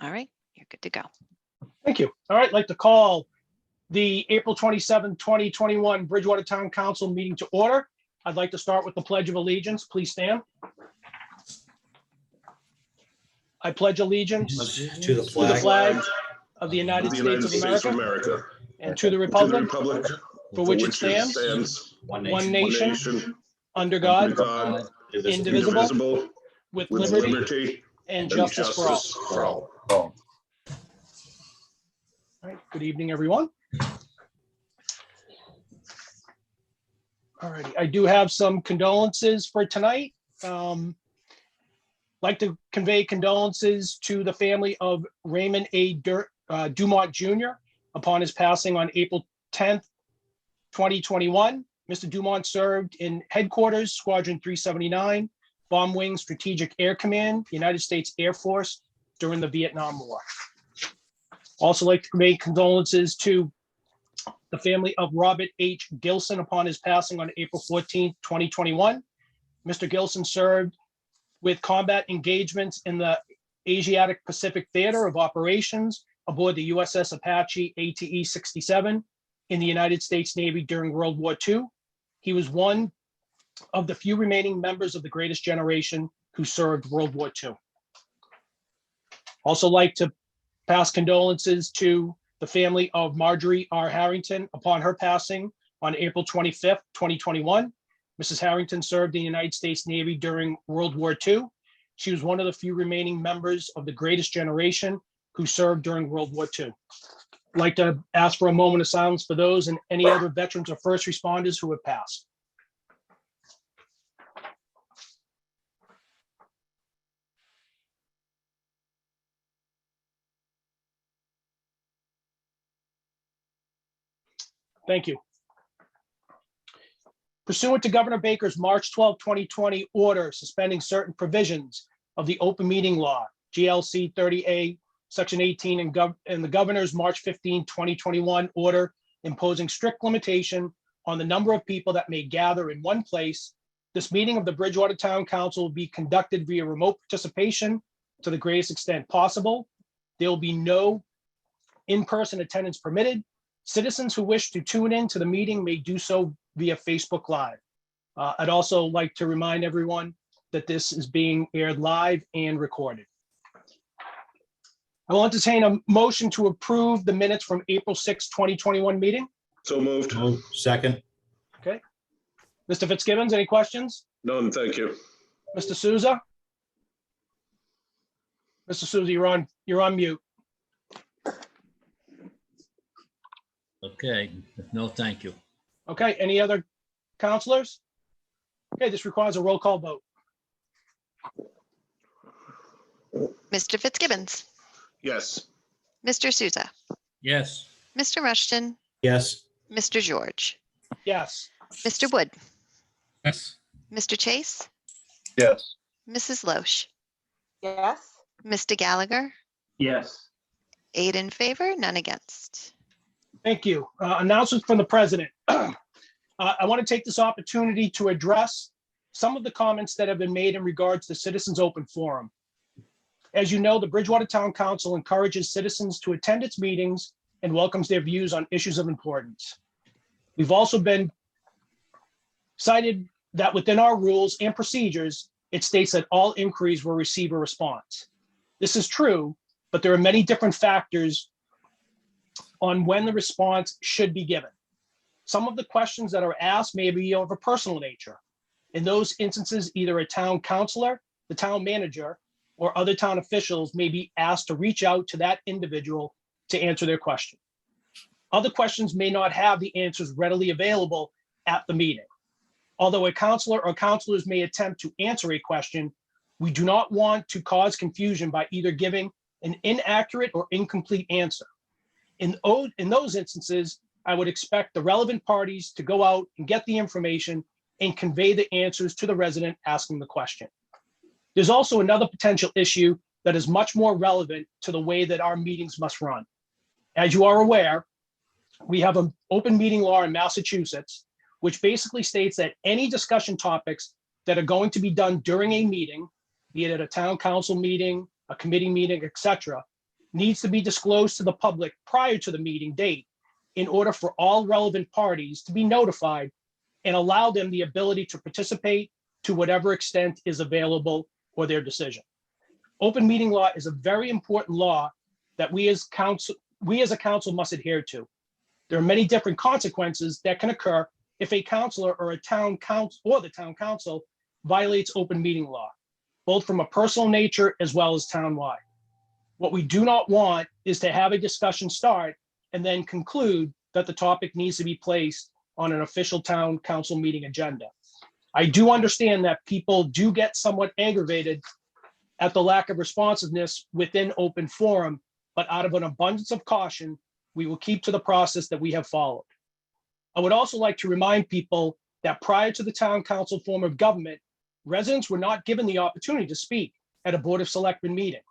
All right, you're good to go. Thank you. All right, I'd like to call the April 27, 2021 Bridgewater Town Council meeting to order. I'd like to start with the Pledge of Allegiance. Please stand. I pledge allegiance To the to the flag flag of the United States of America and to the republic for which it stands, one one nation, nation, under God, indivisible, with liberty and justice for all. All right, good evening, everyone. All righty, I do have some condolences for tonight. Like to convey condolences to the family of Raymond A. Dumont Jr. upon his passing on April 10th, 2021. Mr. Dumont served in Headquarters, Squadron 379, Bomb Wing Strategic Air Command, United States Air Force during the Vietnam War. Also like to convey condolences to the family of Robert H. Gilson upon his passing on April 14th, 2021. Mr. Gilson served with combat engagements in the Asiatic Pacific Theater of Operations aboard the USS Apache ATE-67 in the United States Navy during World War II. He was one of the few remaining members of the greatest generation who served World War II. Also like to pass condolences to the family of Marjorie R. Harrington upon her passing on April 25th, 2021. Mrs. Harrington served in the United States Navy during World War II. She was one of the few remaining members of the greatest generation who served during World War II. I'd like to ask for a moment of silence for those and any other veterans or first responders who have passed. Thank you. Pursuant to Governor Baker's March 12, 2020 order suspending certain provisions of the open meeting law, GLC 30A, Section 18, and the governor's March 15, 2021 order imposing strict limitation on the number of people that may gather in one place, this meeting of the Bridgewater Town Council will be conducted via remote participation to the greatest extent possible. There will be no in-person attendance permitted. Citizens who wish to tune in to the meeting may do so via Facebook Live. I'd also like to remind everyone that this is being aired live and recorded. I will entertain a motion to approve the minutes from April 6, 2021 meeting. So moved. Second. Okay. Mr. Fitzgibbons, any questions? None, thank you. Mr. Souza? Mr. Souza, you're on mute. Okay, no, thank you. Okay, any other counselors? Okay, this requires a roll call vote. Mr. Fitzgibbons, Yes. Mr. Souza, Yes, Mr. Rushton, Yes. Mr. George, Yes. Mr. Wood, Yes. Mr. Chase, Yes. Mrs. Loesch, Yes. Mr. Gallagher, Yes. 8 in favor, none against. Thank you. Announcements from the president. I want to take this opportunity to address some of the comments that have been made in regards to Citizens Open Forum. As you know, the Bridgewater Town Council encourages citizens to attend its meetings and welcomes their views on issues of importance. We've also been cited that within our rules and procedures, it states that all inquiries will receive a response. This is true, but there are many different factors on when the response should be given. Some of the questions that are asked may be of a personal nature. In those instances, either a town councilor, the town manager, or other town officials may be asked to reach out to that individual to answer their question. Other questions may not have the answers readily available at the meeting. Although a counselor or counselors may attempt to answer a question, we do not want to cause confusion by either giving an inaccurate or incomplete answer. In those instances, I would expect the relevant parties to go out and get the information and convey the answers to the resident asking the question. There's also another potential issue that is much more relevant to the way that our meetings must run. As you are aware, we have an open meeting law in Massachusetts, which basically states that any discussion topics that are going to be done during a meeting, be it at a town council meeting, a committee meeting, etc., needs to be disclosed to the public prior to the meeting date in order for all relevant parties to be notified and allow them the ability to participate to whatever extent is available for their decision. Open meeting law is a very important law that we as a council must adhere to. There are many different consequences that can occur if a councilor or a town council or the town council violates open meeting law, both from a personal nature as well as townwide. What we do not want is to have a discussion start and then conclude that the topic needs to be placed on an official town council meeting agenda. I do understand that people do get somewhat aggravated at the lack of responsiveness within open forum, but out of an abundance of caution, we will keep to the process that we have followed. I would also like to remind people that prior to the town council form of government, residents were not given the opportunity to speak at a Board of Selectmen meeting.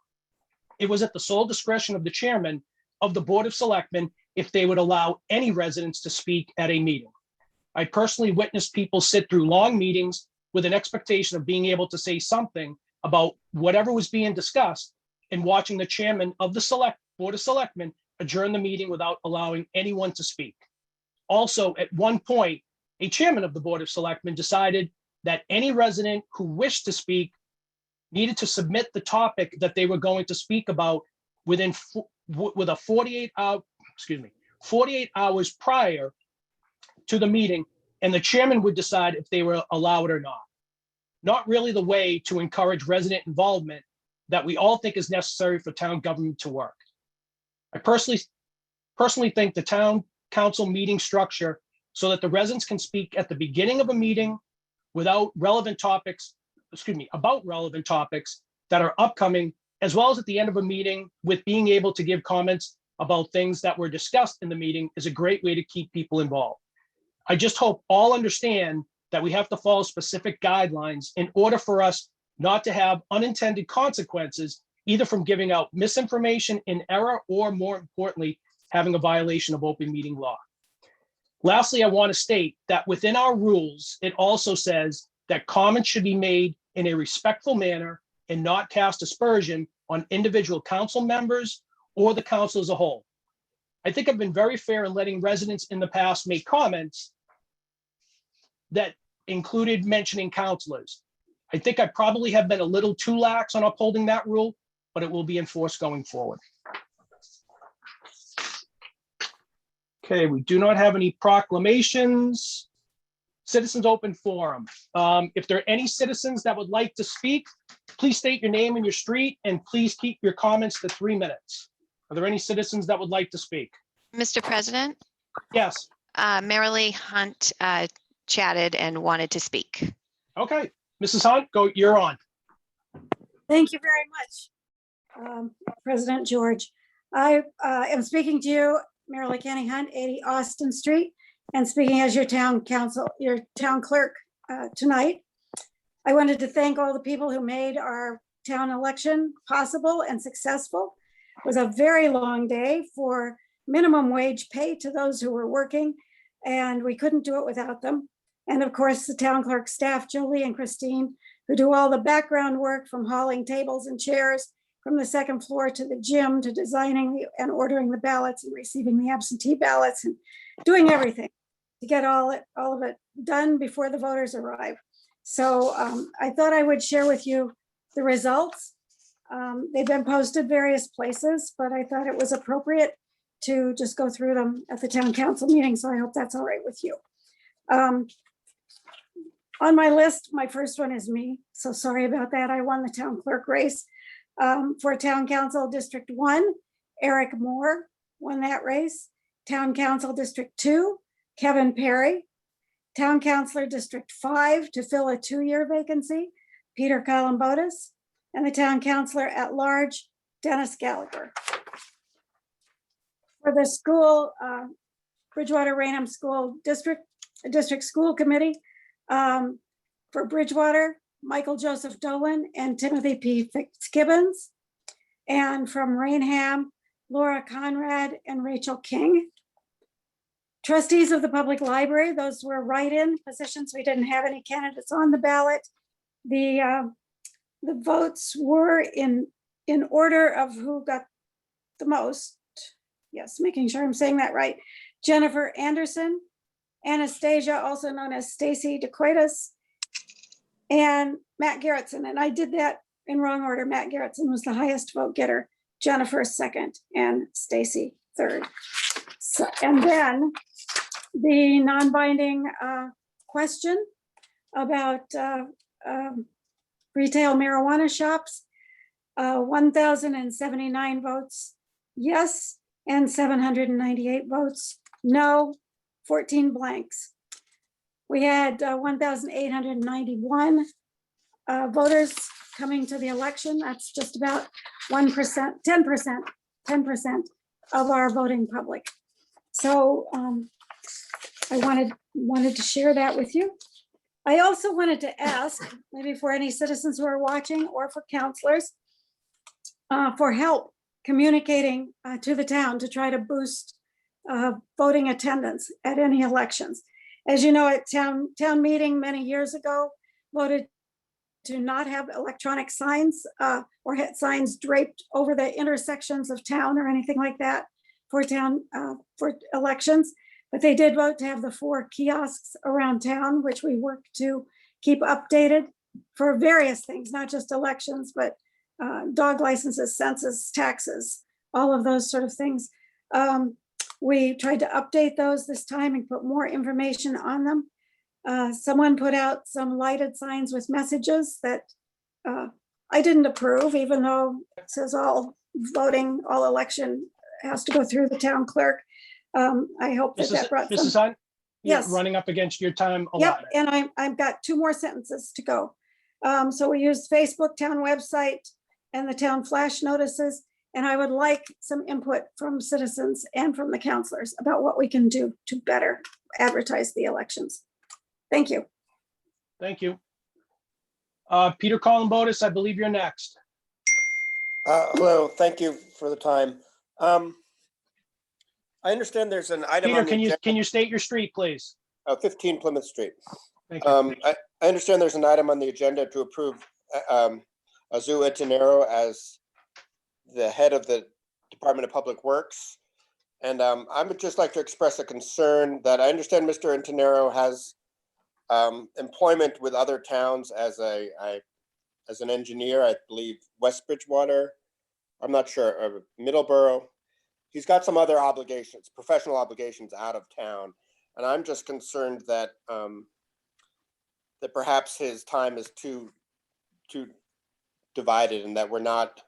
It was at the sole discretion of the chairman of the Board of Selectmen if they would allow any residents to speak at a meeting. I personally witnessed people sit through long meetings with an expectation of being able to say something about whatever was being discussed and watching the chairman of the Board of Selectmen adjourn the meeting without allowing anyone to speak. Also, at one point, a chairman of the Board of Selectmen decided that any resident who wished to speak needed to submit the topic that they were going to speak about within with a 48 hours prior to the meeting, and the chairman would decide if they were allowed or not. Not really the way to encourage resident involvement that we all think is necessary for town government to work. I personally think the town council meeting structure so that the residents can speak at the beginning of a meeting about relevant topics that are upcoming, as well as at the end of a meeting with being able to give comments about things that were discussed in the meeting is a great way to keep people involved. I just hope all understand that we have to follow specific guidelines in order for us not to have unintended consequences, either from giving out misinformation in error or, more importantly, having a violation of open meeting law. Lastly, I want to state that within our rules, it also says that comments should be made in a respectful manner and not cast aspersion on individual council members or the council as a whole. I think I've been very fair in letting residents in the past make comments that included mentioning councilors. I think I probably have been a little too lax on upholding that rule, but it will be enforced going forward. Okay, we do not have any proclamations. Citizens open forum. If there are any citizens that would like to speak, please state your name and your street, and please keep your comments to 3 minutes. Are there any citizens that would like to speak? Mr. President, Yes, Marilee Hunt chatted and wanted to speak. okay. Mrs. Hunt, you're on. Thank you very much, President George. I am speaking to you, Marilee Canny Hunt, 80 Austin Street, and speaking as your town council, your town clerk tonight. I wanted to thank all the people who made our town election possible and successful. It was a very long day for minimum wage pay to those who were working, and we couldn't do it without them. And of course, the town clerk staff, Julie and Christine, who do all the background work from hauling tables and chairs from the second floor to the gym to designing and ordering the ballots and receiving the absentee ballots and doing everything to get all of it done before the voters arrive. So I thought I would share with you the results. They've been posted various places, but I thought it was appropriate to just go through them at the town council meeting. So I hope that's all right with you. On my list, my first one is me. So sorry about that. I won the town clerk race. For Town Council District 1, Eric Moore won that race. Town Council District 2, Kevin Perry. Town Councilor District 5 to fill a 2-year vacancy, Peter Columbotus. And the Town Councilor at Large, Dennis Gallagher. For the school, Bridgewater Rainham School District School Committee, for Bridgewater, Michael Joseph Dolan and Timothy P. Fitzgibbons. And from Rainham, Laura Conrad and Rachel King. Trustees of the Public Library, those were write-in positions. We didn't have any candidates on the ballot. The votes were in order of who got the most, yes, making sure I'm saying that right, Jennifer Anderson, Anastasia, also known as Stacy DeQuatus, and Matt Garrettson. And I did that in wrong order. Matt Garrettson was the highest vote getter, Jennifer second, and Stacy third. So, and then the non-binding question about retail marijuana shops, 1,079 votes yes, and 798 votes no, 14 blanks. We had 1,891 voters coming to the election. That's just about 1%, 10% of our voting public. So I wanted to share that with you. I also wanted to ask, maybe for any citizens who are watching or for counselors, for help communicating to the town to try to boost voting attendance at any elections. As you know, at town meeting many years ago, voted to not have electronic signs or had signs draped over the intersections of town or anything like that for elections. But they did vote to have the 4 kiosks around town, which we work to keep updated for various things, not just elections, but dog licenses, census, taxes, all of those sort of things. We tried to update those this time and put more information on them. Someone put out some lighted signs with messages that I didn't approve, even though it says all voting, all election has to go through the town clerk. I hope that brought some. Mrs. Hunt? You're Yes. running up against your time a Yep, lot. and I've got 2 more sentences to go. So we used Facebook, town website, and the town flash notices. And I would like some input from citizens and from the counselors about what we can do to better advertise the elections. Thank you. Thank you. Peter Columbotus, I believe you're next. Hello, thank you for the time. I understand there's an item Peter, on the agenda. can you state your street, please? 15 Plymouth Street. Thank you. I understand there's an item on the agenda to approve Azu Etinero as the head of the Department of Public Works. And I would just like to express a concern that I understand Mr. Etinero has employment with other towns as an engineer, I believe West Bridgewater, I'm not sure, Middleborough. He's got some other obligations, professional obligations out of town. And I'm just concerned that that perhaps his time is too divided and that we're not,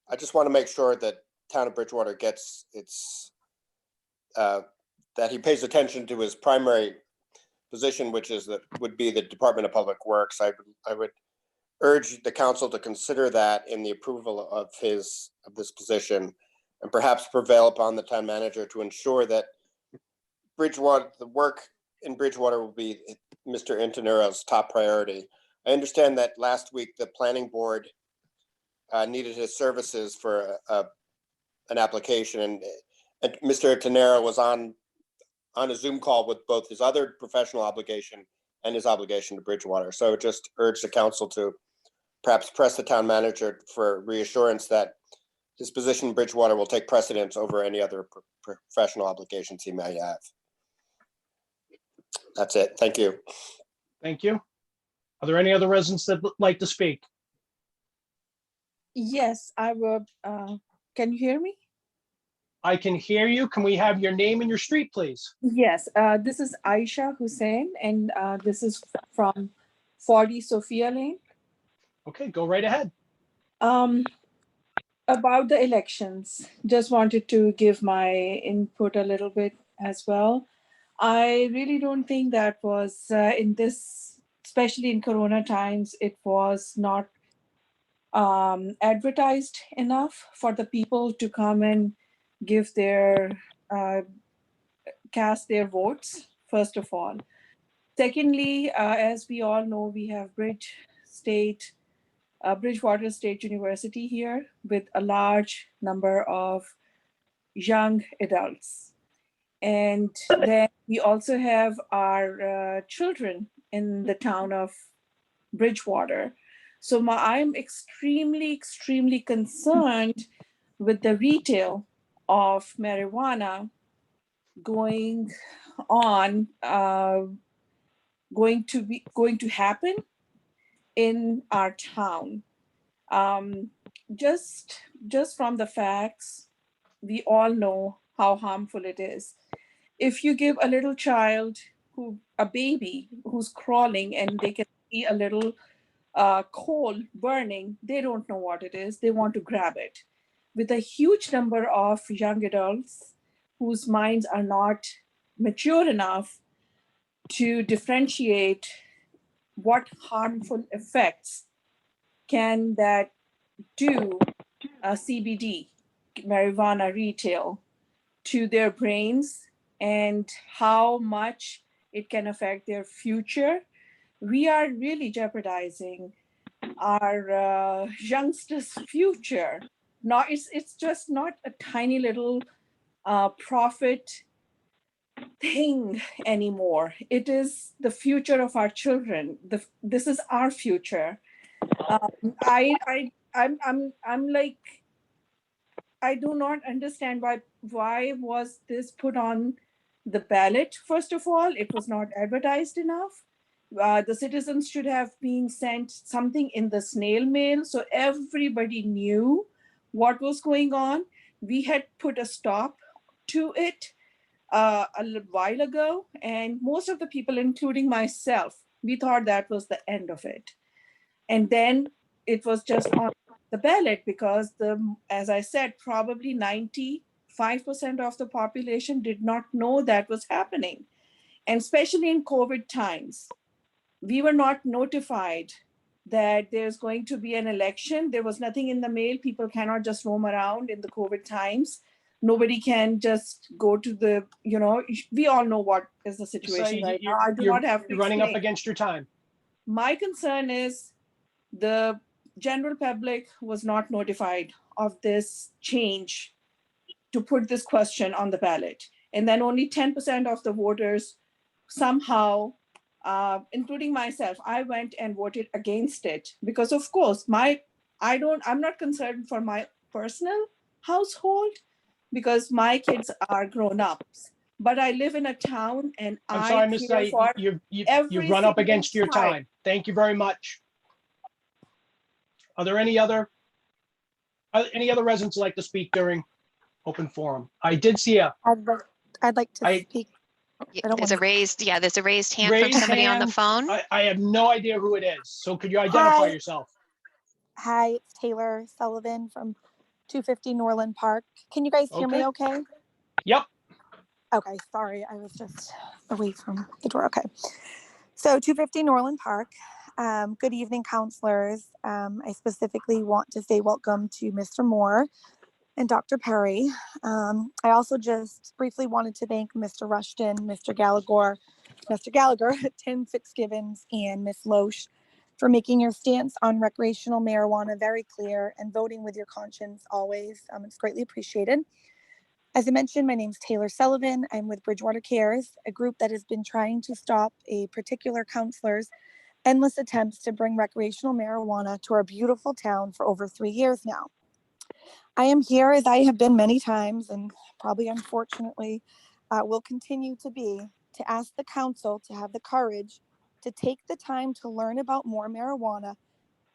I just want to make sure that town of Bridgewater gets its, that he pays attention to his primary position, which is would be the Department of Public Works. I would urge the council to consider that in the approval of this position, and perhaps prevail upon the town manager to ensure that Bridgewater, the work in Bridgewater will be Mr. Intenero's top priority. I understand that last week the planning board needed his services for an application, and Mr. Intenero was on a Zoom call with both his other professional obligation and his obligation to Bridgewater. So just urge the council to perhaps press the town manager for reassurance that his position in Bridgewater will take precedence over any other professional obligations he may have. That's it. Thank you. Thank you. Are there any other residents that would like to speak? Yes, I would. Can you hear me? I can hear you. Can we have your name and your street, please? Yes, this is Aisha Hussain, and this is from 40 Sophia Lane. Okay, go right ahead. About the elections, just wanted to give my input a little bit as well. I really don't think that was in this, especially in Corona times, it was not advertised enough for the people to come and give their, cast their votes, first of all. Secondly, as we all know, we have Bridgewater State University here with a large number of young adults. And then we also have our children in the town of Bridgewater. So I'm extremely, extremely concerned with the retail of marijuana going on, going to happen in our town. Just from the facts, we all know how harmful it is. If you give a little child, a baby who's crawling, and they can see a little coal burning, they don't know what it is. They want to grab it. With a huge number of young adults whose minds are not mature enough to differentiate what harmful effects can that do, CBD, marijuana retail, to their brains, and how much it can affect their future, we are really jeopardizing our youngsters' future. Not, it's just not a tiny little profit thing anymore. It is the future of our children. This is our future. I'm like, I do not understand why was this put on the ballot. First of all, it was not advertised enough. The citizens should have been sent something in the snail mail so everybody knew what was going on. We had put a stop to it a little while ago, and most of the people, including myself, we thought that was the end of it. And then it was just on the ballot because, as I said, probably 95% of the population did not know that was happening. And especially in COVID times, we were not notified that there's going to be an election. There was nothing in the mail. People cannot just roam around in the COVID times. Nobody can just go to the, we all know what is the situation right now. I do not have to You're running up explain. against your time. My concern is the general public was not notified of this change to put this question on the ballot. And then only 10% of the voters somehow, including myself, I went and voted against it because, of course, I'm not concerned for my personal household because my kids are grown ups. But I live in a town, and I'm sorry, Ms. care Said, for you've run up against your time. Thank you very much. Are there any other residents who'd like to speak during open forum? I did see I'd like to speak. I don't There's want a raised hand from Raised somebody on the hand. phone. I have no idea who it is. So could you identify Hi. yourself? Hi, it's Taylor Sullivan from 250 Norland Park. Can you guys hear me okay? Yep. Okay, sorry, I was just away from the door. Okay. So 250 Norland Park. Good evening, counselors. I specifically want to say welcome to Mr. Moore and Dr. Perry. I also just briefly wanted to thank Mr. Rushton, Mr. Gallagher, Tim Fitzgibbons, and Ms. Loesch for making your stance on recreational marijuana very clear and voting with your conscience always. It's greatly appreciated. As I mentioned, my name is Taylor Sullivan. I'm with Bridgewater Cares, a group that has been trying to stop a particular counselor's endless attempts to bring recreational marijuana to our beautiful town for over 3 years now. I am here, as I have been many times, and probably unfortunately will continue to be, to ask the council to have the courage to take the time to learn about more marijuana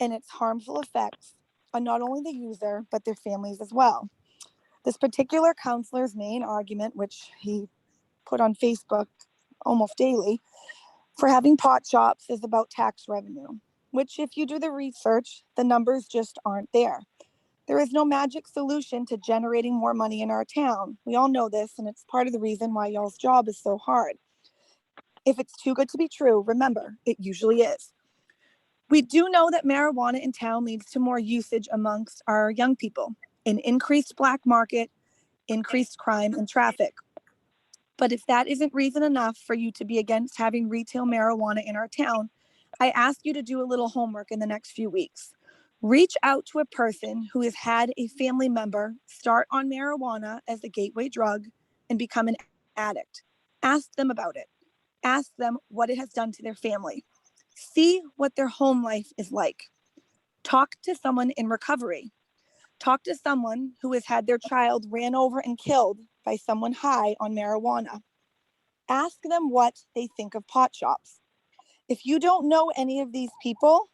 and its harmful effects on not only the user, but their families as well. This particular counselor's main argument, which he put on Facebook almost daily, for having pot shops is about tax revenue, which if you do the research, the numbers just aren't there. There is no magic solution to generating more money in our town. We all know this, and it's part of the reason why y'all's job is so hard. If it's too good to be true, remember, it usually is. We do know that marijuana in town leads to more usage amongst our young people, an increased black market, increased crime and traffic. But if that isn't reason enough for you to be against having retail marijuana in our town, I ask you to do a little homework in the next few weeks. Reach out to a person who has had a family member start on marijuana as a gateway drug and become an addict. Ask them about it. Ask them what it has done to their family. See what their home life is like. Talk to someone in recovery. Talk to someone who has had their child ran over and killed by someone high on marijuana. Ask them what they think of pot shops. If you don't know any of these people,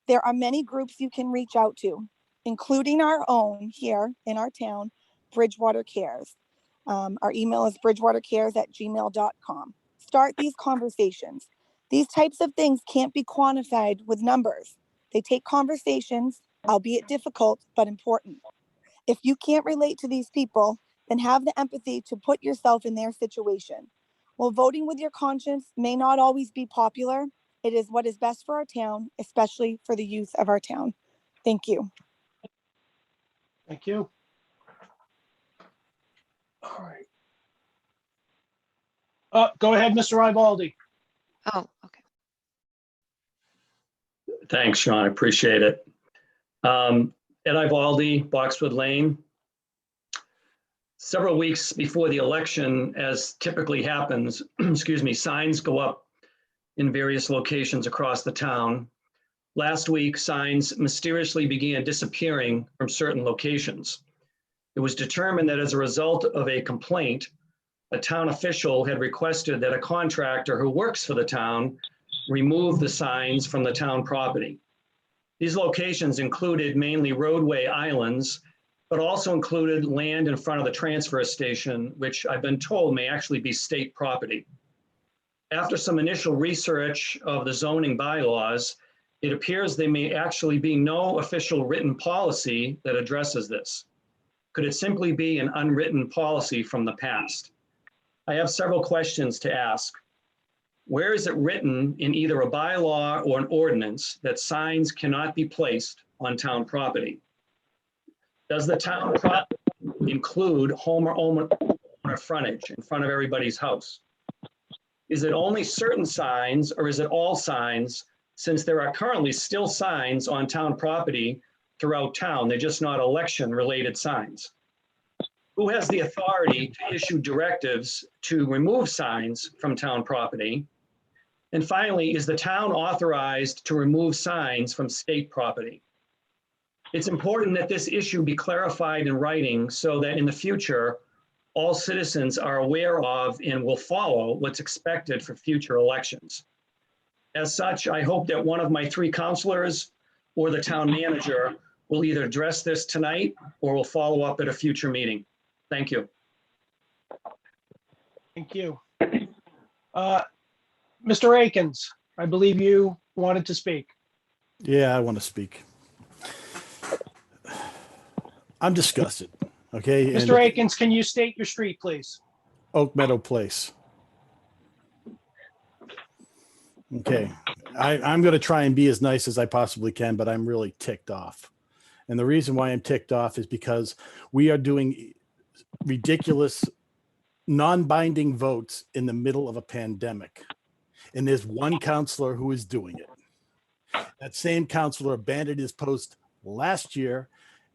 there are many groups you can reach out to, including our own here in our town, Bridgewater Cares. Our email is bridgewatercares@gmail.com. Start these conversations. These types of things can't be quantified with numbers. They take conversations, albeit difficult, but important. If you can't relate to these people, then have the empathy to put yourself in their situation. While voting with your conscience may not always be popular, it is what is best for our town, especially for the youth of our town. Thank you. Thank you. All right. Go ahead, Mr. Ivaldi. Oh, okay. Thanks, Sean. I appreciate it. Ed Ivaldi, Boxwood Lane. Several weeks before the election, as typically happens, excuse me, signs go up in various locations across the town. Last week, signs mysteriously began disappearing from certain locations. It was determined that as a result of a complaint, a town official had requested that a contractor who works for the town remove the signs from the town property. These locations included mainly roadway islands, but also included land in front of the transfer station, which I've been told may actually be state property. After some initial research of the zoning bylaws, it appears there may actually be no official written policy that addresses this. Could it simply be an unwritten policy from the past? I have several questions to ask. Where is it written in either a bylaw or an ordinance that signs cannot be placed on town property? Does the town property include owner frontage in front of everybody's house? Is it only certain signs or is it all signs, since there are currently still signs on town property throughout town? They're just not election-related signs. Who has the authority to issue directives to remove signs from town property? And finally, is the town authorized to remove signs from state property? It's important that this issue be clarified in writing so that in the future, all citizens are aware of and will follow what's expected for future elections. As such, I hope that one of my three counselors or the town manager will either address this tonight or will follow up at a future meeting. Thank you. Thank you. Mr. Akins, I believe you wanted to speak. Yeah, I want to speak. I'm disgusted. Okay. Mr. Akins, can you state your street, please? Oak Meadow Place. Okay. I'm going to try and be as nice as I possibly can, but I'm really ticked off. And the reason why I'm ticked off is because we are doing ridiculous, non-binding votes in the middle of a pandemic. And there's one counselor who is doing it. That same counselor abandoned his post last year,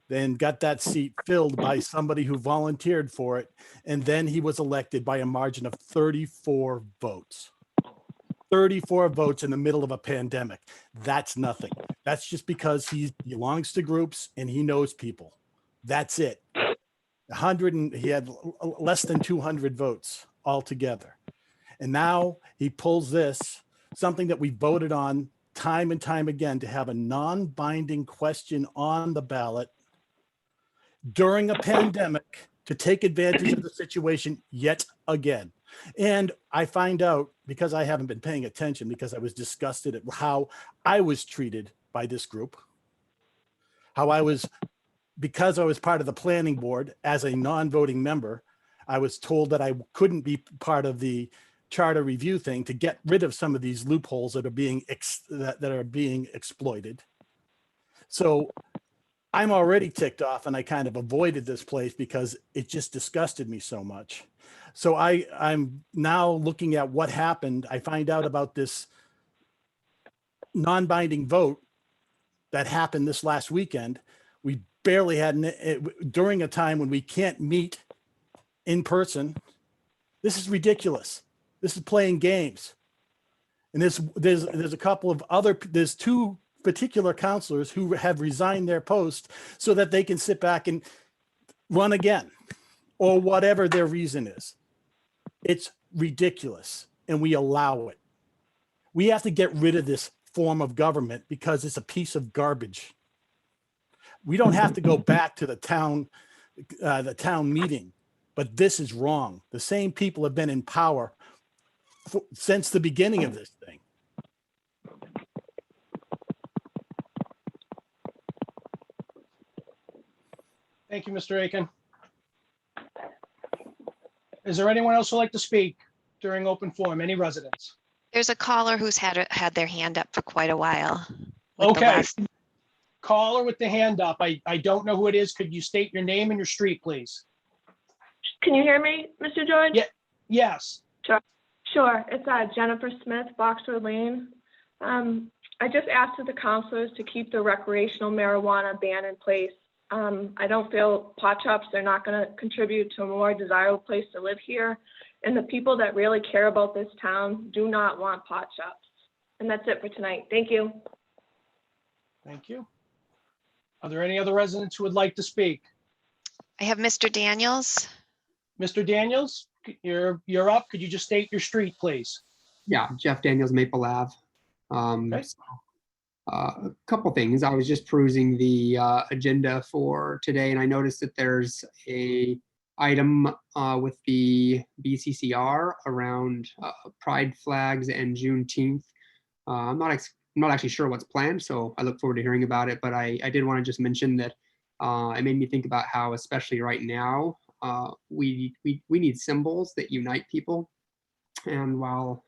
then got that seat filled by somebody who volunteered for it. And then he was elected by a margin of 34 votes. 34 votes in the middle of a pandemic. That's nothing. That's just because he belongs to groups and he knows people. That's it. He had less than 200 votes altogether. And now he pulls this, something that we voted on time and time again, to have a non-binding question on the ballot during a pandemic to take advantage of the situation yet again. And I find out, because I haven't been paying attention, because I was disgusted at how I was treated by this group, because I was part of the planning board as a non-voting member, I was told that I couldn't be part of the charter review thing to get rid of some of these loopholes that are being exploited. So I'm already ticked off, and I kind of avoided this place because it just disgusted me so much. So I'm now looking at what happened. I find out about this non-binding vote that happened this last weekend. We barely had during a time when we can't meet in person. This is ridiculous. This is playing games. And there's a couple of there's two particular counselors who have resigned their post so that they can sit back and run again, or whatever their reason is. It's ridiculous, and we allow it. We have to get rid of this form of government because it's a piece of garbage. We don't have to go back to the town meeting, but this is wrong. The same people have been in power since the beginning of this thing. Thank you, Mr. Aiken. Is there anyone else who'd like to speak during open forum? Any residents? There's a caller who's had their hand up for quite a while. with the Okay. last- Caller with the hand up. I don't know who it is. Could you state your name and your street, please? Can you hear me, Mr. George? Yeah. Yes. Sure. It's Jennifer Smith, Boxwood Lane. I just asked the councilors to keep the recreational marijuana ban in place. I don't feel pot shops are not going to contribute to a more desirable place to live here. And the people that really care about this town do not want pot shops. And that's it for tonight. Thank you. Thank you. Are there any other residents who would like to speak? I have Mr. Daniels. Mr. Daniels, you're up. Could you just state your street, please? Yeah, Jeff Daniels, Maple Ave. Okay. A couple things. I was just perusing the agenda for today, and I noticed that there's a item with the BCCR around Pride flags and Juneteenth. I'm not actually sure what's planned, so I look forward to hearing about it. But I did want to just mention that it made me think about how, especially right now, we need symbols that unite people. And while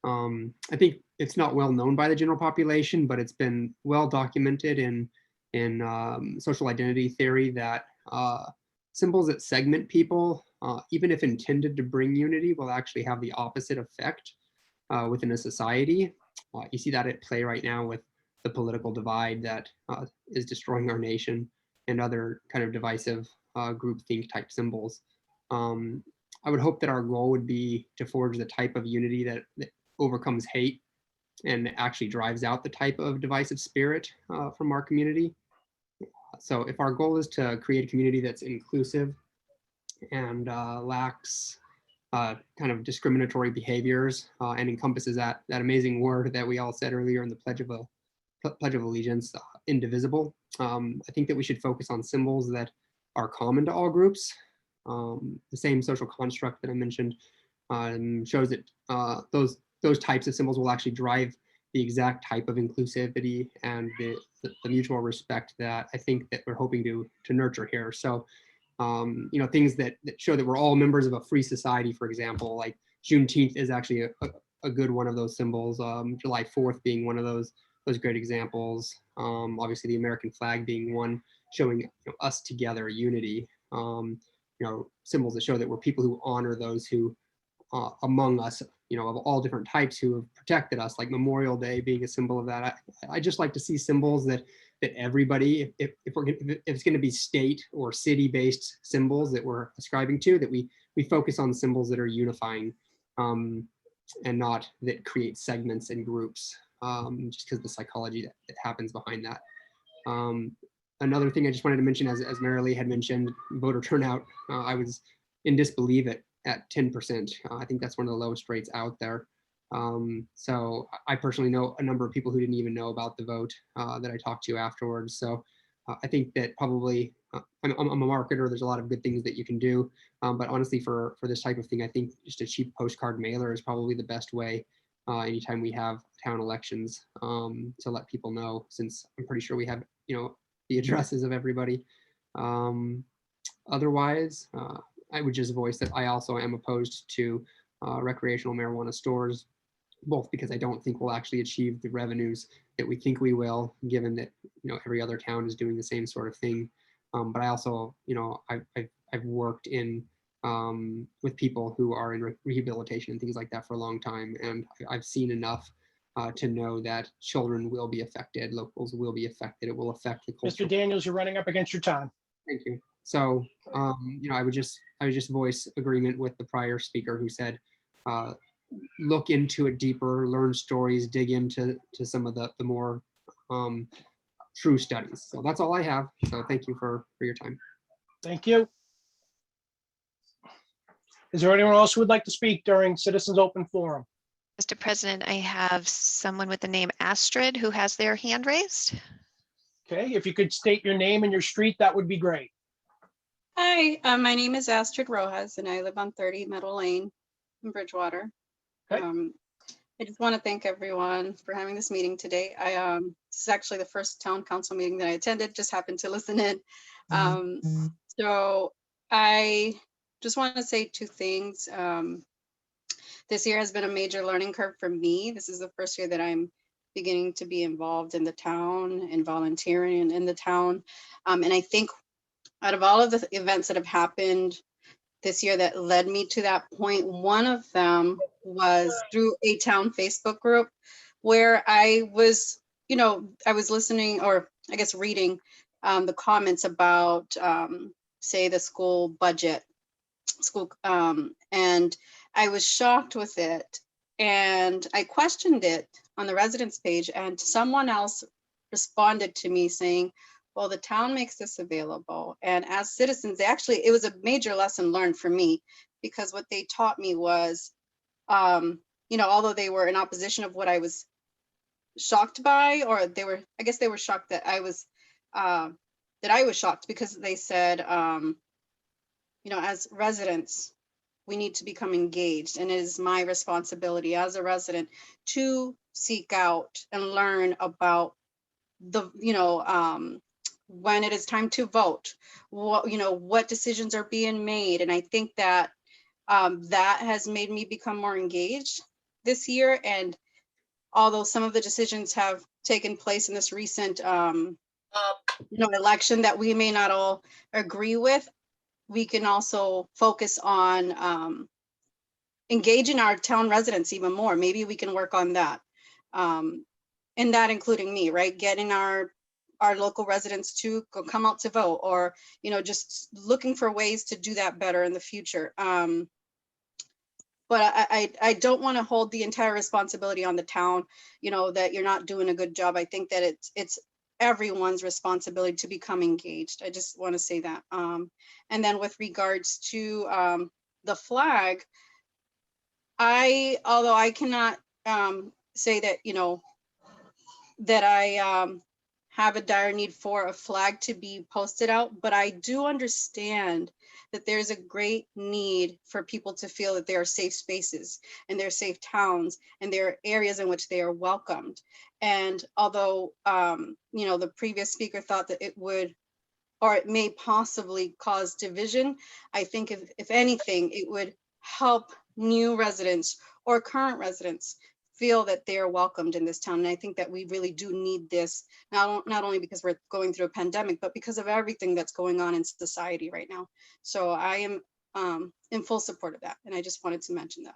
I think it's not well known by the general population, but it's been well documented in social identity theory that symbols that segment people, even if intended to bring unity, will actually have the opposite effect within a society. You see that at play right now with the political divide that is destroying our nation and other kind of divisive groupthink type symbols. I would hope that our goal would be to forge the type of unity that overcomes hate and actually drives out the type of divisive spirit from our community. So if our goal is to create a community that's inclusive and lacks kind of discriminatory behaviors and encompasses that amazing word that we all said earlier in the Pledge of Allegiance, indivisible, I think that we should focus on symbols that are common to all groups. The same social construct that I mentioned shows that those types of symbols will actually drive the exact type of inclusivity and the mutual respect that I think that we're hoping to nurture here. So, things that show that we're all members of a free society, for example, like Juneteenth is actually a good one of those symbols. July 4th being one of those great examples. Obviously, the American flag being one, showing us together, unity. Symbols that show that we're people who honor those who among us, of all different types who have protected us, like Memorial Day being a symbol of that. I just like to see symbols that everybody, if it's going to be state or city-based symbols that we're ascribing to, that we focus on symbols that are unifying and not that create segments and groups, just because the psychology that happens behind that. Another thing I just wanted to mention, as Marilee had mentioned, voter turnout, I was in disbelief at 10%. I think that's one of the lowest rates out there. So I personally know a number of people who didn't even know about the vote that I talked to afterwards. So I think that probably, I'm a marketer, there's a lot of good things that you can do. But honestly, for this type of thing, I think just a cheap postcard mailer is probably the best way anytime we have town elections to let people know, since I'm pretty sure we have, the addresses of everybody. Otherwise, I would just voice that I also am opposed to recreational marijuana stores, both because I don't think we'll actually achieve the revenues that we think we will, given that every other town is doing the same sort of thing. But I also, I've worked in with people who are in rehabilitation and things like that for a long time, and I've seen enough to know that children will be affected, locals will be affected. It will affect the culture. Mr. Daniels, you're running up against your time. Thank you. So, I would just voice agreement with the prior speaker who said, look into it deeper, learn stories, dig into some of the more true studies. So that's all I have. So thank you for your time. Thank you. Is there anyone else who would like to speak during Citizens Open Forum? Mr. President, I have someone with the name Astrid who has their hand raised. Okay, if you could state your name and your street, that would be great. Hi, my name is Astrid Rojas and I live on 30 Meadow Lane in Bridgewater. Okay. I just want to thank everyone for having this meeting today. This is actually the first town council meeting that I attended, just happened to listen in. So I just want to say two things. This year has been a major learning curve for me. This is the first year that I'm beginning to be involved in the town and volunteering in the town. And I think out of all of the events that have happened this year that led me to that point, one of them was through a town Facebook group where I was, I was listening, or I guess reading the comments about, say, the school budget, and I was shocked with it. And I questioned it on the residents page, and someone else responded to me saying, well, the town makes this available. And as citizens, it was a major lesson learned for me, because what they taught me was, although they were in opposition of what I was shocked by, or I guess they were shocked that I was shocked, because they said, as residents, we need to become engaged, and it is my responsibility as a resident to seek out and learn about the, when it is time to vote, what decisions are being made. And I think that that has made me become more engaged this year. And although some of the decisions have taken place in this recent, election that we may not all agree with, we can also focus on engaging our town residents even more. Maybe we can work on that. And that including me, right? Getting our local residents to come out to vote, or, just looking for ways to do that better in the future. But I don't want to hold the entire responsibility on the town, that you're not doing a good job. I think that it's everyone's responsibility to become engaged. I just want to say that. And then with regards to the flag, although I cannot say that, that I have a dire need for a flag to be posted out, but I do understand that there's a great need for people to feel that there are safe spaces and they're safe towns and there are areas in which they are welcomed. And although, the previous speaker thought that it would, or it may possibly cause division, I think if anything, it would help new residents or current residents feel that they are welcomed in this town. And I think that we really do need this, not only because we're going through a pandemic, but because of everything that's going on in society right now. So I am in full support of that. And I just wanted to mention that.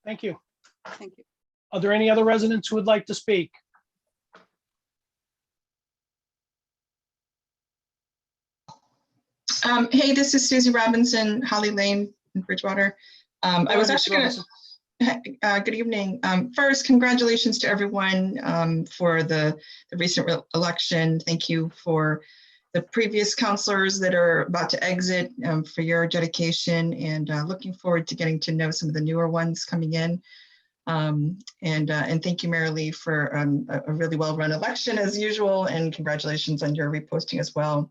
Thank you. Thank you. Are there any other residents who would like to speak? Hey, this is Susie Robinson, Holly Lane in Bridgewater. I was actually going to, good evening. First, congratulations to everyone for the recent election. Thank you for the previous counselors that are about to exit, for your dedication, and looking forward to getting to know some of the newer ones coming in. And thank you, Mary Lee, for a really well-run election as usual, and congratulations on your reposting as well.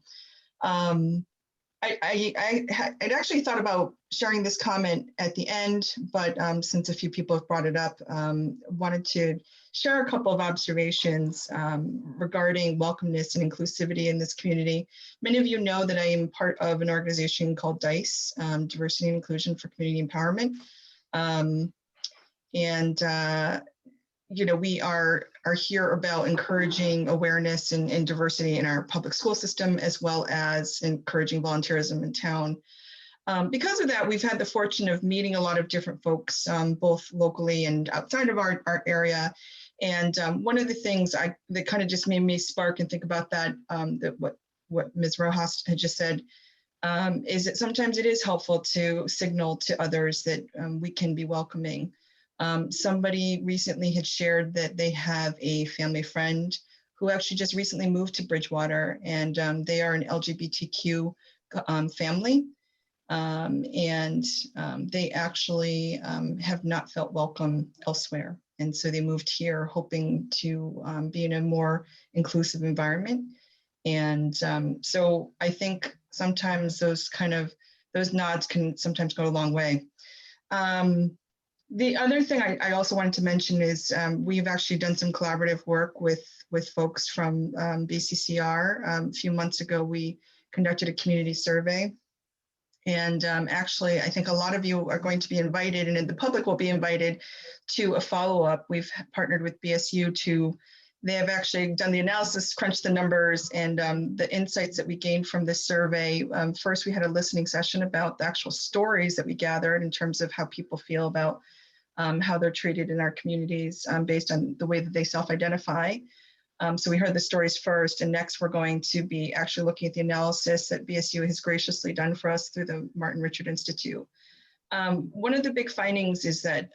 I'd actually thought about sharing this comment at the end, but since a few people have brought it up, wanted to share a couple of observations regarding welcomeness and inclusivity in this community. Many of you know that I am part of an organization called DICE, Diversity and Inclusion for Community Empowerment. We are here about encouraging awareness and diversity in our public school system, as well as encouraging volunteerism in town. Because of that, we've had the fortune of meeting a lot of different folks, both locally and outside of our area. And one of the things that kind of just made me spark and think about that, what Ms. Rojas had just said, is that sometimes it is helpful to signal to others that we can be welcoming. Somebody recently had shared that they have a family friend who actually just recently moved to Bridgewater, and they are an LGBTQ family. They actually have not felt welcome elsewhere. And so they moved here hoping to be in a more inclusive environment. And so I think sometimes those nods can sometimes go a long way. The other thing I also wanted to mention is we've actually done some collaborative work with folks from BCCR. A few months ago, we conducted a community survey. And actually, I think a lot of you are going to be invited, and the public will be invited to a follow-up. We've partnered with BSU they have actually done the analysis, crunched the numbers, and the insights that we gained from this survey. First, we had a listening session about the actual stories that we gathered in terms of how people feel about how they're treated in our communities based on the way that they self-identify. So we heard the stories first, and next we're going to be actually looking at the analysis that BSU has graciously done for us through the Martin Richard Institute. One of the big findings is that,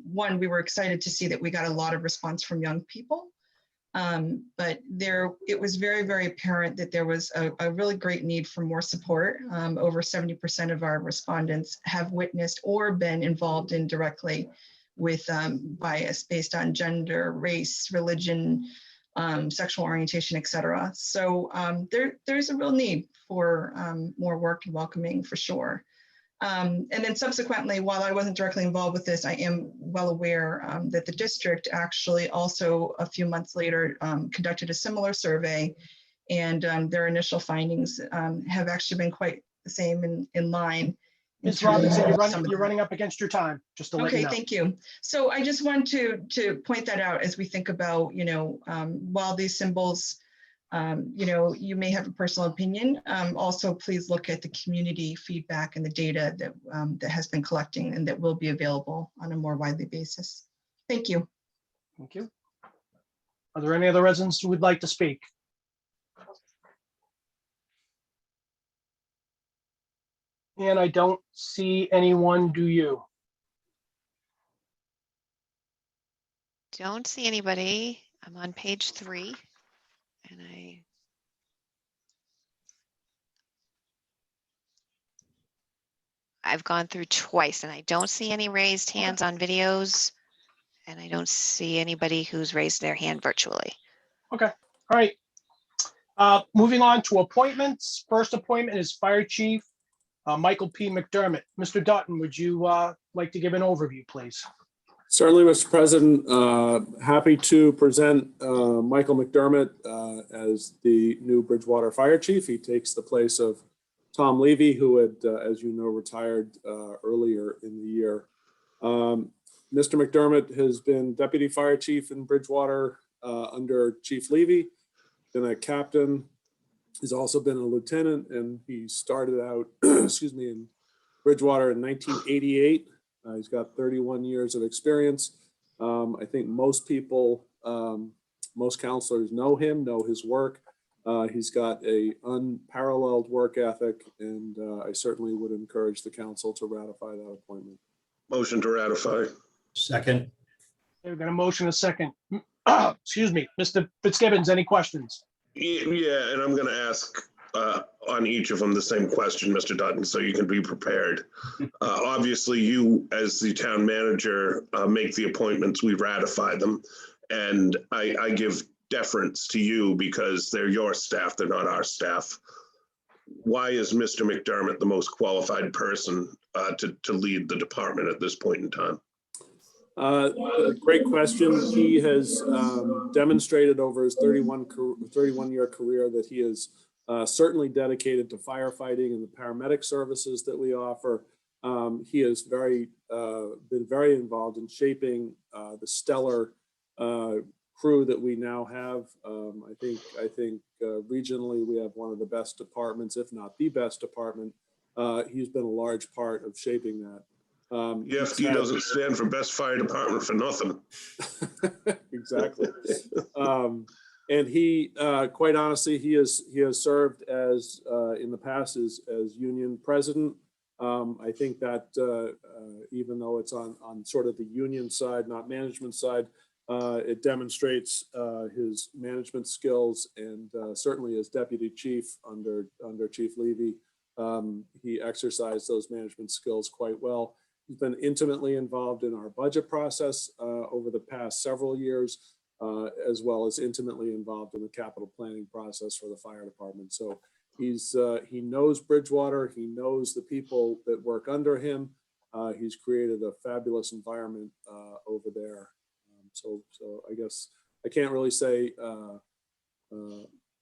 one, we were excited to see that we got a lot of response from young people, but it was very, very apparent that there was a really great need for more support. Over 70% of our respondents have witnessed or been involved indirectly with bias based on gender, race, religion, sexual orientation, etc. So there's a real need for more work and welcoming for sure. And then subsequently, while I wasn't directly involved with this, I am well aware that the district actually also a few months later conducted a similar survey, and their initial findings have actually been quite the same in line. Ms. Robinson, you're running up against your time, just to let you know. Okay, thank you. So I just want to point that out as we think about, while these symbols, you may have a personal opinion, also please look at the community feedback and the data that has been collecting and that will be available on a more widely basis. Thank you. Thank you. Are there any other residents who would like to speak? And I don't see anyone, do you? Don't see anybody. I'm on page 3 and I've gone through twice and I don't see any raised hands on videos, and I don't see anybody who's raised their hand virtually. Okay, all right. Moving on to appointments. First appointment is Fire Chief Michael P. McDermott. Mr. Dutton, would you like to give an overview, please? Certainly, Mr. President. Happy to present Michael McDermott as the new Bridgewater Fire Chief. He takes the place of Tom Levy, who had, as you know, retired earlier in the year. Mr. McDermott has been Deputy Fire Chief in Bridgewater under Chief Levy, been a captain. He's also been a lieutenant, and he started out, excuse me, in Bridgewater in 1988. He's got 31 years of experience. I think most people, most counselors know him, know his work. He's got a unparalleled work ethic, and I certainly would encourage the council to ratify that appointment. Motion to ratify. Second. We've got a motion, a second. Excuse me, Mr. Fitzgibbons, any questions? Yeah, and I'm going to ask on each of them the same question, Mr. Dutton, so you can be prepared. Obviously, you as the town manager make the appointments, we ratify them, and I give deference to you because they're your staff, they're not our staff. Why is Mr. McDermott the most qualified person to lead the department at this point in time? Great question. He has demonstrated over his 31-year career that he is certainly dedicated to firefighting and the paramedic services that we offer. He has been very involved in shaping the stellar crew that we now have. I think regionally we have one of the best departments, if not the best department. He's been a large part of shaping that. EFD doesn't stand for best fire department for nothing. Exactly. And he, quite honestly, he has served as in the past as union president. I think that even though it's on sort of the union side, not management side, it demonstrates his management skills, and certainly as deputy chief under Chief Levy, he exercised those management skills quite well. He's been intimately involved in our budget process over the past several years, as well as intimately involved in the capital planning process for the fire department. So he knows Bridgewater, he knows the people that work under him. He's created a fabulous environment over there. So I guess I can't really say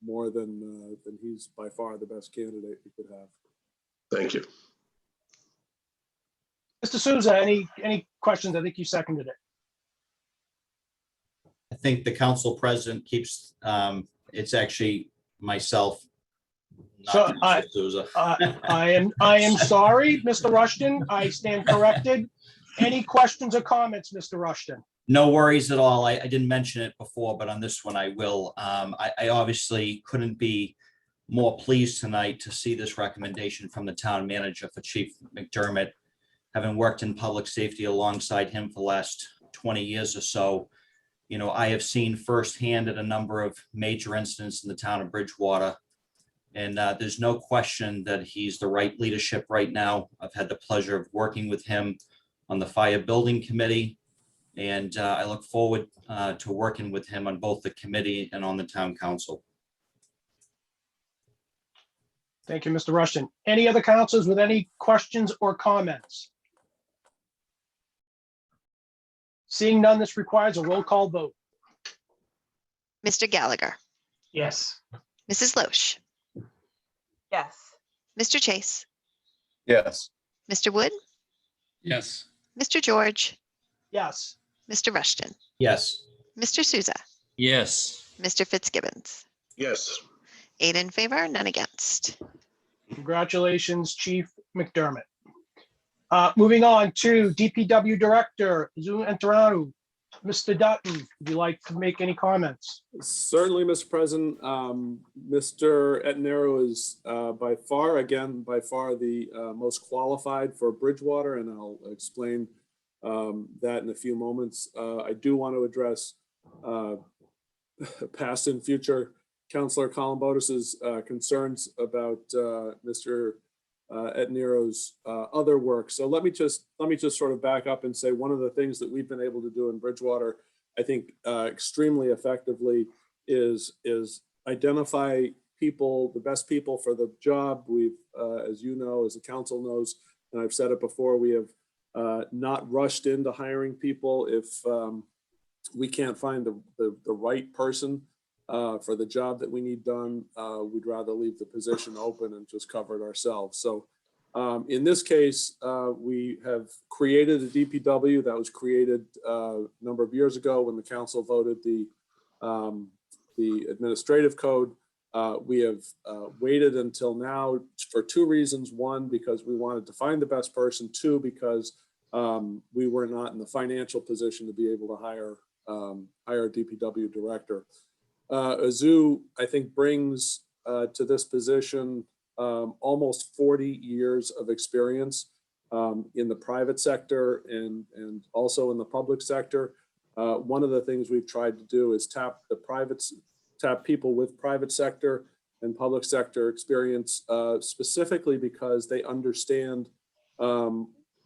more than he's by far the best candidate we could have. Thank you. Mr. Souza, any questions? I think you seconded it. I think the council president keeps, it's actually myself. So not Mr. Souza. I am sorry, Mr. Rushton. I stand corrected. Any questions or comments, Mr. Rushton? No worries at all. I didn't mention it before, but on this one I will. I obviously couldn't be more pleased tonight to see this recommendation from the town manager for Chief McDermott. Having worked in public safety alongside him for the last 20 years or so, you know, I have seen firsthand at a number of major incidents in the town of Bridgewater. And there's no question that he's the right leadership right now. I've had the pleasure of working with him on the fire building committee. And I look forward to working with him on both the committee and on the town council. Thank you, Mr. Rushton. Any other councilors with any questions or comments? Seeing none, this requires a roll call vote. Mr. Gallagher, Yes. Mrs. Loesch, Yes. Mr. Chase, Yes. Mr. Wood, Yes. Mr. George, Yes. Mr. Rushton, Yes. Mr. Souza, Yes. Mr. Fitzgibbons. Yes. 8 in favor, none against. Congratulations, Chief McDermott. Moving on to DPW Director, Zoom Enteranu. Mr. Dutton, would you like to make any comments? Certainly, Mr. President. Mr. Etnero is by far the most qualified for Bridgewater, and I'll explain that in a few moments. I do want to address past and future Councillor Columbotus's concerns about Mr. Etnero's other work. So let me just sort of back up and say one of the things that we've been able to do in Bridgewater, I think extremely effectively, is identify people, the best people for the job. We've, as you know, as the council knows, and I've said it before, we have not rushed into hiring people if we can't find the right person for the job that we need done. We'd rather leave the position open and just cover it ourselves. So in this case, we have created a DPW that was created a number of years ago when the council voted the administrative code. We have waited until now for two reasons. One, because we wanted to find the best person. Two, because we were not in the financial position to be able to hire a DPW director. Azu, I think, brings to this position almost 40 years of experience in the private sector and also in the public sector. One of the things we've tried to do is tap people with private sector and public sector experience, specifically because they understand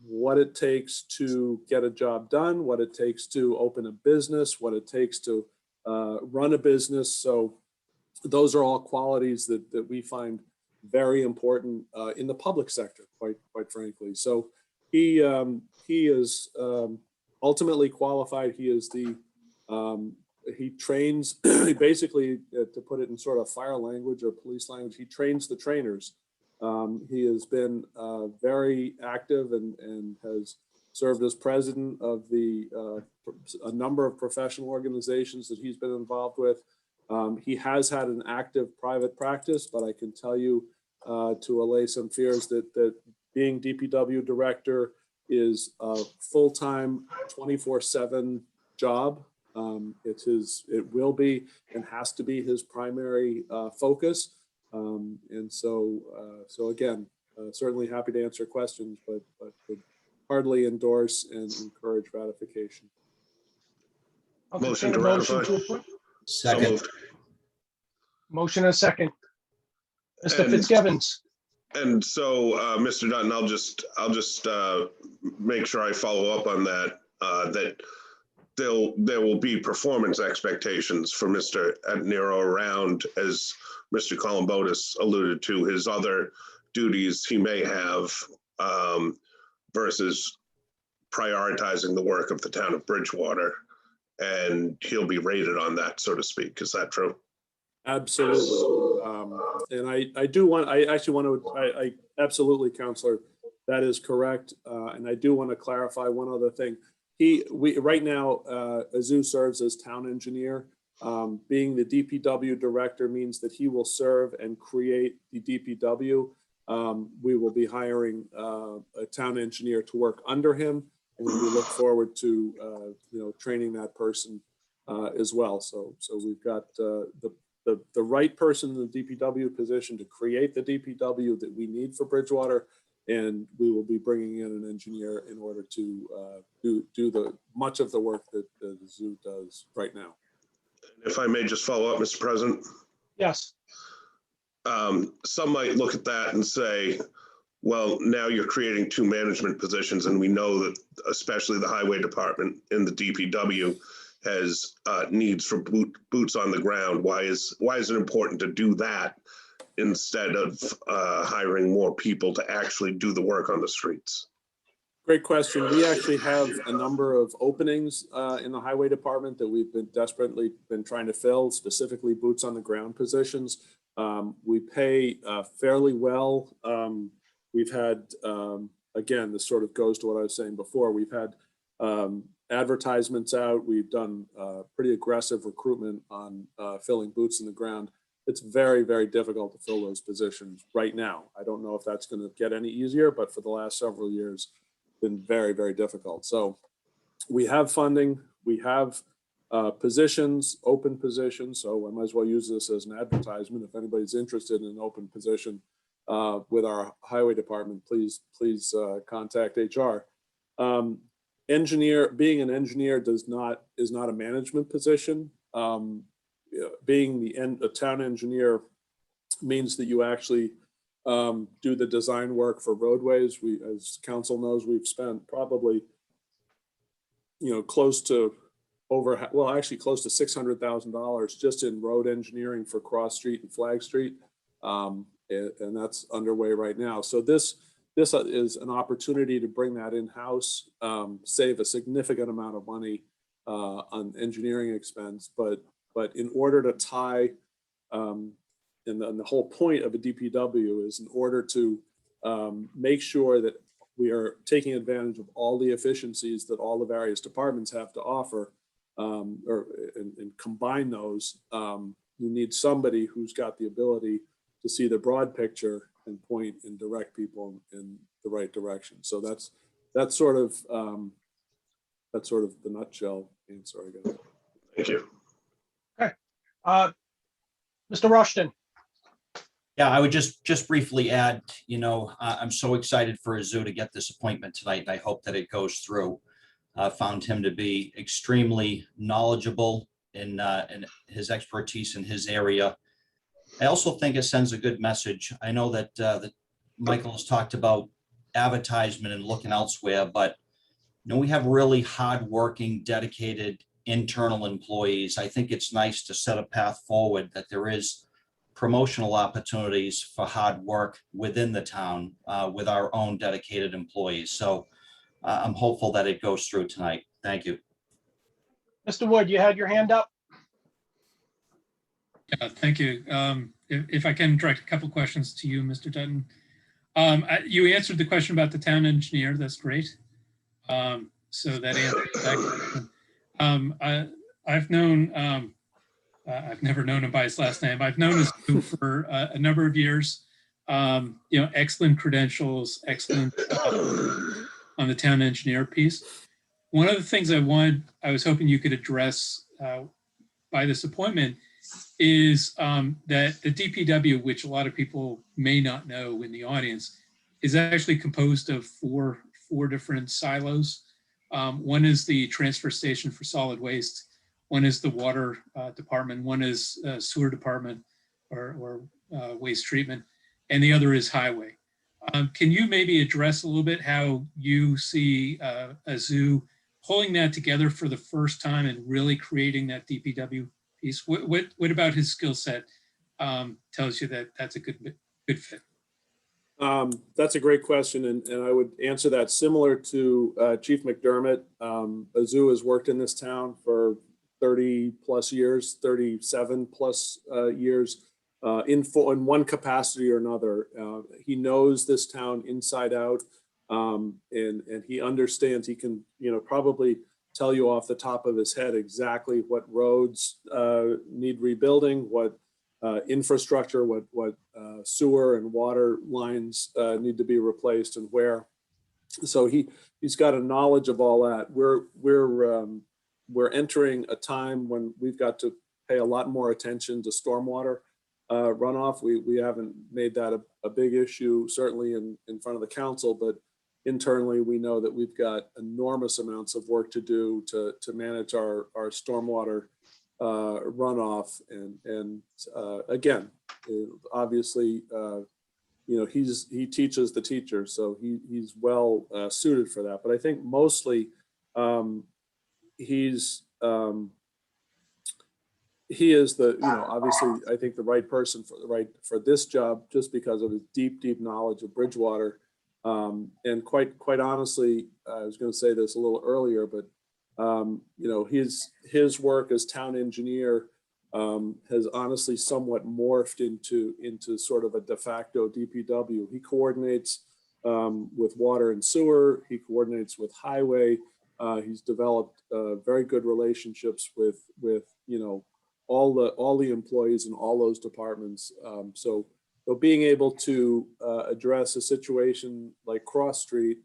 what it takes to get a job done, what it takes to open a business, what it takes to run a business. So those are all qualities that we find very important in the public sector, quite frankly. So he is ultimately qualified. He is he trains, basically, to put it in sort of fire language or police language, he trains the trainers. He has been very active and has served as president of a number of professional organizations that he's been involved with. He has had an active private practice, but I can tell you to allay some fears that being DPW director is a full-time 24/7 job. It will be and has to be his primary focus. And so again, certainly happy to answer questions, but would hardly endorse and encourage ratification. I'll Motion entertain to a motion ratify. to approve. So Second. moved. Motion and a second. Mr. And- Fitzgibbons. And so, Mr. Dutton, I'll just make sure I follow up on that, that there will be performance expectations for Mr. Nero around, as Mr. Columbotus alluded to, his other duties he may have, versus prioritizing the work of the town of Bridgewater. And he'll be rated on that, so to speak. Is that true? Absolutely. And I absolutely, Counselor, that is correct. And I do want to clarify one other thing. Right now, Azu serves as town engineer. Being the DPW director means that he will serve and create the DPW. We will be hiring a town engineer to work under him, and we look forward to training that person as well. So we've got the right person in the DPW position to create the DPW that we need for Bridgewater, and we will be bringing in an engineer in order to do the much of the work that the zoo does right now. If I may just follow up, Mr. President. Yes. Some might look at that and say, well, now you're creating two management positions, and we know that especially the highway department in the DPW has needs for boots on the ground. Why is it important to do that instead of hiring more people to actually do the work on the streets? Great question. We actually have a number of openings in the highway department that we've been desperately trying to fill, specifically boots on the ground positions. We pay fairly well. We've had, again, this sort of goes to what I was saying before. We've had advertisements out. We've done pretty aggressive recruitment on filling boots in the ground. It's very, very difficult to fill those positions right now. I don't know if that's going to get any easier, but for the last several years, it's been very, very difficult. So we have funding. We have positions, open positions. So I might as well use this as an advertisement. If anybody's interested in an open position with our highway department, please contact HR. Being an engineer is not a management position. Being a town engineer means that you actually do the design work for roadways. As council knows, we've spent probably close to $600,000 just in road engineering for Cross Street and Flag Street, and that's underway right now. So this is an opportunity to bring that in-house, save a significant amount of money on engineering expense, but in order to tie, and the whole point of a DPW is in order to make sure that we are taking advantage of all the efficiencies that all the various departments have to offer, and combine those, you need somebody who's got the ability to see the broad picture and point and direct people in the right direction. So that's sort of the nutshell answer, I guess. Thank you. Okay. Mr. Rushton. Yeah, I would just briefly add, I'm so excited for Azu to get this appointment tonight, and I hope that it goes through. Found him to be extremely knowledgeable in his expertise in his area. I also think it sends a good message. I know that Michael has talked about advertisement and looking elsewhere, but we have really hardworking, dedicated internal employees. I think it's nice to set a path forward that there is promotional opportunities for hard work within the town with our own dedicated employees. So I'm hopeful that it goes through tonight. Thank you. Mr. Wood, you had your hand up? Yeah, thank you. If I can direct a couple questions to you, Mr. Dutton. You answered the question about the town engineer. That's great. So that answers that question. I've never known him by his last name. I've known him for a number of years. Excellent credentials, excellent on the town engineer piece. One of the things I was hoping you could address by this appointment is that the DPW, which a lot of people may not know in the audience, is actually composed of four different silos. One is the transfer station for solid waste. One is the water department. One is sewer department or waste treatment, and the other is highway. Can you maybe address a little bit how you see a zoo pulling that together for the first time and really creating that DPW piece? What about his skill set tells you that that's a good fit? That's a great question, and I would answer that similar to Chief McDermott. Azu has worked in this town for 30 plus years, 37 plus years in one capacity or another. He knows this town inside out, and he understands. He can, probably tell you off the top of his head exactly what roads need rebuilding, what infrastructure, what sewer and water lines need to be replaced, and where. So he's got a knowledge of all that. We're entering a time when we've got to pay a lot more attention to stormwater runoff. We haven't made that a big issue, certainly in front of the council, but internally we know that we've got enormous amounts of work to do to manage our stormwater runoff. And again, obviously, he teaches the teacher, so he's well suited for that. But I think mostly he is obviously, I think the right person for this job, just because of his deep knowledge of Bridgewater. And quite honestly, I was going to say this a little earlier, but his work as town engineer has honestly somewhat morphed into sort of a de facto DPW. He coordinates with water and sewer. He coordinates with highway. He's developed very good relationships with all the employees in all those departments. So being able to address a situation like Cross Street,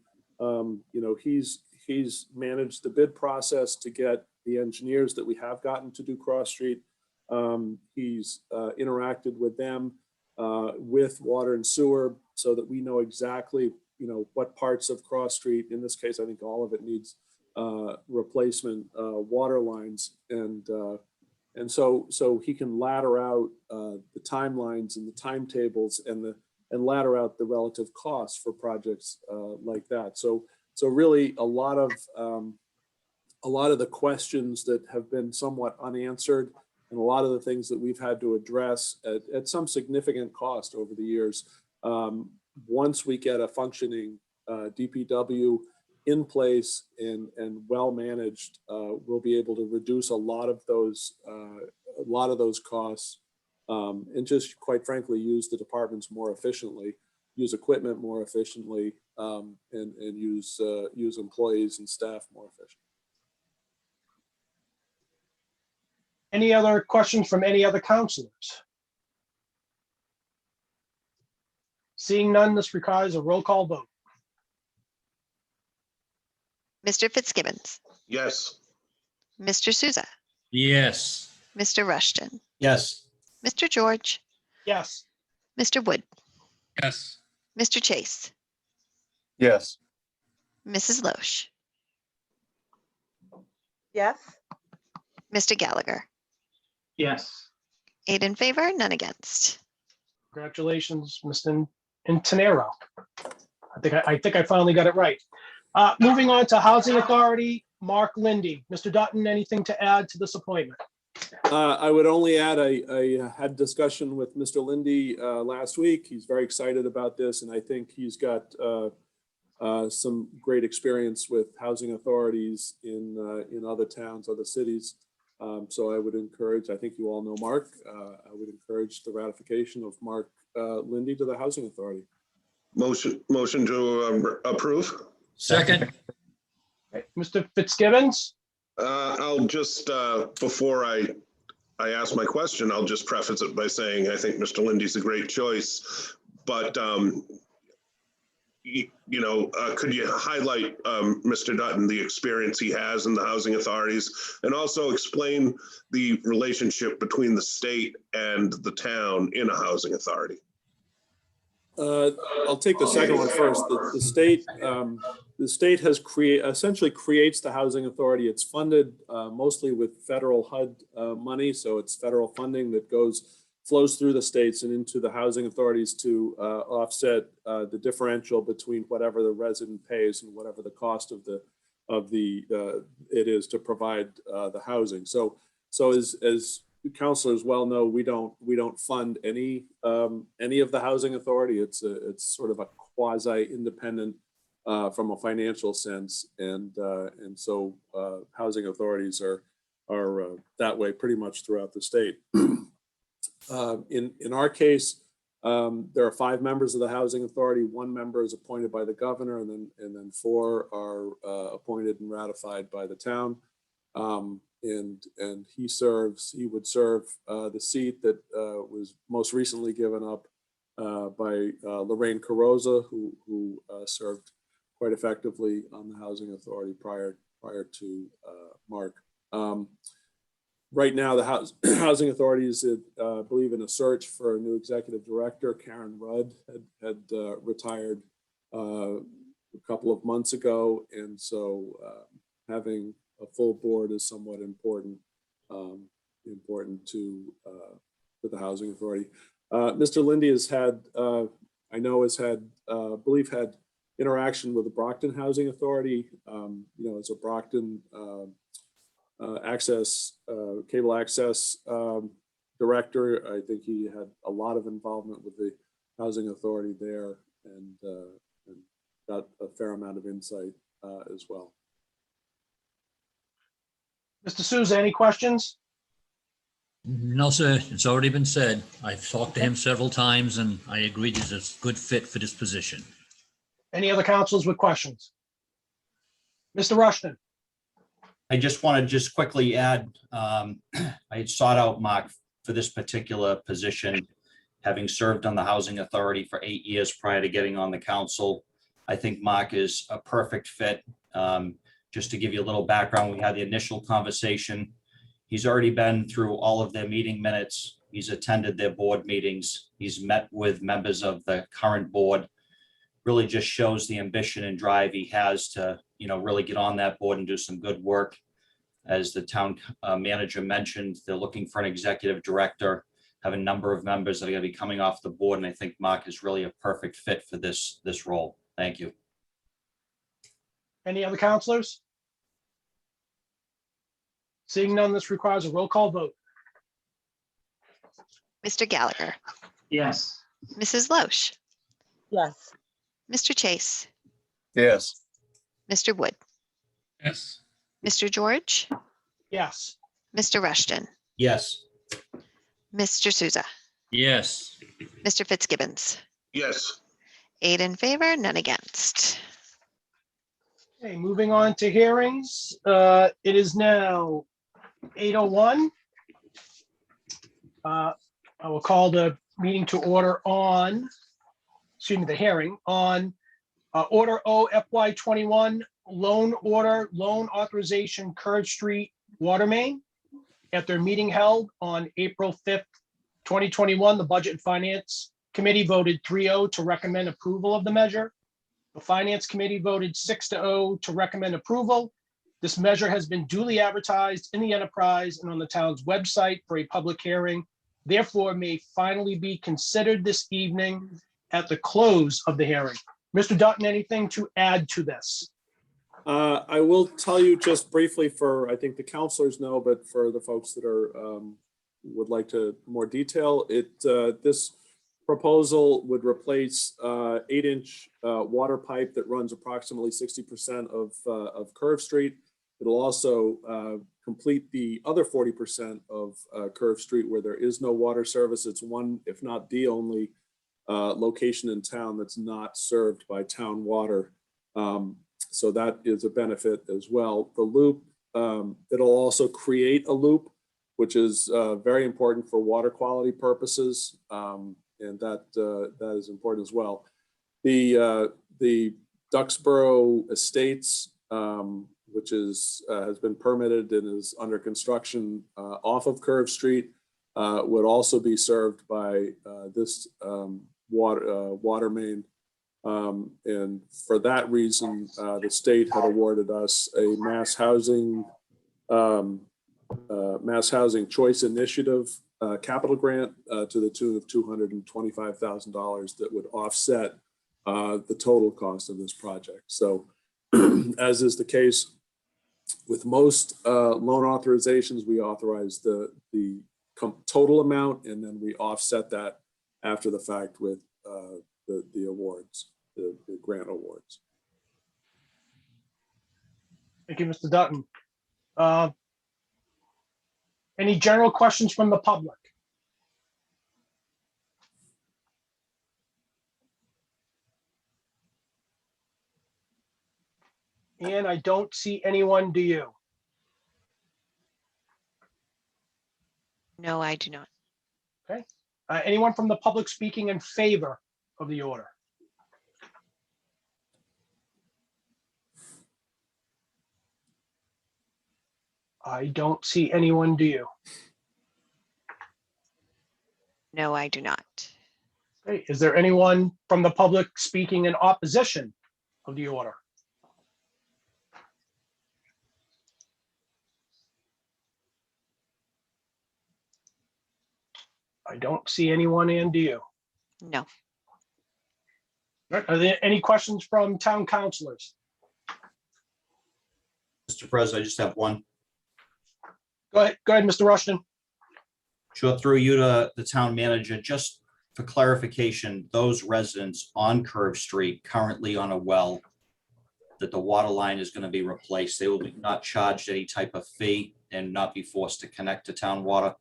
he's managed the bid process to get the engineers that we have gotten to do Cross Street. He's interacted with them with water and sewer so that we know exactly, what parts of Cross Street, in this case, I think all of it needs replacement water lines. And so he can ladder out the timelines and the timetables and ladder out the relative costs for projects like that. So really a lot of the questions that have been somewhat unanswered, and a lot of the things that we've had to address at some significant cost over the years. Once we get a functioning DPW in place and well managed, we'll be able to reduce a lot of those costs, and just quite frankly use the departments more efficiently, use equipment more efficiently, and use employees and staff more efficiently. Any other questions from any other counselors? Seeing none, this requires a roll call vote. Mr. Fitzgibbons, Yes. Mr. Souza, Yes. Mr. Rushton, Yes. Mr. George, Yes. Mr. Wood, Yes. Mr. Chase, Yes. Mrs. Loesch, Yes. Mr. Gallagher. Yes. 8 in favor, none against. Congratulations, Mr. Intanero. I think I finally got it right. Moving on to Housing Authority, Mark Lindy. Mr. Dutton, anything to add to this appointment? I would only add, I had discussion with Mr. Lindy last week. He's very excited about this, and I think he's got some great experience with housing authorities in other towns, other cities. So I would encourage, I think you all know Mark, I would encourage the ratification of Mark Lindy to the Housing Authority. Motion to approve. Second. Mr. Fitzgibbons? I'll just, before I ask my question, I'll just preface it by saying I think Mr. Lindy's a great choice, but could you highlight, Mr. Dutton, the experience he has in the housing authorities, and also explain the relationship between the state and the town in a housing authority? I'll take the second one first. The state has essentially creates the housing authority. It's funded mostly with federal HUD money, so it's federal funding that flows through the states and into the housing authorities to offset the differential between whatever the resident pays and whatever the cost of it is to provide the housing. So as councilors well know, we don't fund any of the housing authority. It's sort of a quasi-independent from a financial sense, and so housing authorities are that way pretty much throughout the state. In our case, there are 5 members of the housing authority. 1 member is appointed by the governor, and then 4 are appointed and ratified by the town. And he would serve the seat that was most recently given up by Lorraine Carrozza, who served quite effectively on the housing authority prior to Mark. Right now, the housing authority is, I believe, in a search for a new executive director. Karen Rudd had retired a couple of months ago, and so having a full board is somewhat important to the housing authority. Mr. Lindy has had, I believe had interaction with the Brockton Housing Authority. As a Brockton cable access director, I think he had a lot of involvement with the housing authority there, and got a fair amount of insight as well. Mr. Souza, any questions? No, sir. It's already been said. I've talked to him several times, and I agree he's a good fit for this position. Any other councilors with questions? Mr. Rushton? I just want to quickly add, I had sought out Mark for this particular position, having served on the Housing Authority for 8 years prior to getting on the council. I think Mark is a perfect fit. Just to give you a little background, we had the initial conversation. He's already been through all of their meeting minutes. He's attended their board meetings. He's met with members of the current board. Really just shows the ambition and drive he has to, really get on that board and do some good work. As the town manager mentioned, they're looking for an executive director, have a number of members that are going to be coming off the board, and I think Mark is really a perfect fit for this role. Thank you. Any other councilors? Seeing none, this requires a roll call vote. Mr. Gallagher, Yes. Mrs. Loesch, Yes. Mr. Chase, Yes. Mr. Wood, Yes. Mr. George, Yes. Mr. Rushton, Yes. Mr. Souza, Yes. Mr. Fitzgibbons. Yes. 8 in favor, none against. Okay, moving on to hearings. It is now 8:01. I will call the meeting to order the hearing on Order O FY 21 loan authorization Curve Street water main. At their meeting held on April 5th, 2021, the Budget and Finance Committee voted 3-0 to recommend approval of the measure. The Finance Committee voted 6-0 to recommend approval. This measure has been duly advertised in the enterprise and on the town's website for a public hearing, therefore may finally be considered this evening at the close of the hearing. Mr. Dutton, anything to add to this? I will tell you just briefly I think the councilors know, but for the folks that would like to more detail, this proposal would replace 8-inch water pipe that runs approximately 60% of Curve Street. It'll also complete the other 40% of Curve Street where there is no water service. It's one, if not the only location in town that's not served by town water. So that is a benefit as well. The loop, it'll also create a loop, which is very important for water quality purposes. And that is important as well. The Duxboro Estates, which has been permitted and is under construction off of Curve Street, would also be served by this water main. And for that reason, the state had awarded us a mass housing choice initiative capital grant to the tune of $225,000 that would offset the total cost of this project. So as is the case with most loan authorizations, we authorize the total amount, and then we offset that after the fact with the awards, the grant awards. Thank you, Mr. Dutton. Any general questions from the public? And I don't see anyone, do you? No, I do not. Okay. Anyone from the public speaking in favor of the order? I don't see anyone, do you? No, I do not. Okay. Is there anyone from the public speaking in opposition of the order? I don't see anyone, and do you? No. Are there any questions from town councilors? Mr. President, I just have one. Go ahead, Mr. Rushton. Sure, through you to the town manager, just for clarification, those residents on Curve Street currently on a well, that the water line is going to be replaced, they will be not charged any type of fee and not be forced to connect to town water?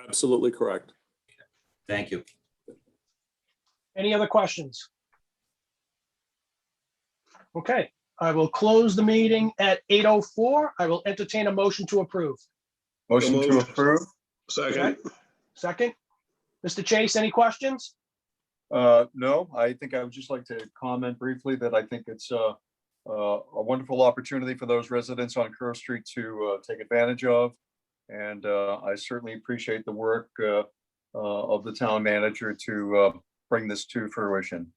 Absolutely correct. Thank you. Any other questions? Okay, I will close the meeting at 8:04. I will entertain a motion to approve. Motion to approve? Second. Second. Mr. Chase, any questions? No, I think I would just like to comment briefly that I think it's a wonderful opportunity for those residents on Curve Street to take advantage of. And I certainly appreciate the work of the town manager to bring this to fruition.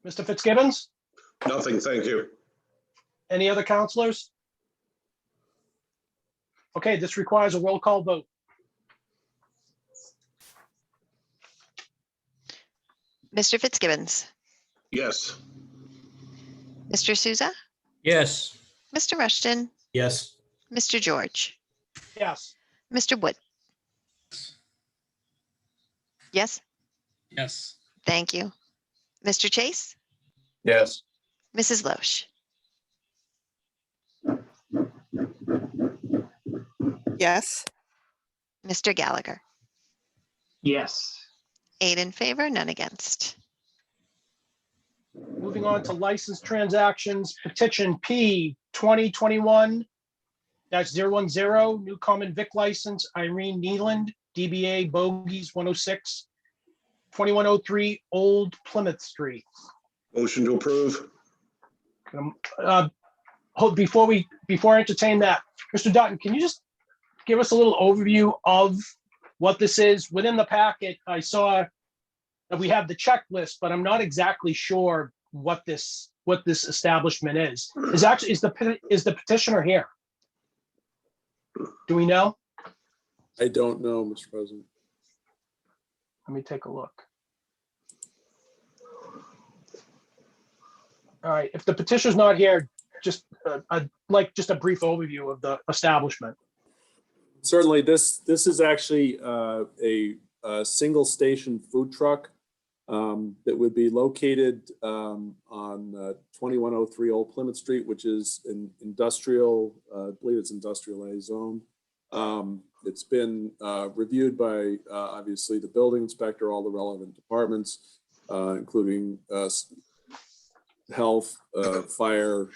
Mr. Fitzgibbons? Nothing, thank you. Any other counselors? Okay, this requires a roll call vote. Mr. Fitzgibbons, Yes. Mr. Souza, Yes. Mr. Rushton, Yes. Mr. George, Yes. Mr. Wood. Yes, Yes. thank you. Mr. Chase, Yes. Mrs. Loesch. Yes. Mr. Gallagher. Yes. 8 in favor, none against. Moving on to license transactions, petition P 2021-010, new common vic license, Irene Nealand, DBA Bogies 106, 2103 Old Plymouth Street. Motion to approve. Before I entertain that, Mr. Dutton, can you just give us a little overview of what this is? Within the packet, I saw that we have the checklist, but I'm not exactly sure what this establishment is. Is the petitioner here? Do we know? I don't know, Mr. President. Let me take a look. All right, if the petitioner's not here, just I'd like just a brief overview of the establishment. Certainly, this is actually a single station food truck that would be located on 2103 Old Plymouth Street, which is an industrial, I believe it's industrial A zone. It's been reviewed by obviously the building inspector, all the relevant departments, including health, fire,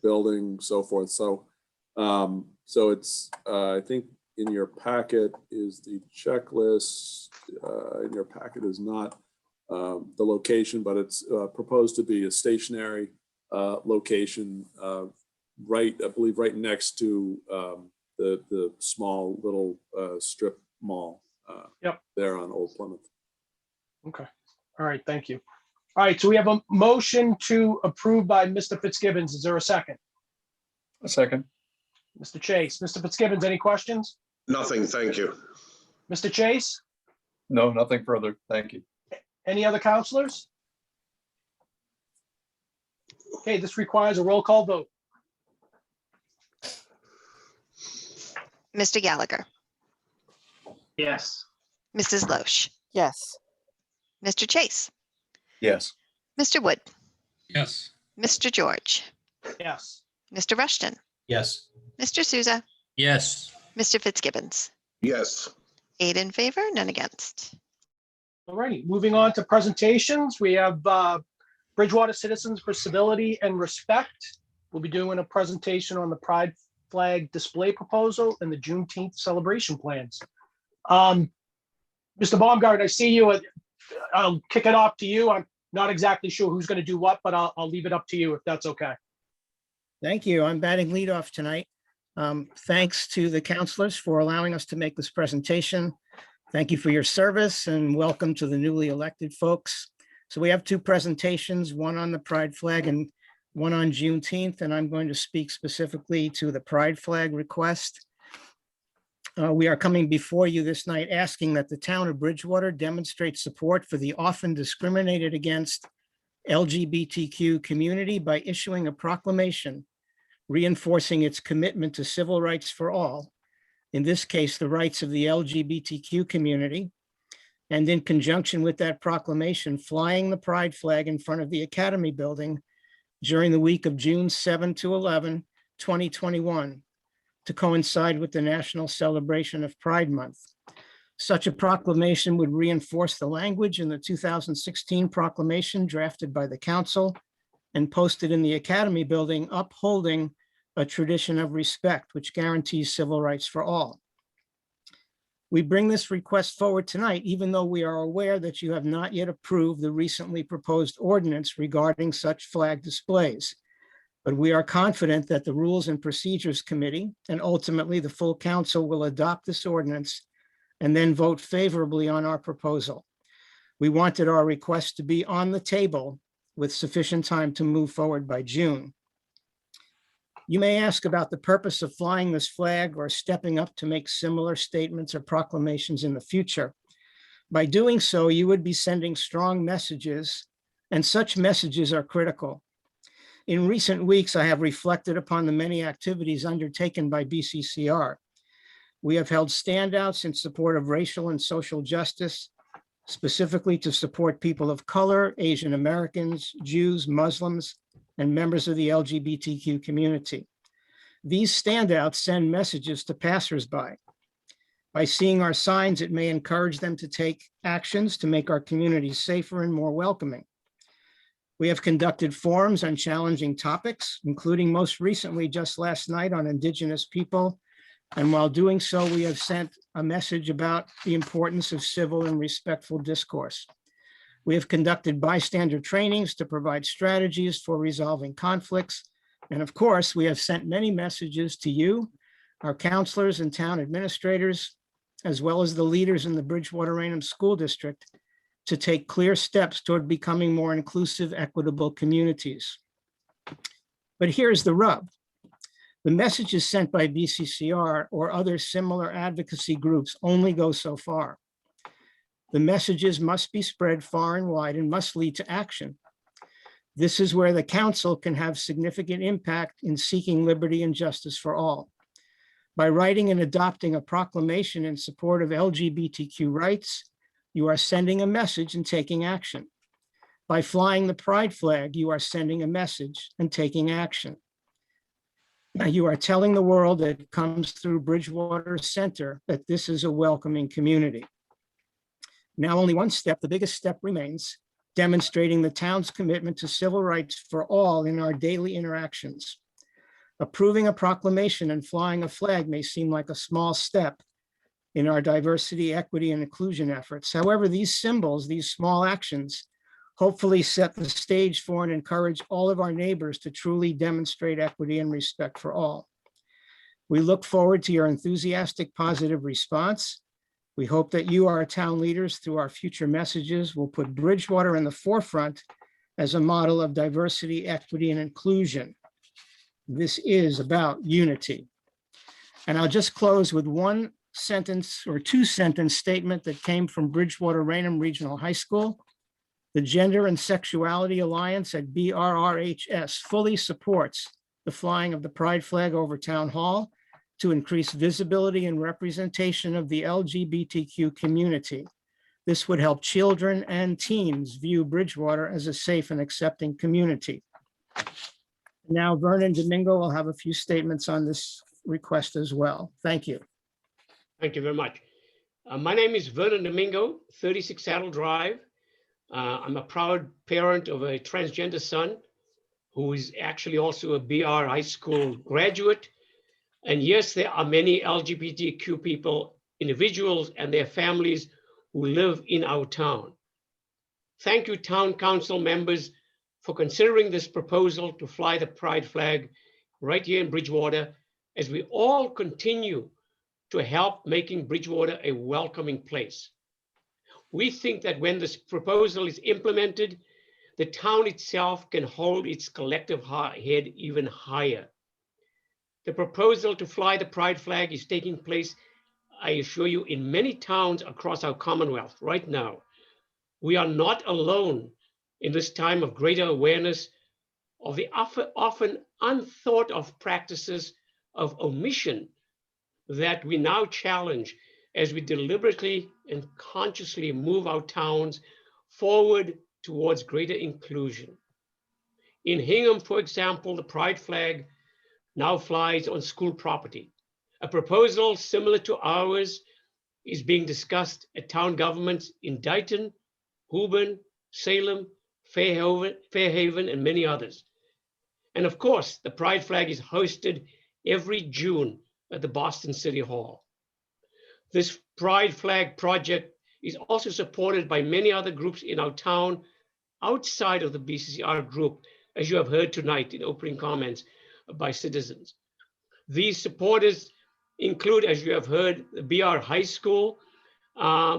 building, so forth. So it's, I think in your packet is the checklist. In your packet is not the location, but it's proposed to be a stationary location right, I believe, right next to the small little strip mall. Yep. there on Old Plymouth. Okay. All right. Thank you. All right. So we have a motion to approve by Mr. Fitzgibbons. Is there a second? A second. Mr. Chase. Mr. Fitzgibbons, any questions? Nothing, thank you. Mr. Chase? No, nothing further. Thank you. Any other counselors? Okay, this requires a roll call vote. Mr. Gallagher, Yes. Mrs. Loesch, Yes. Mr. Chase, Yes. Mr. Wood, Yes. Mr. George, Yes. Mr. Rushton, Yes. Mr. Souza, Yes. Mr. Fitzgibbons. Yes. 8 in favor, none against. All righty, moving on to presentations. We have Bridgewater Citizens for Civility and Respect. We'll be doing a presentation on the Pride Flag display proposal and the Juneteenth celebration plans. Mr. Baumgart, I see you. I'll kick it off to you. I'm not exactly sure who's going to do what, but I'll leave it up to you if that's okay. Thank you. I'm batting leadoff tonight. Thanks to the counselors for allowing us to make this presentation. Thank you for your service and welcome to the newly elected folks. So we have 2 presentations, one on the Pride flag and one on Juneteenth, and I'm going to speak specifically to the Pride flag request. We are coming before you this night asking that the town of Bridgewater demonstrate support for the often discriminated against LGBTQ community by issuing a proclamation reinforcing its commitment to civil rights for all, in this case, the rights of the LGBTQ community, and in conjunction with that proclamation, flying the Pride flag in front of the Academy building during the week of June 7 to 11, 2021, to coincide with the national celebration of Pride Month. Such a proclamation would reinforce the language in the 2016 proclamation drafted by the council and posted in the Academy building, upholding a tradition of respect which guarantees civil rights for all. We bring this request forward tonight, even though we are aware that you have not yet approved the recently proposed ordinance regarding such flag displays. But we are confident that the Rules and Procedures Committee and ultimately the full council will adopt this ordinance and then vote favorably on our proposal. We wanted our request to be on the table with sufficient time to move forward by June. You may ask about the purpose of flying this flag or stepping up to make similar statements or proclamations in the future. By doing so, you would be sending strong messages, and such messages are critical. In recent weeks, I have reflected upon the many activities undertaken by BCCR. We have held standouts in support of racial and social justice, specifically to support people of color, Asian Americans, Jews, Muslims, and members of the LGBTQ community. These standouts send messages to passersby. By seeing our signs, it may encourage them to take actions to make our communities safer and more welcoming. We have conducted forums on challenging topics, including most recently just last night on Indigenous people. And while doing so, we have sent a message about the importance of civil and respectful discourse. We have conducted bystander trainings to provide strategies for resolving conflicts. And of course, we have sent many messages to you, our counselors and town administrators, as well as the leaders in the Bridgewater-Raynham School District, to take clear steps toward becoming more inclusive, equitable communities. But here's the rub. The messages sent by BCCR or other similar advocacy groups only go so far. The messages must be spread far and wide and must lead to action. This is where the council can have significant impact in seeking liberty and justice for all. By writing and adopting a proclamation in support of LGBTQ rights, you are sending a message and taking action. By flying the Pride flag, you are sending a message and taking action. Now, you are telling the world that comes through Bridgewater Center that this is a welcoming community. Now, only one step, the biggest step remains, demonstrating the town's commitment to civil rights for all in our daily interactions. Approving a proclamation and flying a flag may seem like a small step in our diversity, equity, and inclusion efforts. However, these symbols, these small actions, hopefully set the stage for and encourage all of our neighbors to truly demonstrate equity and respect for all. We look forward to your enthusiastic, positive response. We hope that you, our town leaders, through our future messages, will put Bridgewater in the forefront as a model of diversity, equity, and inclusion. This is about unity. And I'll just close with one sentence or two-sentence statement that came from Bridgewater Raynham Regional High School. The Gender and Sexuality Alliance at BRRHS fully supports the flying of the pride flag over Town Hall to increase visibility and representation of the LGBTQ community. This would help children and teens view Bridgewater as a safe and accepting community. Now Vernon Domingo will have a few statements on this request as well. Thank you. Thank you very much. My name is Vernon Domingo, 36 Saddle Drive. I'm a proud parent of a transgender son who is actually also a BR high school graduate. And yes, there are many LGBTQ people, individuals and their families who live in our town. Thank you, town council members, for considering this proposal to fly the pride flag right here in Bridgewater as we all continue to help making Bridgewater a welcoming place. We think that when this proposal is implemented, the town itself can hold its collective head even higher. The proposal to fly the pride flag is taking place, I assure you, in many towns across our Commonwealth right now. We are not alone in this time of greater awareness of the often unthought of practices of omission that we now challenge as we deliberately and consciously move our towns forward towards greater inclusion. In Hingham, for example, the pride flag now flies on school property. A proposal similar to ours is being discussed at town governments in Dighton, Woburn, Salem, Fairhaven, and many others. And of course, the pride flag is hosted every June at the Boston City Hall. This pride flag project is also supported by many other groups in our town outside of the BCCR group, as you have heard tonight in opening comments by citizens. These supporters include, as you have heard, the BR High School,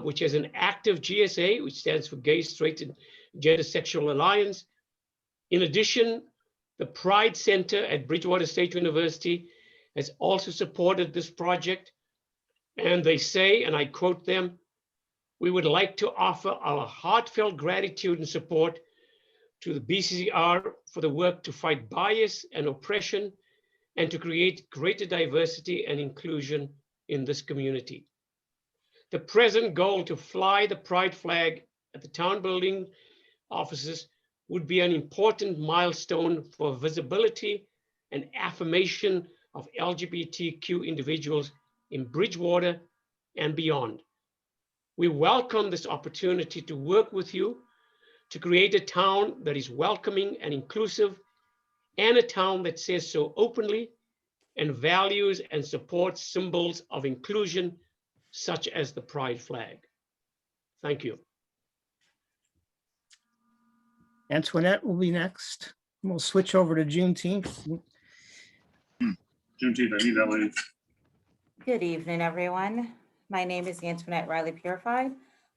which has an active GSA, which stands for Gay, Straight, and Gender Sexual Alliance. In addition, the Pride Center at Bridgewater State University has also supported this project. And they say, and I quote them, "We would like to offer our heartfelt gratitude and support to the BCCR for the work to fight bias and oppression and to create greater diversity and inclusion in this community. The present goal to fly the pride flag at the town building offices would be an important milestone for visibility and affirmation of LGBTQ individuals in Bridgewater and beyond. We welcome this opportunity to work with you to create a town that is welcoming and inclusive, and a town that says so openly and values and supports symbols of inclusion, such as the pride flag." Thank you. Antoinette will be next. We'll switch over to Juneteenth. Juneteenth, I need that lady. Good evening, everyone. My name is Antoinette Riley Purified.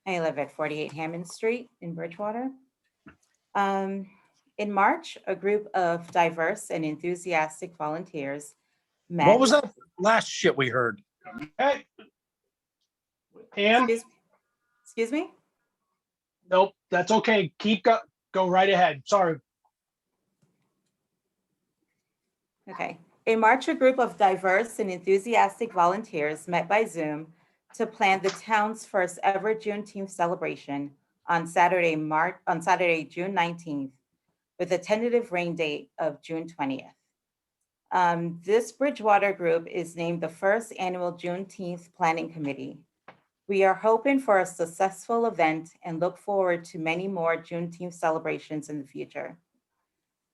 I live at 48 Hammond Street in Bridgewater. In March, a group of diverse and enthusiastic volunteers met. What was that last shit we heard? Hey. Pam? Excuse me? Nope, that's okay. Go right ahead. Sorry. Okay. In March, a group of diverse and enthusiastic volunteers met by Zoom to plan the town's first ever Juneteenth celebration on Saturday, June 19th, with a tentative rain date of June 20th. This Bridgewater group is named the first annual Juneteenth Planning Committee. We are hoping for a successful event and look forward to many more Juneteenth celebrations in the future.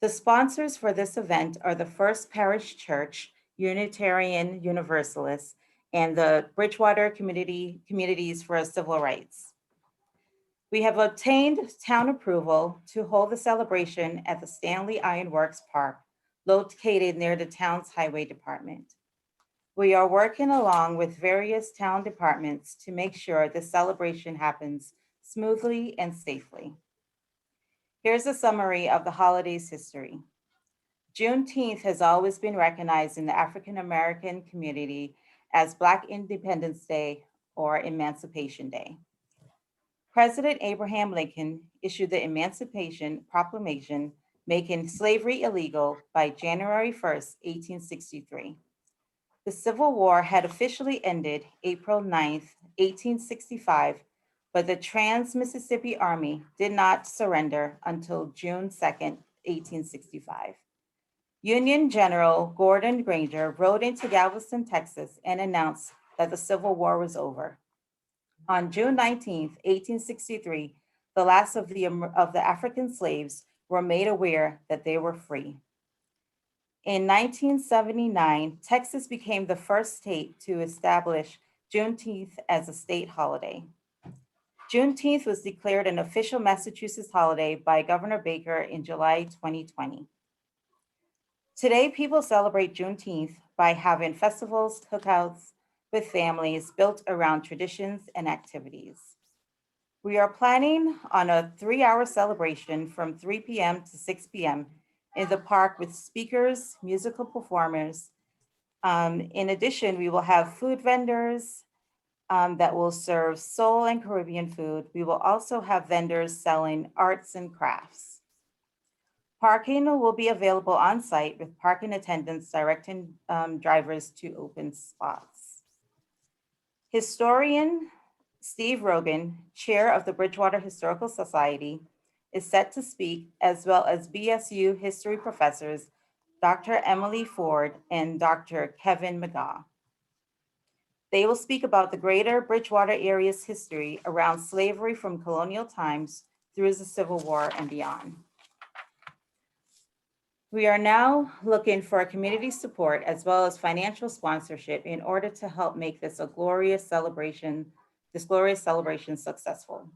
The sponsors for this event are the First Parish Church, Unitarian Universalists, and the Bridgewater Communities for Civil Rights. We have obtained town approval to hold the celebration at the Stanley Iron Works Park, located near the town's highway department. We are working along with various town departments to make sure the celebration happens smoothly and safely. Here's a summary of the holiday's history. Juneteenth has always been recognized in the African American community as Black Independence Day or Emancipation Day. President Abraham Lincoln issued the Emancipation Proclamation, making slavery illegal by January 1st, 1863. The Civil War had officially ended April 9th, 1865, but the Trans-Mississippi Army did not surrender until June 2nd, 1865. Union General Gordon Granger rode into Galveston, Texas, and announced that the Civil War was over. On June 19th, 1863, the last of the African slaves were made aware that they were free. In 1979, Texas became the first state to establish Juneteenth as a state holiday. Juneteenth was declared an official Massachusetts holiday by Governor Baker in July 2020. Today, people celebrate Juneteenth by having festivals, cookouts with families built around traditions and activities. We are planning on a 3-hour celebration from 3 p.m. to 6 p.m. in the park with speakers, musical performers. In addition, we will have food vendors that will serve soul and Caribbean food. We will also have vendors selling arts and crafts. Parking will be available on site with parking attendants directing drivers to open spots. Historian Steve Rogan, chair of the Bridgewater Historical Society, is set to speak, as well as BSU history professors, Dr. Emily Ford and Dr. Kevin McGaw. They will speak about the greater Bridgewater area's history around slavery from colonial times through the Civil War and beyond. We are now looking for community support as well as financial sponsorship in order to help make this glorious celebration successful.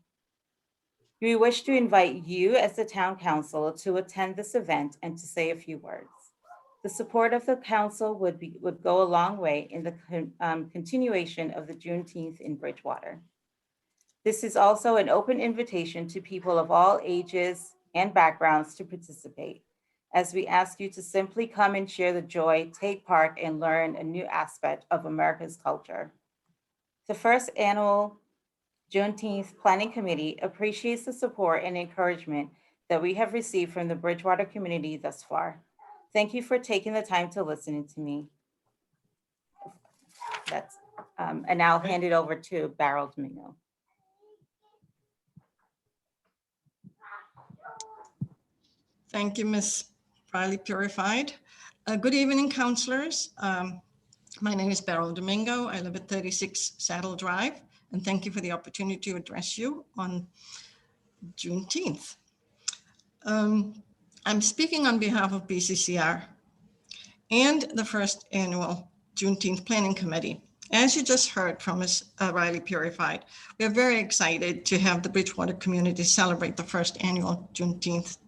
We wish to invite you as the town council to attend this event and to say a few words. The support of the council would go a long way in the continuation of the Juneteenth in Bridgewater. This is also an open invitation to people of all ages and backgrounds to participate, as we ask you to simply come and share the joy, take part, and learn a new aspect of America's culture. The first annual Juneteenth Planning Committee appreciates the support and encouragement that we have received from the Bridgewater community thus far. Thank you for taking the time to listen to me. And now I'll hand it over to Beryl Domingo. Thank you, Ms. Riley Purified. Good evening, councilors. My name is Beryl Domingo. I live at 36 Saddle Drive, and thank you for the opportunity to address you on Juneteenth. I'm speaking on behalf of BCCR and the first annual Juneteenth Planning Committee. As you just heard from Ms. Riley Purified, we are very excited to have the Bridgewater community celebrate the first annual Juneteenth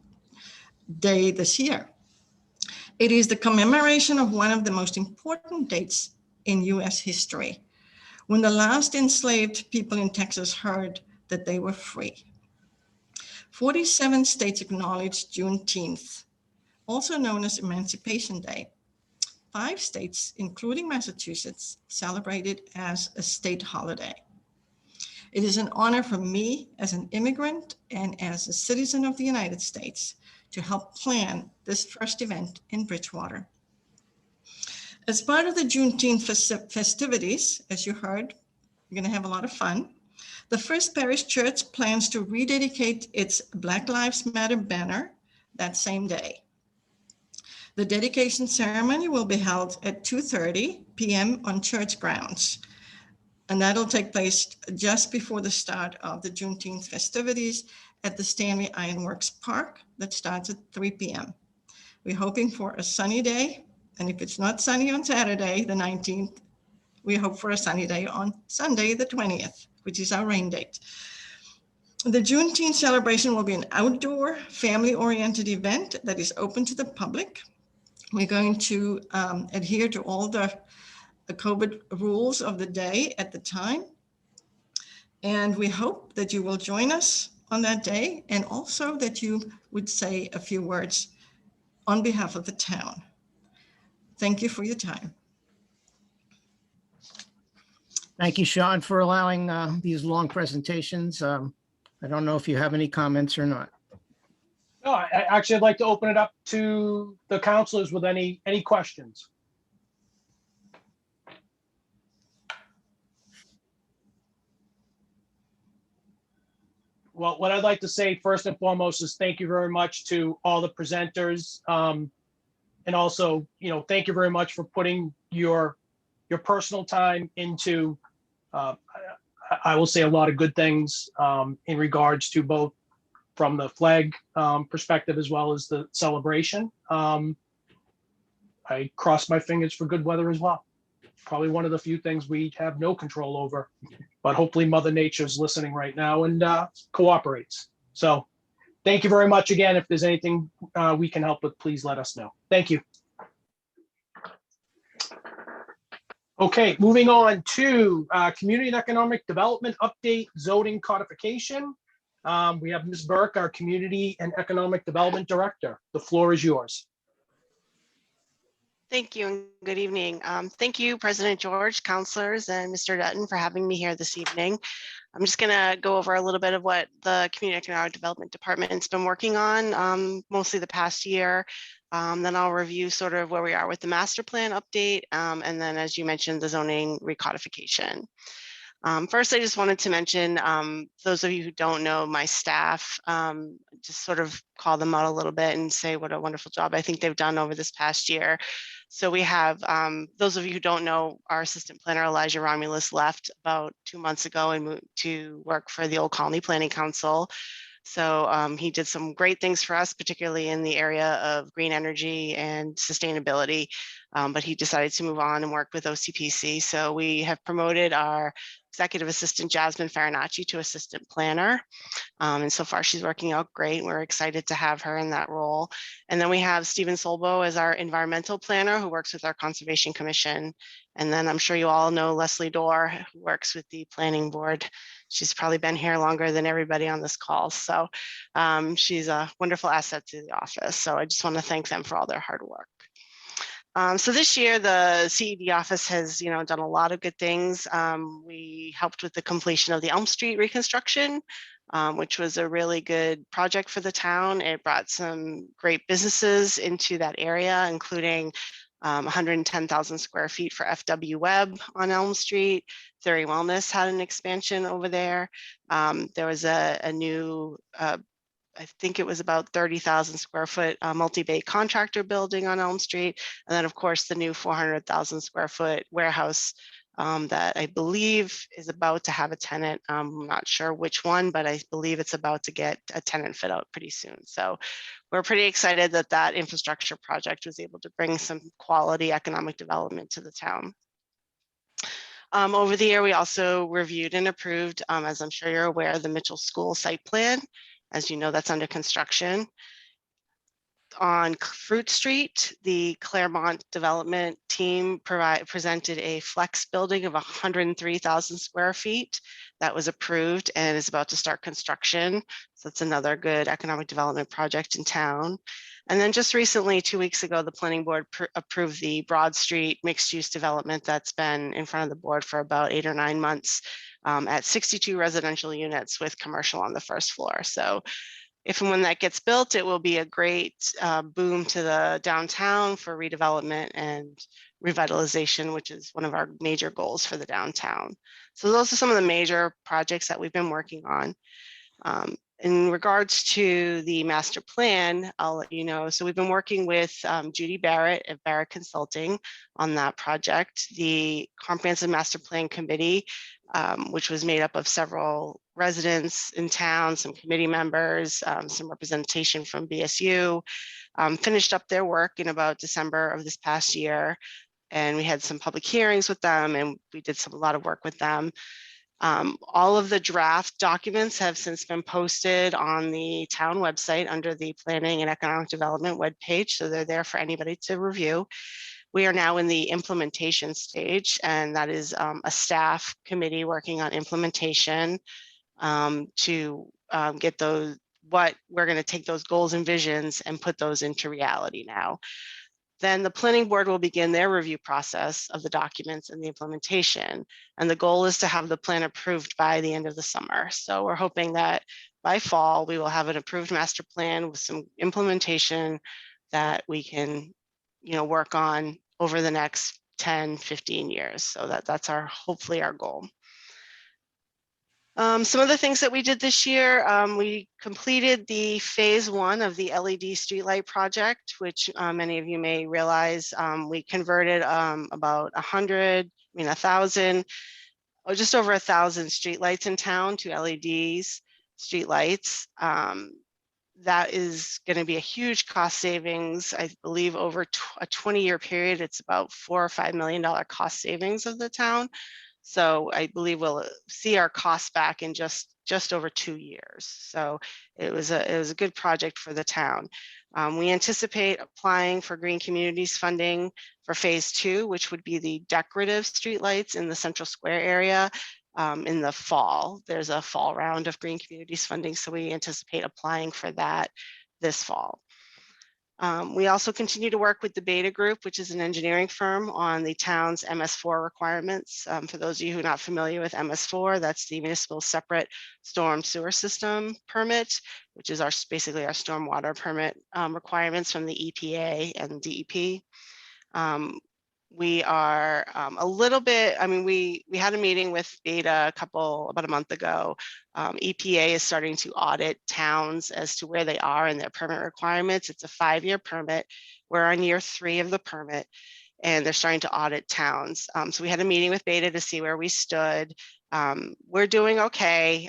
Day this year. It is the commemoration of one of the most important dates in US history, when the last enslaved people in Texas heard that they were free. 47 states acknowledged Juneteenth, also known as Emancipation Day. 5 states, including Massachusetts, celebrated as a state holiday. It is an honor for me as an immigrant and as a citizen of the United States to help plan this first event in Bridgewater. As part of the Juneteenth festivities, as you heard, we're going to have a lot of fun. The First Parish Church plans to rededicate its Black Lives Matter banner that same day. The dedication ceremony will be held at 2:30 p.m. on church grounds, and that'll take place just before the start of the Juneteenth festivities at the Stanley Ironworks Park that starts at 3 p.m. We're hoping for a sunny day, and if it's not sunny on Saturday, the 19th, we hope for a sunny day on Sunday, the 20th, which is our rain date. The Juneteenth celebration will be an outdoor, family-oriented event that is open to the public. We're going to adhere to all the the COVID rules of the day at the time. And we hope that you will join us on that day, and also that you would say a few words on behalf of the town. Thank you for your time. Thank you, Sean, for allowing these long presentations. I don't know if you have any comments or not. No, I'd like to open it up to the counselors with any questions. Well, what I'd like to say first and foremost is thank you very much to all the presenters. And also, thank you very much for putting your personal time into, I will say, a lot of good things in regards to both from the flag perspective as well as the celebration. I cross my fingers for good weather as well. Probably one of the few things we have no control over, but hopefully Mother Nature's listening right now and cooperates. So thank you very much again. If there's anything we can help with, please let us know. Thank you. Okay, moving on to Community and Economic Development Update, Zoning Codification. We have Ms. Burke, our Community and Economic Development Director. The floor is yours. Thank you and good evening. Thank you, President George, councilors, and Mr. Dutton for having me here this evening. I'm just going to go over a little bit of what the Community Economic Development Department's been working on, mostly the past year. Then I'll review sort of where we are with the master plan update, and then, as you mentioned, the zoning recodification. First, I just wanted to mention, those of you who don't know my staff, just sort of call them out a little bit and say what a wonderful job I think they've done over this past year. So we have, those of you who don't know, our assistant planner, Elijah Romulus, left about 2 months ago and moved to work for the Old Colony Planning Council. So he did some great things for us, particularly in the area of green energy and sustainability, but he decided to move on and work with OCPC. So we have promoted our executive assistant, Jasmine Farinacci, to assistant planner. And so far she's working out great. We're excited to have her in that role. And then we have Stephen Solbo as our environmental planner who works with our Conservation Commission. And then I'm sure you all know Leslie Dorr, who works with the planning board. She's probably been here longer than everybody on this call. So she's a wonderful asset to the office. So I just want to thank them for all their hard work. So this year, the CED office has, done a lot of good things. We helped with the completion of the Elm Street reconstruction, which was a really good project for the town. It brought some great businesses into that area, including 110,000 square feet for FW Web on Elm Street. Theory Wellness had an expansion over there. There was a new, I think it was about 30,000 square foot multi-bay contractor building on Elm Street. And then of course the new 400,000 square foot warehouse that I believe is about to have a tenant. I'm not sure which one, but I believe it's about to get a tenant fit out pretty soon. So we're pretty excited that that infrastructure project was able to bring some quality economic development to the town. Over the year, we also reviewed and approved, as I'm sure you're aware, the Mitchell School site plan. As you know, that's under construction. On Fruit Street, the Claremont development team presented a flex building of 103,000 square feet that was approved and is about to start construction. So that's another good economic development project in town. And then just recently, 2 weeks ago, the planning board approved the Broad Street mixed use development that's been in front of the board for about 8 or 9 months at 62 residential units with commercial on the first floor. So if and when that gets built, it will be a great boom to the downtown for redevelopment and revitalization, which is one of our major goals for the downtown. So those are some of the major projects that we've been working on. In regards to the master plan, I'll let you know. So we've been working with Judy Barrett at Barrett Consulting on that project. The Comprehensive Master Plan Committee, which was made up of several residents in town, some committee members, some representation from BSU, finished up their work in about December of this past year. And we had some public hearings with them and we did a lot of work with them. All of the draft documents have since been posted on the town website under the Planning and Economic Development webpage, so they're there for anybody to review. We are now in the implementation stage, and that is a staff committee working on implementation to get those, what we're going to take those goals and visions and put those into reality now. Then the planning board will begin their review process of the documents and the implementation. And the goal is to have the plan approved by the end of the summer. So we're hoping that by fall, we will have an approved master plan with some implementation that we can, work on over the next 10, 15 years. So that's hopefully our goal. Some of the things that we did this year, we completed the phase 1 of the LED streetlight project, which many of you may realize we converted about 1,000, or just over 1,000 streetlights in town to LEDs streetlights. That is going to be a huge cost savings. I believe over a 20-year period, it's about $4 or $5 million cost savings of the town. So I believe we'll see our costs back in just over 2 years. So it was a good project for the town. We anticipate applying for Green Communities funding for phase 2, which would be the decorative streetlights in the Central Square area in the fall. There's a fall round of Green Communities funding, so we anticipate applying for that this fall. We also continue to work with the Beta Group, which is an engineering firm, on the town's MS4 requirements. For those of you who are not familiar with MS4, that's the Municipal Separate Storm Sewer System Permit, which is basically our stormwater permit requirements from the EPA and DEP. We are a little bit, we had a meeting with Beta about a month ago. EPA is starting to audit towns as to where they are in their permit requirements. It's a 5-year permit. We're on year 3 of the permit, and they're starting to audit towns. So we had a meeting with Beta to see where we stood. We're doing okay.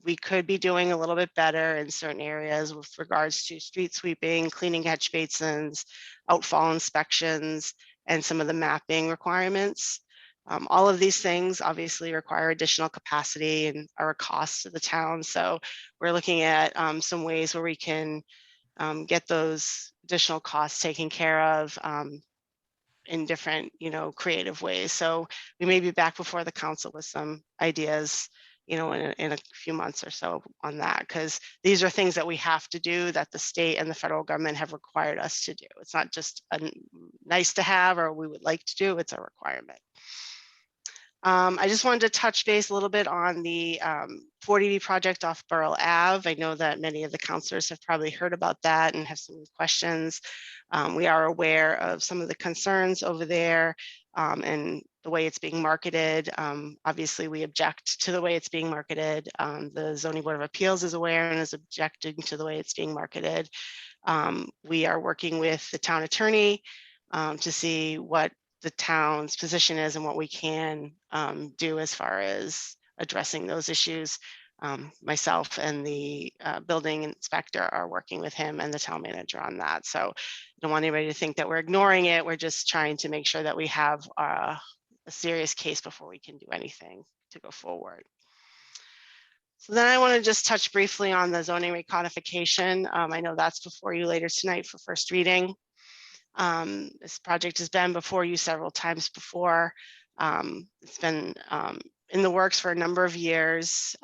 We could be doing a little bit better in certain areas with regards to street sweeping, cleaning catch basins, outfall inspections, and some of the mapping requirements. All of these things obviously require additional capacity and are a cost to the town. So we're looking at some ways where we can get those additional costs taken care of in different, creative ways. So we may be back before the council with some ideas, in a few months or so on that, because these are things that we have to do that the state and the federal government have required us to do. It's not just a nice to have or we would like to do, it's a requirement. I just wanted to touch base a little bit on the 40B project off Borough Ave. I know that many of the councilors have probably heard about that and have some questions. We are aware of some of the concerns over there and the way it's being marketed. Obviously, we object to the way it's being marketed. The Zoning Board of Appeals is aware and is objecting to the way it's being marketed. We are working with the town attorney to see what the town's position is and what we can do as far as addressing those issues. Myself and the building inspector are working with him and the town manager on that. So I don't want anybody to think that we're ignoring it. We're just trying to make sure that we have a serious case before we can do anything to go forward. So then I want to just touch briefly on the zoning recodification. I know that's before you later tonight for first reading. This project has been before you several times before. It's been in the works for a number of years.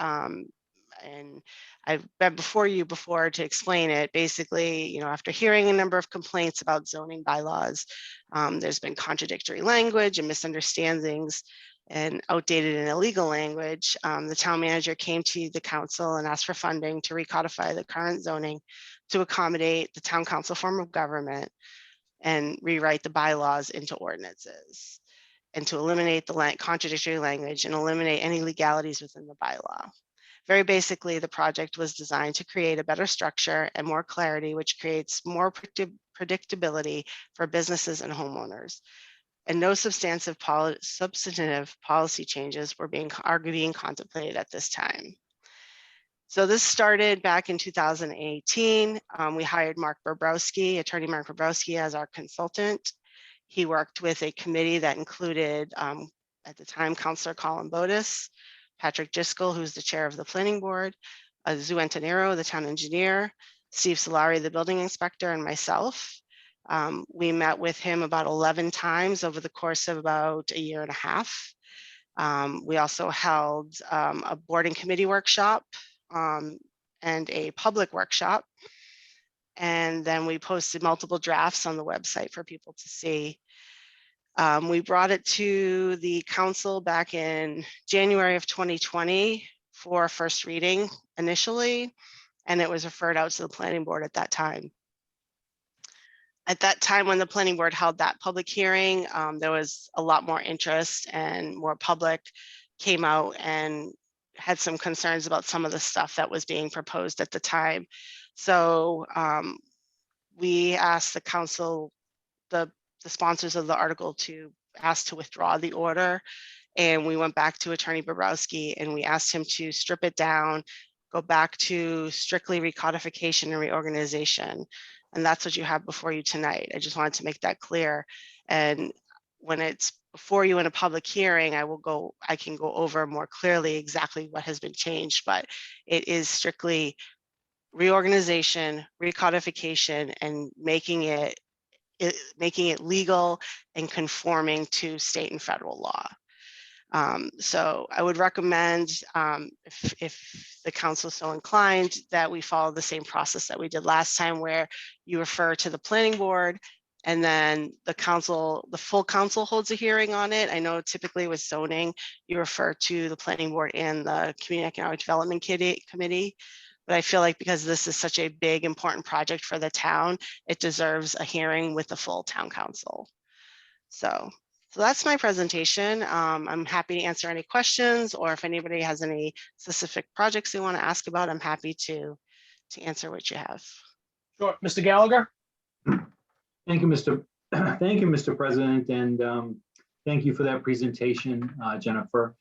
And I've been before you before to explain it. Basically, after hearing a number of complaints about zoning bylaws, there's been contradictory language and misunderstandings and outdated and illegal language. The town manager came to the council and asked for funding to recodify the current zoning to accommodate the town council form of government and rewrite the bylaws into ordinances, and to eliminate the contradictory language and eliminate any legalities within the bylaw. Very basically, the project was designed to create a better structure and more clarity, which creates more predictability for businesses and homeowners. And no substantive policy changes are being contemplated at this time. So this started back in 2018. We hired attorney Mark Bobrowski as our consultant. He worked with a committee that included, at the time, Councillor Colin Bodis, Patrick Driscoll, who's the chair of the planning board, Zu Antonero, the town engineer, Steve Solari, the building inspector, and myself. We met with him about 11 times over the course of about a year and a half. We also held a boarding committee workshop and a public workshop. And then we posted multiple drafts on the website for people to see. We brought it to the council back in January of 2020 for first reading initially, and it was referred out to the planning board at that time. At that time, when the planning board held that public hearing, there was a lot more interest and more public came out and had some concerns about some of the stuff that was being proposed at the time. So we asked the council, the sponsors of the article, to ask to withdraw the order. And we went back to Attorney Bobrowski and we asked him to strip it down, go back to strictly recodification and reorganization. And that's what you have before you tonight. I just wanted to make that clear. And when it's before you in a public hearing, I can go over more clearly exactly what has been changed, but it is strictly reorganization, recodification, and making it legal and conforming to state and federal law. So I would recommend, if the council is so inclined, that we follow the same process that we did last time, where you refer to the planning board and then the full council holds a hearing on it. I know typically with zoning, you refer to the planning board and the Community Economic Development Committee. But I feel like because this is such a big, important project for the town, it deserves a hearing with the full town council. So that's my presentation. I'm happy to answer any questions, or if anybody has any specific projects they want to ask about, I'm happy to answer what you have. Sure, Mr. Gallagher. Thank you, Mr. President, and thank you for that presentation, Jennifer.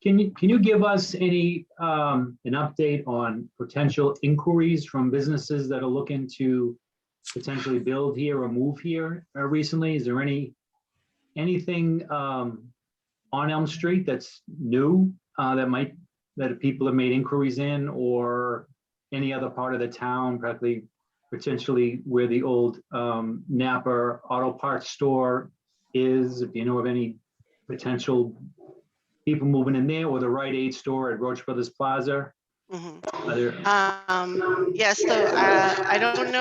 Can you give us any an update on potential inquiries from businesses that are looking to potentially build here or move here recently? Is there anything on Elm Street that's new that people have made inquiries in, or any other part of the town, practically potentially where the old Napa Auto Parts store is? If you know of any potential people moving in there, or the Rite Aid store at Roach Brothers Plaza? Yes, so I don't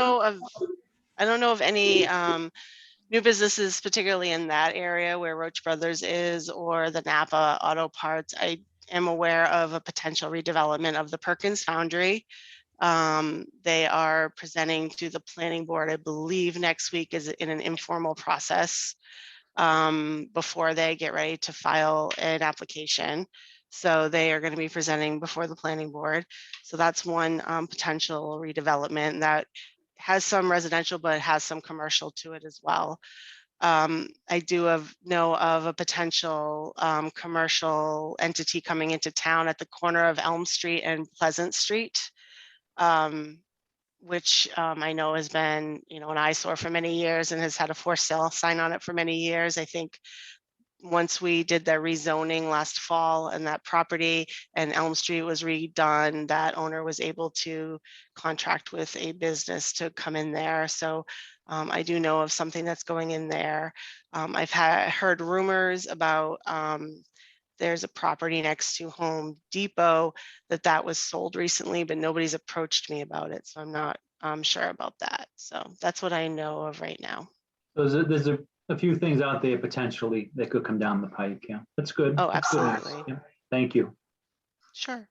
know of any new businesses, particularly in that area where Roach Brothers is, or the Napa Auto Parts. I am aware of a potential redevelopment of the Perkins Foundry. They are presenting to the planning board, I believe next week, is in an informal process before they get ready to file an application. So they are going to be presenting before the planning board. So that's one potential redevelopment that has some residential, but has some commercial to it as well. I do know of a potential commercial entity coming into town at the corner of Elm Street and Pleasant Street, which I know has been, an eyesore for many years and has had a for sale sign on it for many years. I think once we did the rezoning last fall and that property and Elm Street was redone, that owner was able to contract with a business to come in there. So I do know of something that's going in there. I've heard rumors about there's a property next to Home Depot that was sold recently, but nobody's approached me about it. So I'm not sure about that. So that's what I know of right now. So there's a few things out there potentially that could come down the pike. Yeah, that's good. Oh, That's good. absolutely. Yeah. Thank you. Sure.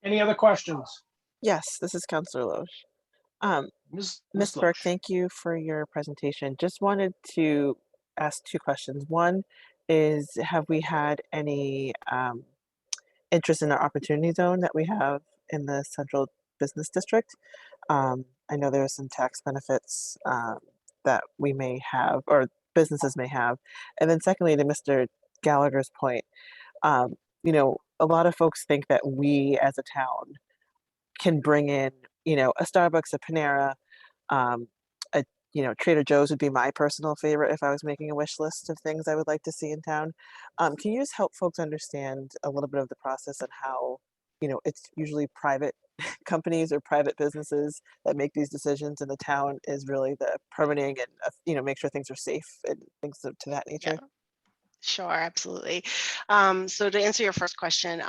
Any other questions? Yes, this is Councillor Loesch. Ms. Burke, thank you for your presentation. Just wanted to ask two questions. One is, have we had any interest in our opportunity zone that we have in the central business district? I know there are some tax benefits that we may have, or businesses may have. And then secondly, to Mr. Gallagher's point, a lot of folks think that we as a town can bring in, a Starbucks, a Panera, Trader Joe's would be my personal favorite if I was making a wish list of things I would like to see in town. Can you just help folks understand a little bit of the process and how, it's usually private companies or private businesses that make these decisions, and the town is really the permitting and, make sure things are safe and things to that nature. Sure, absolutely. So to answer your first question,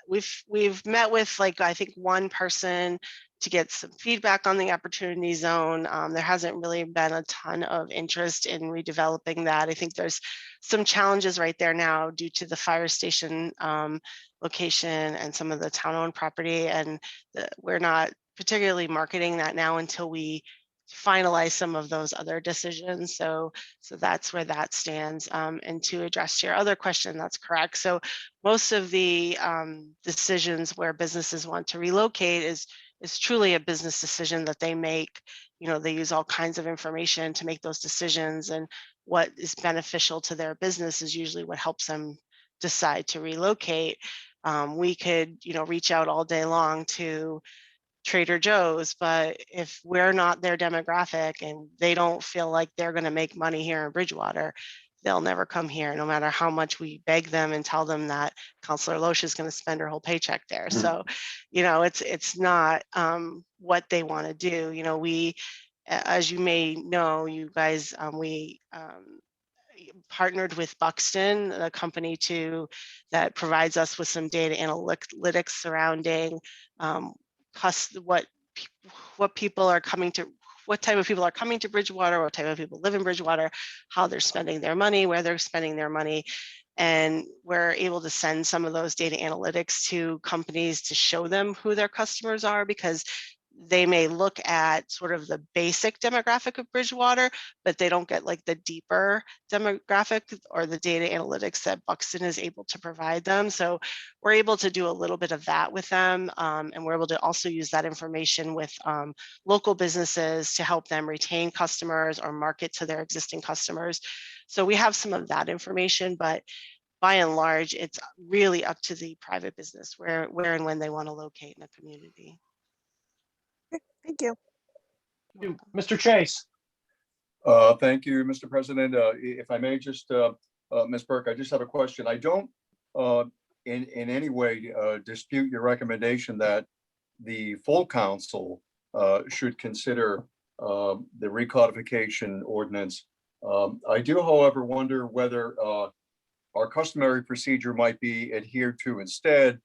we've met with I think one person to get some feedback on the opportunity zone. There hasn't really been a ton of interest in redeveloping that. I think there's some challenges right there now due to the fire station location and some of the town-owned property, and we're not particularly marketing that now until we finalize some of those other decisions. So that's where that stands. And to address your other question, that's correct. So most of the decisions where businesses want to relocate is truly a business decision that they make. They use all kinds of information to make those decisions, and what is beneficial to their business is usually what helps them decide to relocate. We could, reach out all day long to Trader Joe's, but if we're not their demographic and they don't feel like they're going to make money here in Bridgewater, they'll never come here, no matter how much we beg them and tell them that Councilor Loesch is going to spend her whole paycheck there. So, it's not what they want to do. We, as you may know, you guys, we partnered with Buxton, a company that provides us with some data analytics surrounding what people are coming to, what type of people are coming to Bridgewater, what type of people live in Bridgewater, how they're spending their money, where they're spending their money. And we're able to send some of those data analytics to companies to show them who their customers are, because they may look at sort of the basic demographic of Bridgewater, but they don't get the deeper demographic or the data analytics that Buxton is able to provide them. So we're able to do a little bit of that with them. And we're able to also use that information with local businesses to help them retain customers or market to their existing customers. So we have some of that information, but by and large, it's really up to the private business where and when they want to locate in a community. Thank you. Mr. Chase. Thank you, Mr. President. If I may just, Ms. Burke, I just have a question. I don't in any way dispute your recommendation that the full council should consider the recodification ordinance. I do, however, wonder whether our customary procedure might be adhered to instead,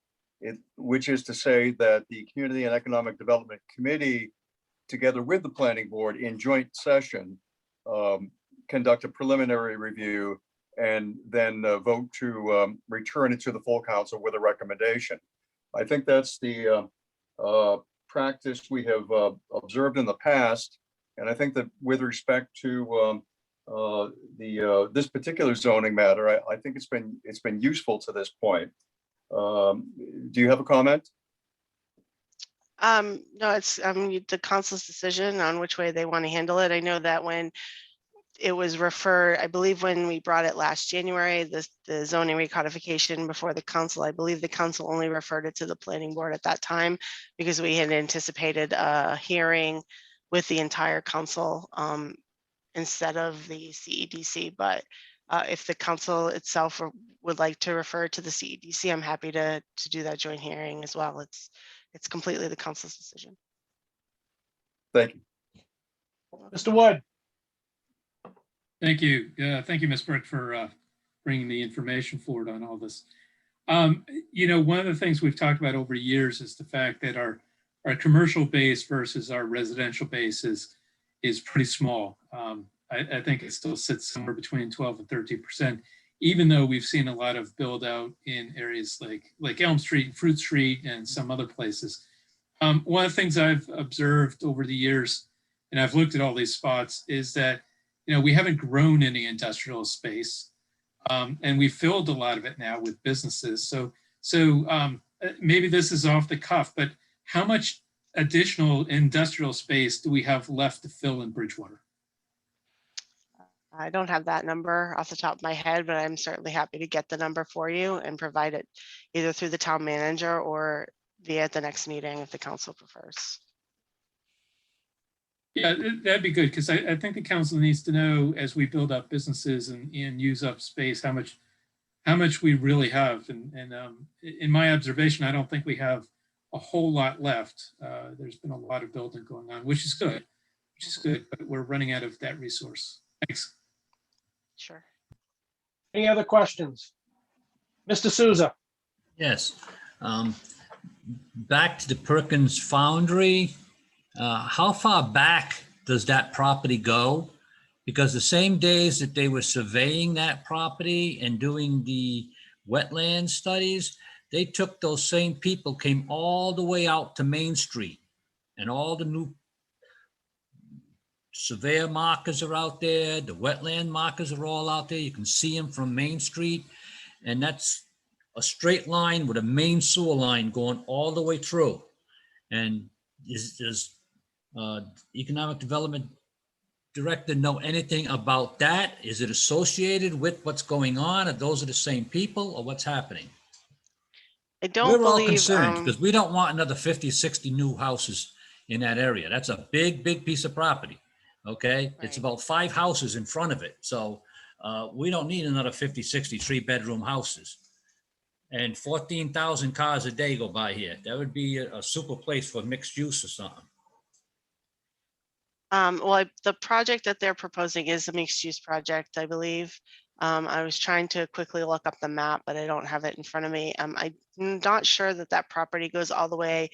which is to say that the Community and Economic Development Committee, together with the Planning Board in joint session, conduct a preliminary review and then vote to return it to the full council with a recommendation. I think that's the practice we have observed in the past. And I think that with respect to this particular zoning matter, I think it's been useful to this point. Do you have a comment? No, it's the council's decision on which way they want to handle it. I know that when it was referred, I believe when we brought it last January, the zoning recodification before the council, I believe the council only referred it to the planning board at that time, because we had anticipated a hearing with the entire council instead of the CEDC. But if the council itself would like to refer to the CEDC, I'm happy to do that joint hearing as well. It's completely the council's decision. Thank you. Mr. Wood. Thank you. Thank you, Ms. Burke, for bringing the information forward on all this. One of the things we've talked about over years is the fact that our commercial base versus our residential base is pretty small. I think it still sits somewhere between 12 and 13%, even though we've seen a lot of build out in areas like Elm Street and Fruit Street and some other places. One of the things I've observed over the years, and I've looked at all these spots, is that we haven't grown any industrial space, and we've filled a lot of it now with businesses. So maybe this is off the cuff, but how much additional industrial space do we have left to fill in Bridgewater? I don't have that number off the top of my head, but I'm certainly happy to get the number for you and provide it either through the town manager or via the next meeting if the council prefers. Yeah, that'd be good, because I think the council needs to know, as we build up businesses and use up space, how much we really have. And in my observation, I don't think we have a whole lot left. There's been a lot of building going on, which is good, but we're running out of that resource. Thanks. Sure. Any other questions? Mr. Souza? Yes. Back to the Perkins Foundry, how far back does that property go? Because the same days that they were surveying that property and doing the wetland studies, they took those same people, came all the way out to Main Street, and all the new surveyor markers are out there. The wetland markers are all out there. You can see them from Main Street. And that's a straight line with a main sewer line going all the way through. And does Economic Development Director know anything about that? Is it associated with what's going on? Are those the same people, or what's happening? I don't We're all believe, concerned because we don't want another 50, 60 new houses in that area. That's a big, big piece of property. Okay. It's about 5 houses in front of it. So we don't need another 50, 60 3-bedroom houses. And 14,000 cars a day go by here. That would be a super place for mixed use or something. well, the project that they're proposing is a mixed use project, I believe. I was trying to quickly look up the map, but I don't have it in front of me. I'm not sure that that property goes all the way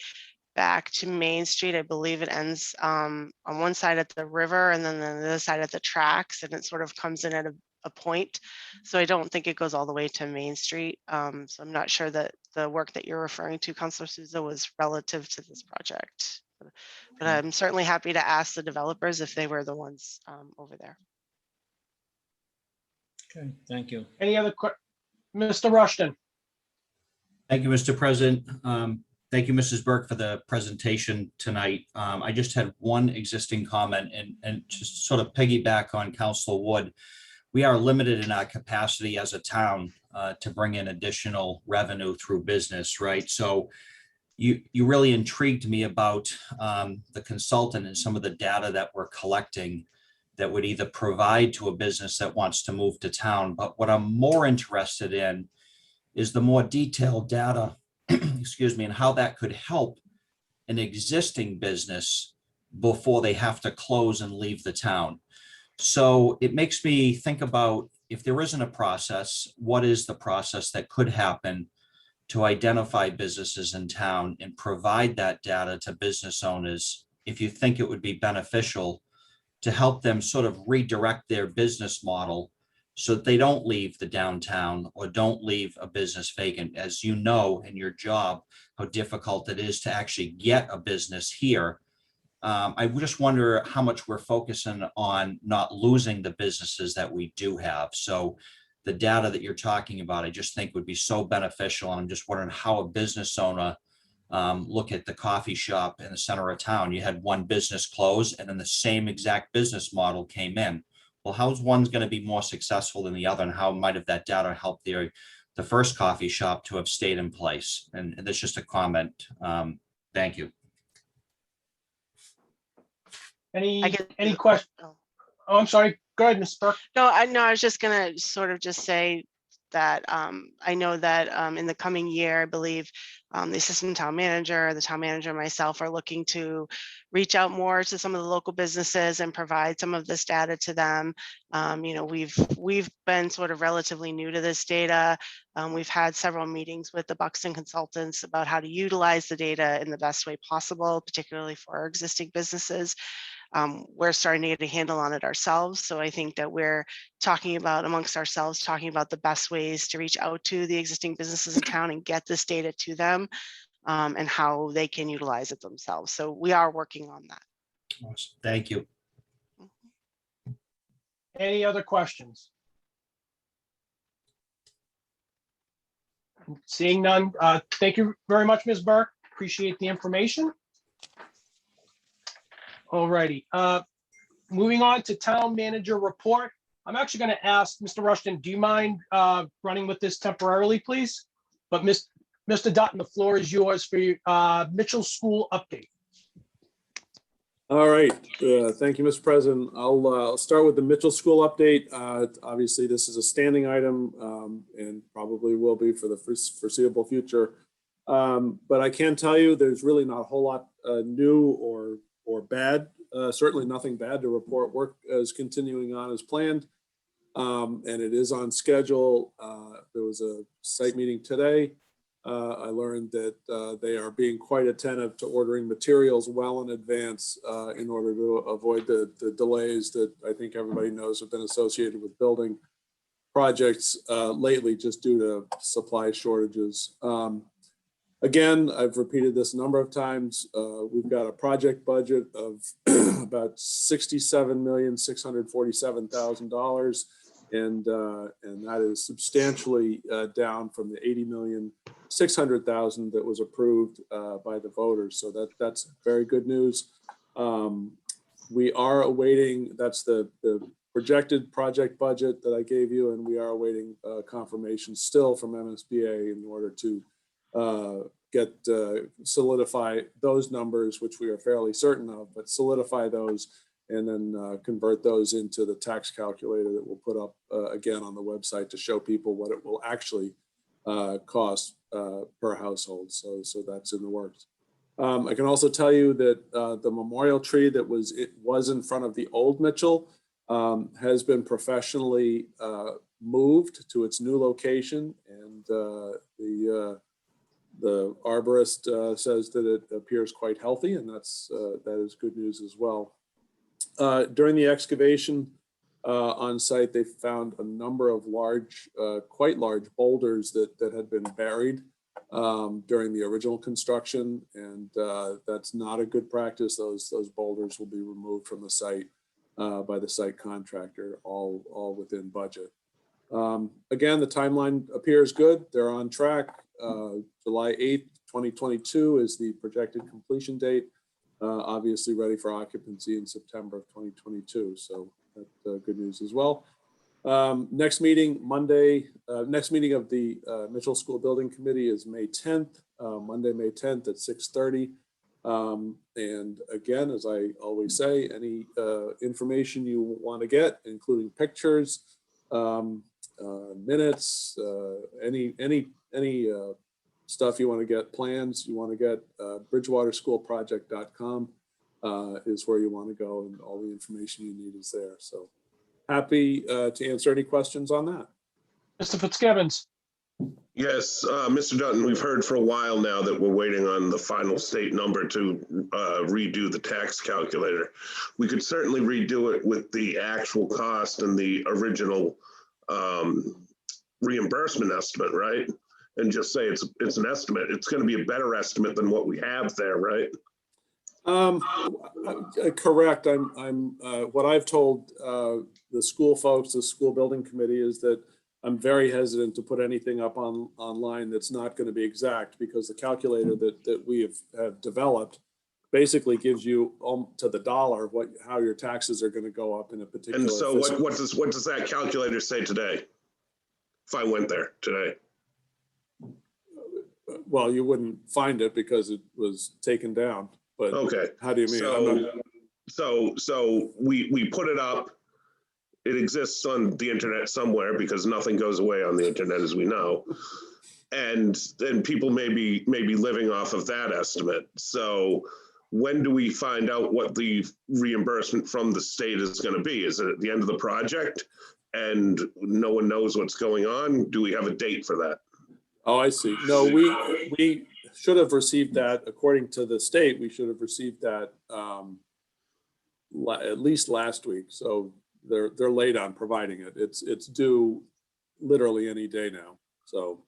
back to Main Street. I believe it ends on one side at the river and then on the other side at the tracks, and it sort of comes in at a point. So I don't think it goes all the way to Main Street. So I'm not sure that the work that you're referring to, Councilor Souza, was relative to this project. But I'm certainly happy to ask the developers if they were the ones over there. Okay, thank you. Any other Mr. Rushton? Thank you, Mr. President. Thank you, Mrs. Burke, for the presentation tonight. I just had one existing comment and just sort of piggyback on Councilor Wood. We are limited in our capacity as a town to bring in additional revenue through business, right? So you really intrigued me about the consultant and some of the data that we're collecting that would either provide to a business that wants to move to town. But what I'm more interested in is the more detailed data, excuse me, and how that could help an existing business before they have to close and leave the town. So it makes me think about, if there isn't a process, what is the process that could happen to identify businesses in town and provide that data to business owners, if you think it would be beneficial to help them sort of redirect their business model so that they don't leave the downtown or don't leave a business vacant. As you know, in your job, how difficult it is to actually get a business here. I just wonder how much we're focusing on not losing the businesses that we do have. So the data that you're talking about, I just think would be so beneficial. And I'm just wondering how a business owner look at the coffee shop in the center of town. You had one business close and then the same exact business model came in. Well, how's one's going to be more successful than the other, and how might have that data help the first coffee shop to have stayed in place? And that's just a comment. Thank you. Any question? Oh, I'm sorry. Go ahead, Ms. Burke. No, I was just gonna sort of just say that I know that in the coming year, I believe the assistant town manager, the town manager, and myself are looking to reach out more to some of the local businesses and provide some of this data to them. You know, we've been sort of relatively new to this data. We've had several meetings with the Buxton consultants about how to utilize the data in the best way possible, particularly for our existing businesses. We're starting to get a handle on it ourselves. So I think that we're talking about amongst ourselves, talking about the best ways to reach out to the existing businesses in town and get this data to them and how they can utilize it themselves. So we are working on that. Awesome. Thank you. Any other questions? Seeing none, thank you very much, Ms. Burke. Appreciate the information. All righty. Moving on to town manager report. I'm actually going to ask Mr. Rushton, do you mind running with this temporarily, please? But Mr. Dutton, the floor is yours for your Mitchell School update. All right. Thank you, Mr. President. I'll start with the Mitchell School update. Obviously, this is a standing item and probably will be for the foreseeable future. But I can tell you, there's really not a whole lot new or bad. Certainly nothing bad to report. Work is continuing on as planned, and it is on schedule. There was a site meeting today. I learned that they are being quite attentive to ordering materials well in advance in order to avoid the delays that I think everybody knows have been associated with building projects lately, just due to supply shortages. Again, I've repeated this a number of times. We've got a project budget of about $67,647,000, and that is substantially down from the $80,600,000 that was approved by the voters. So that's very good news. We are awaiting, that's the projected project budget that I gave you, and we are awaiting confirmation still from MSBA in order to solidify those numbers, which we are fairly certain of, but solidify those and then convert those into the tax calculator that we'll put up again on the website to show people what it will actually cost per household. So that's in the works. I can also tell you that the memorial tree that was in front of the old Mitchell has been professionally moved to its new location, and the arborist says that it appears quite healthy, and that is good news as well. During the excavation on site, they found a number of quite large boulders that had been buried during the original construction, and that's not a good practice. Those boulders will be removed from the site by the site contractor, all within budget. Again, the timeline appears good. They're on track. July 8th, 2022 is the projected completion date. Obviously ready for occupancy in September of 2022. So that's good news as well. Next meeting, Monday, next meeting of the Mitchell School Building Committee is May 10th, Monday, May 10th at 6:30. And again, as I always say, any information you want to get, including pictures, minutes, any stuff you want to get, plans you want to get, bridgewaterschoolproject.com is where you want to go, and all the information you need is there. So happy to answer any questions on that. Mr. Fitzgibbons. Yes, Mr. Dutton, we've heard for a while now that we're waiting on the final state number to redo the tax calculator. We could certainly redo it with the actual cost and the original reimbursement estimate, right? And just say it's an estimate. It's going to be a better estimate than what we have there, right? Correct. What I've told the school folks, the school building committee, is that I'm very hesitant to put anything up online that's not going to be exact, because the calculator that we have developed basically gives you to the dollar how your taxes are going to go up in a particular. And so what does that calculator say today? If I went there today? Well, you wouldn't find it because it was taken down. But okay, how do you mean? So we put it up. It exists on the internet somewhere, because nothing goes away on the internet, as we know. And then people may be living off of that estimate. So when do we find out what the reimbursement from the state is going to be? Is it at the end of the project and no one knows what's going on? Do we have a date for that? Oh, I see. No, we should have received that, according to the state. We should have received that at least last week. So they're late on providing it. It's due literally any day now. So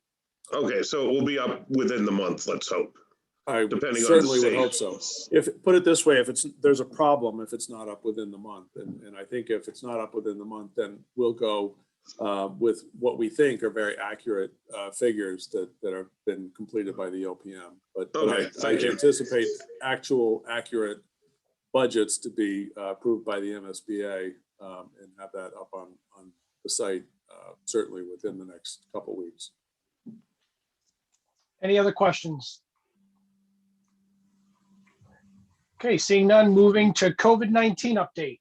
okay, so it will be up within the month, let's hope. I depending certainly on the would hope so. Put it this way, there's a problem if it's not up within the month, and I think if it's not up within the month, then we'll go with what we think are very accurate figures that have been completed by the OPM. But okay, I anticipate actual accurate budgets to be approved by the MSBA and have that up on the site certainly within the next couple of weeks. Any other questions? Okay, seeing none, moving to COVID-19 update.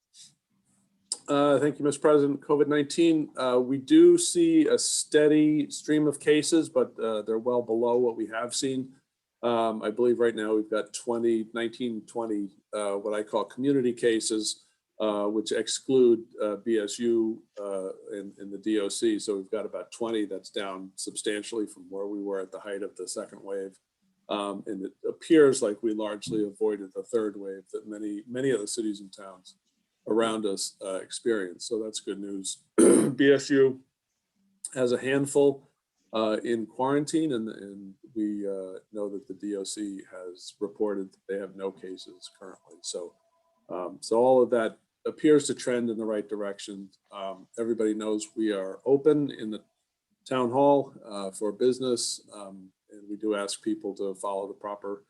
Thank you, Mr. President. COVID-19, we do see a steady stream of cases, but they're well below what we have seen I believe right now we've got 19, 20, what I call community cases, which exclude BSU in the DOC. So we've got about 20. That's down substantially from where we were at the height of the second wave. And it appears like we largely avoided the third wave that many of the cities and towns around us experienced. So that's good news. BSU has a handful in quarantine, and we know that the DOC has reported that they have no cases currently. So, so all of that appears to trend in the right direction. Everybody knows we are open in the town hall for business, and we do ask people to follow the proper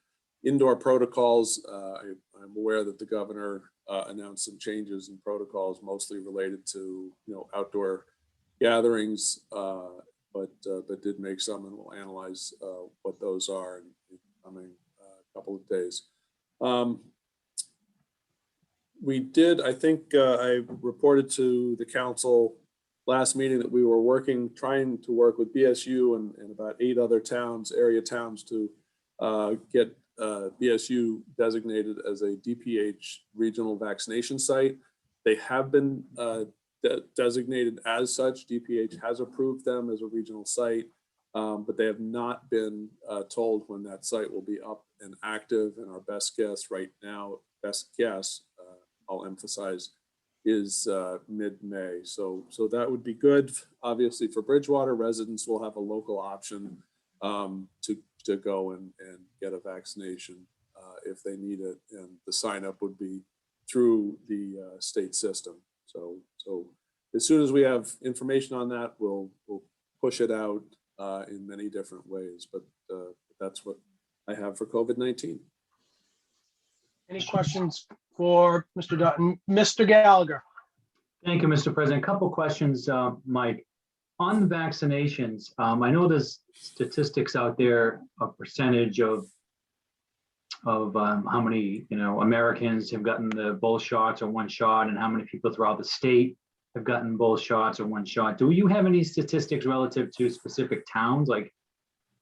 indoor protocols. I'm aware that the governor announced some changes in protocols, mostly related to outdoor gatherings, but did make some, and we'll analyze what those are in the coming couple of days. We did, I think I reported to the council last meeting that we were trying to work with BSU and about 8 other towns, area towns, to get BSU designated as a DPH regional vaccination site. They have been designated as such. DPH has approved them as a regional site, but they have not been told when that site will be up and active. And our best guess right now, I'll emphasize, is mid-May. So that would be good. Obviously for Bridgewater, residents will have a local option to go and get a vaccination if they need it. And the sign up would be through the state system. So as soon as we have information on that, we'll push it out in many different ways. But that's what I have for COVID-19. Any questions for Mr. Dutton? Mr. Gallagher. Thank you, Mr. President. A couple questions, Mike. On the vaccinations, I know there's statistics out there, a percentage of how many Americans have gotten the both shots or one shot, and how many people throughout the state have gotten both shots or one shot. Do you have any statistics relative to specific towns, like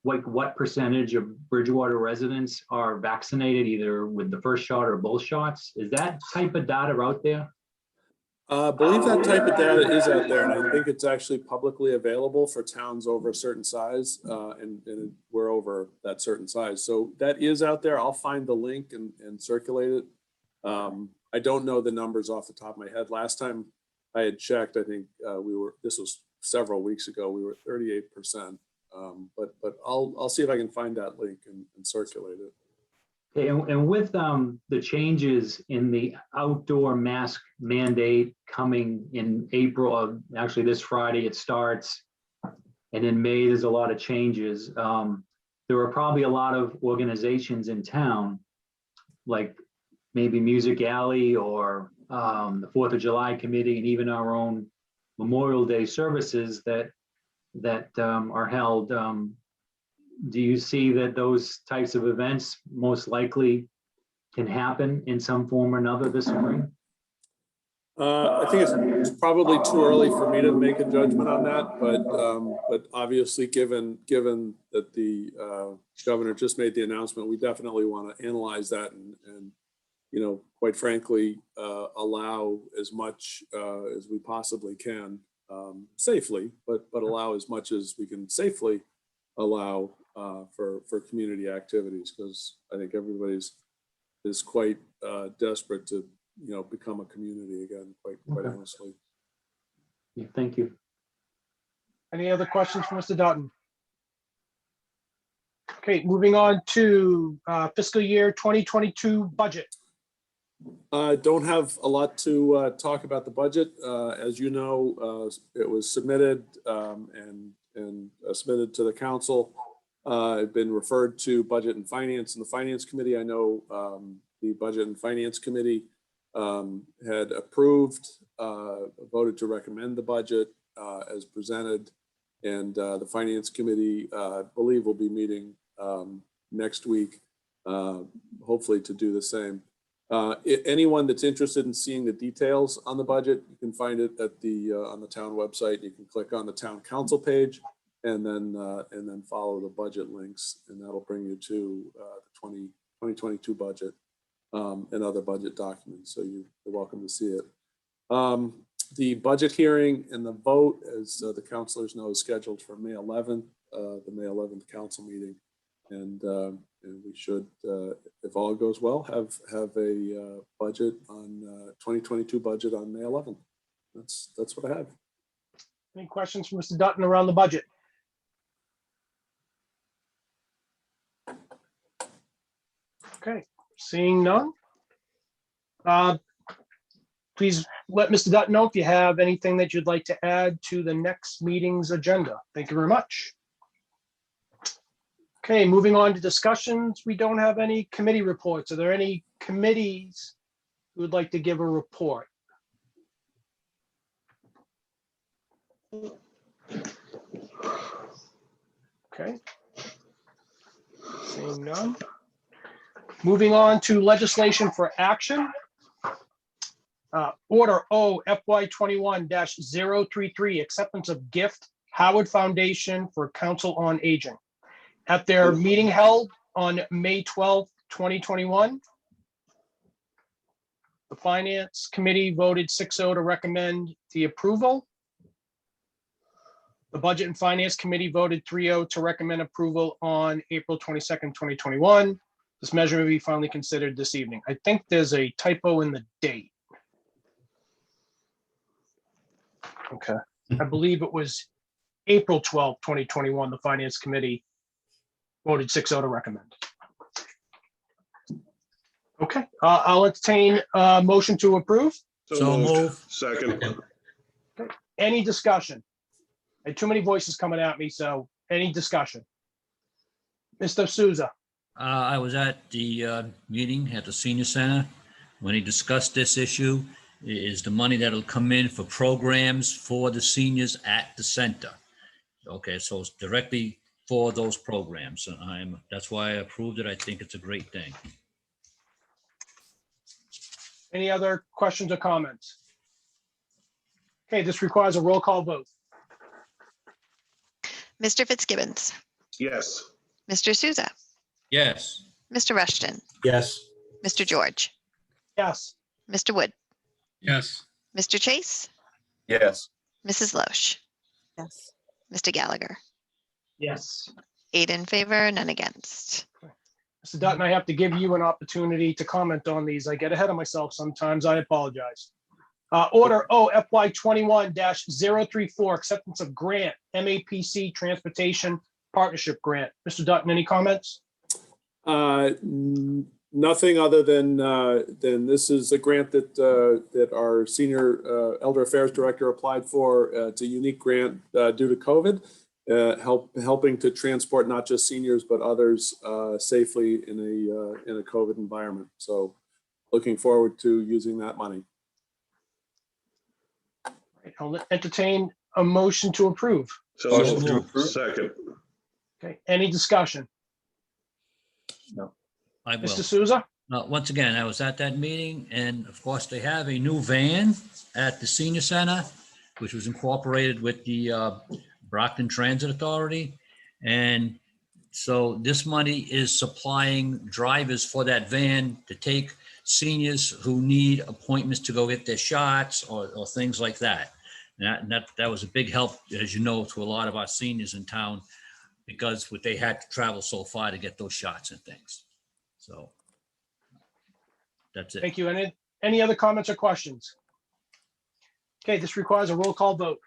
what percentage of Bridgewater residents are vaccinated either with the first shot or both shots? Is that type of data out there? I believe that type of data is out there, and I think it's actually publicly available for towns over a certain size, and we're over that certain size. So that is out there. I'll find the link and circulate it. I don't know the numbers off the top of my head. Last time I had checked, I think this was several weeks ago, we were 38%. But I'll see if I can find that link and circulate it. Okay, and with the changes in the outdoor mask mandate coming in April, actually this Friday it starts, and in May there's a lot of changes. There are probably a lot of organizations in town, like maybe Music Alley or the 4th of July committee, and even our own Memorial Day services that are held. Do you see that those types of events most likely can happen in some form or another this spring? I think it's probably too early for me to make a judgment on that, but obviously given that the governor just made the announcement, we definitely want to analyze that and quite frankly, allow as much as we possibly can safely, but allow as much as we can safely allow for community activities, because I think everybody's is quite desperate to become a community again, quite honestly. Yeah, thank you. Any other questions for Mr. Dutton? Okay, moving on to fiscal year 2022 budget. Don't have a lot to talk about the budget. As you know, it was submitted and submitted to the council. It's been referred to Budget and Finance and the Finance Committee. I know the Budget and Finance Committee had approved, voted to recommend the budget as presented, and the Finance Committee, I believe, will be meeting next week, hopefully to do the same. Anyone that's interested in seeing the details on the budget, you can find it at on the town website. You can click on the town council page and then follow the budget links, and that'll bring you to the 2022 budget and other budget documents. So you're welcome to see it. The budget hearing and the vote, as the councilors know, is scheduled for May 11th, the May 11th council meeting. And we should, if all goes well, have a budget on 2022 budget on May 11th. That's what I have. Any questions from Mr. Dutton around the budget? Okay, seeing none. Please let Mr. Dutton know if you have anything that you'd like to add to the next meeting's agenda. Thank you very much. Okay, moving on to discussions. We don't have any committee reports. Are there any committees who would like to give a report? Okay. Seeing none. Moving on to legislation for action. Order O FY21-033, acceptance of gift, Howard Foundation for Council on Aging. At their meeting held on May 12th, 2021, the Finance Committee voted 6-0 to recommend the approval. The Budget and Finance Committee voted 3-0 to recommend approval on April 22nd, 2021. This measure may be finally considered this evening. I think there's a typo in the date. Okay, I believe it was April 12th, 2021, the Finance Committee voted 6-0 to recommend. Okay, I'll entertain a motion to approve. So moved. Second. Okay. Any discussion? I had too many voices coming at me, so any discussion? Mr. Souza. I was at the meeting at the senior center when he discussed this issue. Is the money that'll come in for programs for the seniors at the center. Okay, so it's directly for those programs. And that's why I approved it. I think it's a great thing. Any other questions or comments? Okay, this requires a roll call vote. Mr. Fitzgibbons, Yes. Mr. Souza, Yes. Mr. Rushton, Yes. Mr. George, Yes. Mr. Wood, Yes. Mr. Chase, Yes. Mrs. Loesch, Yes. Mr. Gallagher, Yes. 8 in favor, none against. Mr. Dutton, I have to give you an opportunity to comment on these. I get ahead of myself sometimes. I apologize. Order O FY21-034, acceptance of grant, MAPC Transportation Partnership Grant. Mr. Dutton, any comments? Nothing other than this is a grant that our senior elder affairs director applied for. It's a unique grant due to COVID, helping to transport not just seniors but others safely in a COVID environment. So, looking forward to using that money. I'll entertain a motion to approve. So Motion to moved. approve. Second. Okay, any discussion? I will. Mr. Souza? Once again, I was at that meeting, and of course, they have a new van at the senior center, which was incorporated with the Brockton Transit Authority. And so this money is supplying drivers for that van to take seniors who need appointments to go get their shots or things like that. And that was a big help, as you know, to a lot of our seniors in town, because they had to travel so far to get those shots and things. So that's it. Thank you. Any other comments or questions? Okay, this requires a roll call vote.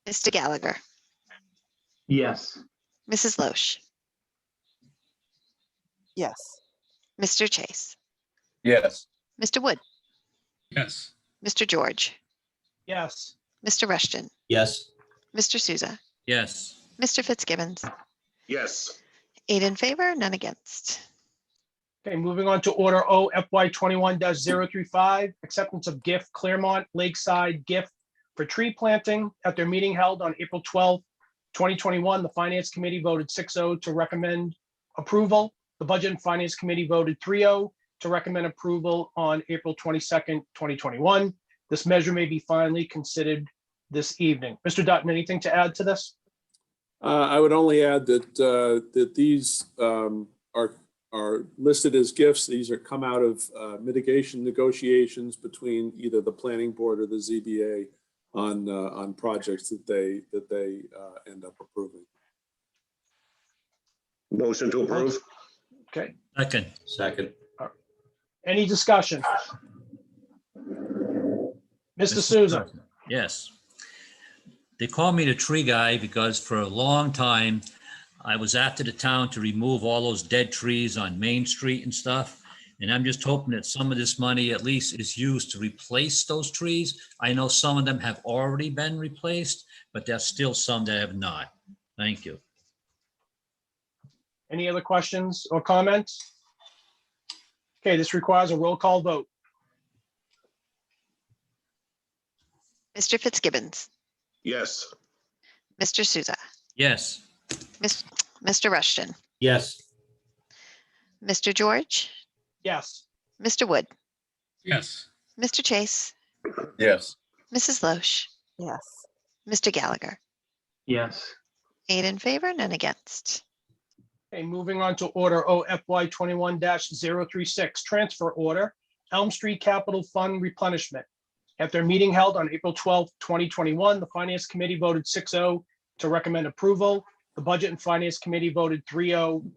Mr. Gallagher, Yes. Mrs. Loesch, Yes. Mr. Chase, Yes. Mr. Wood, Yes. Mr. George, Yes. Mr. Rushton, Yes. Mr. Souza, Yes. Mr. Fitzgibbons, Yes. 8 in favor, none against. Okay, moving on to order O FY21-035, acceptance of gift, Claremont Lakeside gift for tree planting. At their meeting held on April 12th, 2021, the Finance Committee voted 6-0 to recommend approval. The Budget and Finance Committee voted 3-0 to recommend approval on April 22nd, 2021. This measure may be finally considered this evening. Mr. Dutton, anything to add to this? I would only add that these are listed as gifts. These are come out of mitigation negotiations between either the planning board or the ZBA on projects that they end up approving. Motion to approve. Okay. Second. Any discussion? Mr. Souza. Yes. They call me the tree guy because for a long time, I was after the town to remove all those dead trees on Main Street and stuff. And I'm just hoping that some of this money at least is used to replace those trees. I know some of them have already been replaced, but there's still some that have not. Thank you. Any other questions or comments? Okay, this requires a roll call vote. Mr. Fitzgibbons, Yes. Mr. Souza, Yes. Mr. Rushton, Yes. Mr. George, Yes. Mr. Wood, Yes. Mr. Chase, Yes. Mrs. Loesch, Yes. Mr. Gallagher. Yes. 8 in favor, none against. Okay, moving on to order OFY 21-036, transfer order, Elm Street Capital Fund replenishment. At their meeting held on April 12th, 2021, the Finance Committee voted 6-0 to recommend approval. The Budget and Finance Committee voted 3-0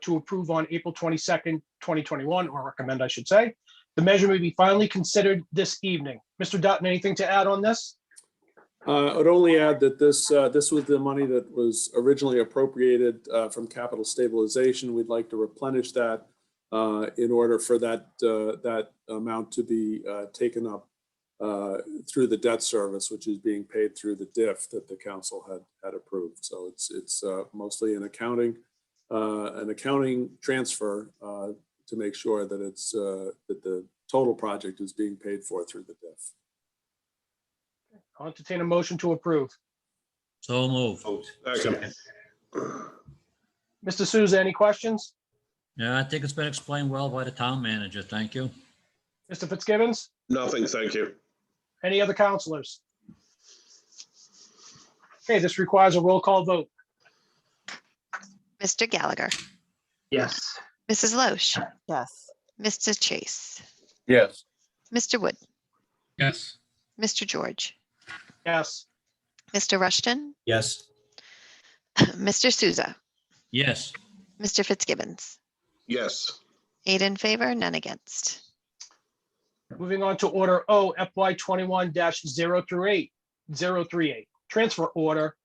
to approve on April 22nd, 2021, or recommend, I should say. The measure may be finally considered this evening. Mr. Dutton, anything to add on this? I would only add that this was the money that was originally appropriated from capital stabilization. We'd like to replenish that in order for that amount to be taken up through the debt service, which is being paid through the DIF that the council had approved. So it's mostly an accounting transfer to make sure that that the total project is being paid for through the DIF. I'll entertain a motion to approve. So moved. Second. Mr. Souza, any questions? Yeah, I think it's been explained well by the town manager. Thank you. Mr. Fitzgibbons? Nothing, thank you. Any other counselors? Okay, this requires a roll call vote. Mr. Gallagher, Yes. Mrs. Loesch, Yes. Mr. Chase, Yes. Mr. Wood, Yes. Mr. George, Yes. Mr. Rushton, Yes. Mr. Souza, Yes. Mr. Fitzgibbons. Yes. 8 in favor, none against. Moving on to order OFY 21-038, transfer order,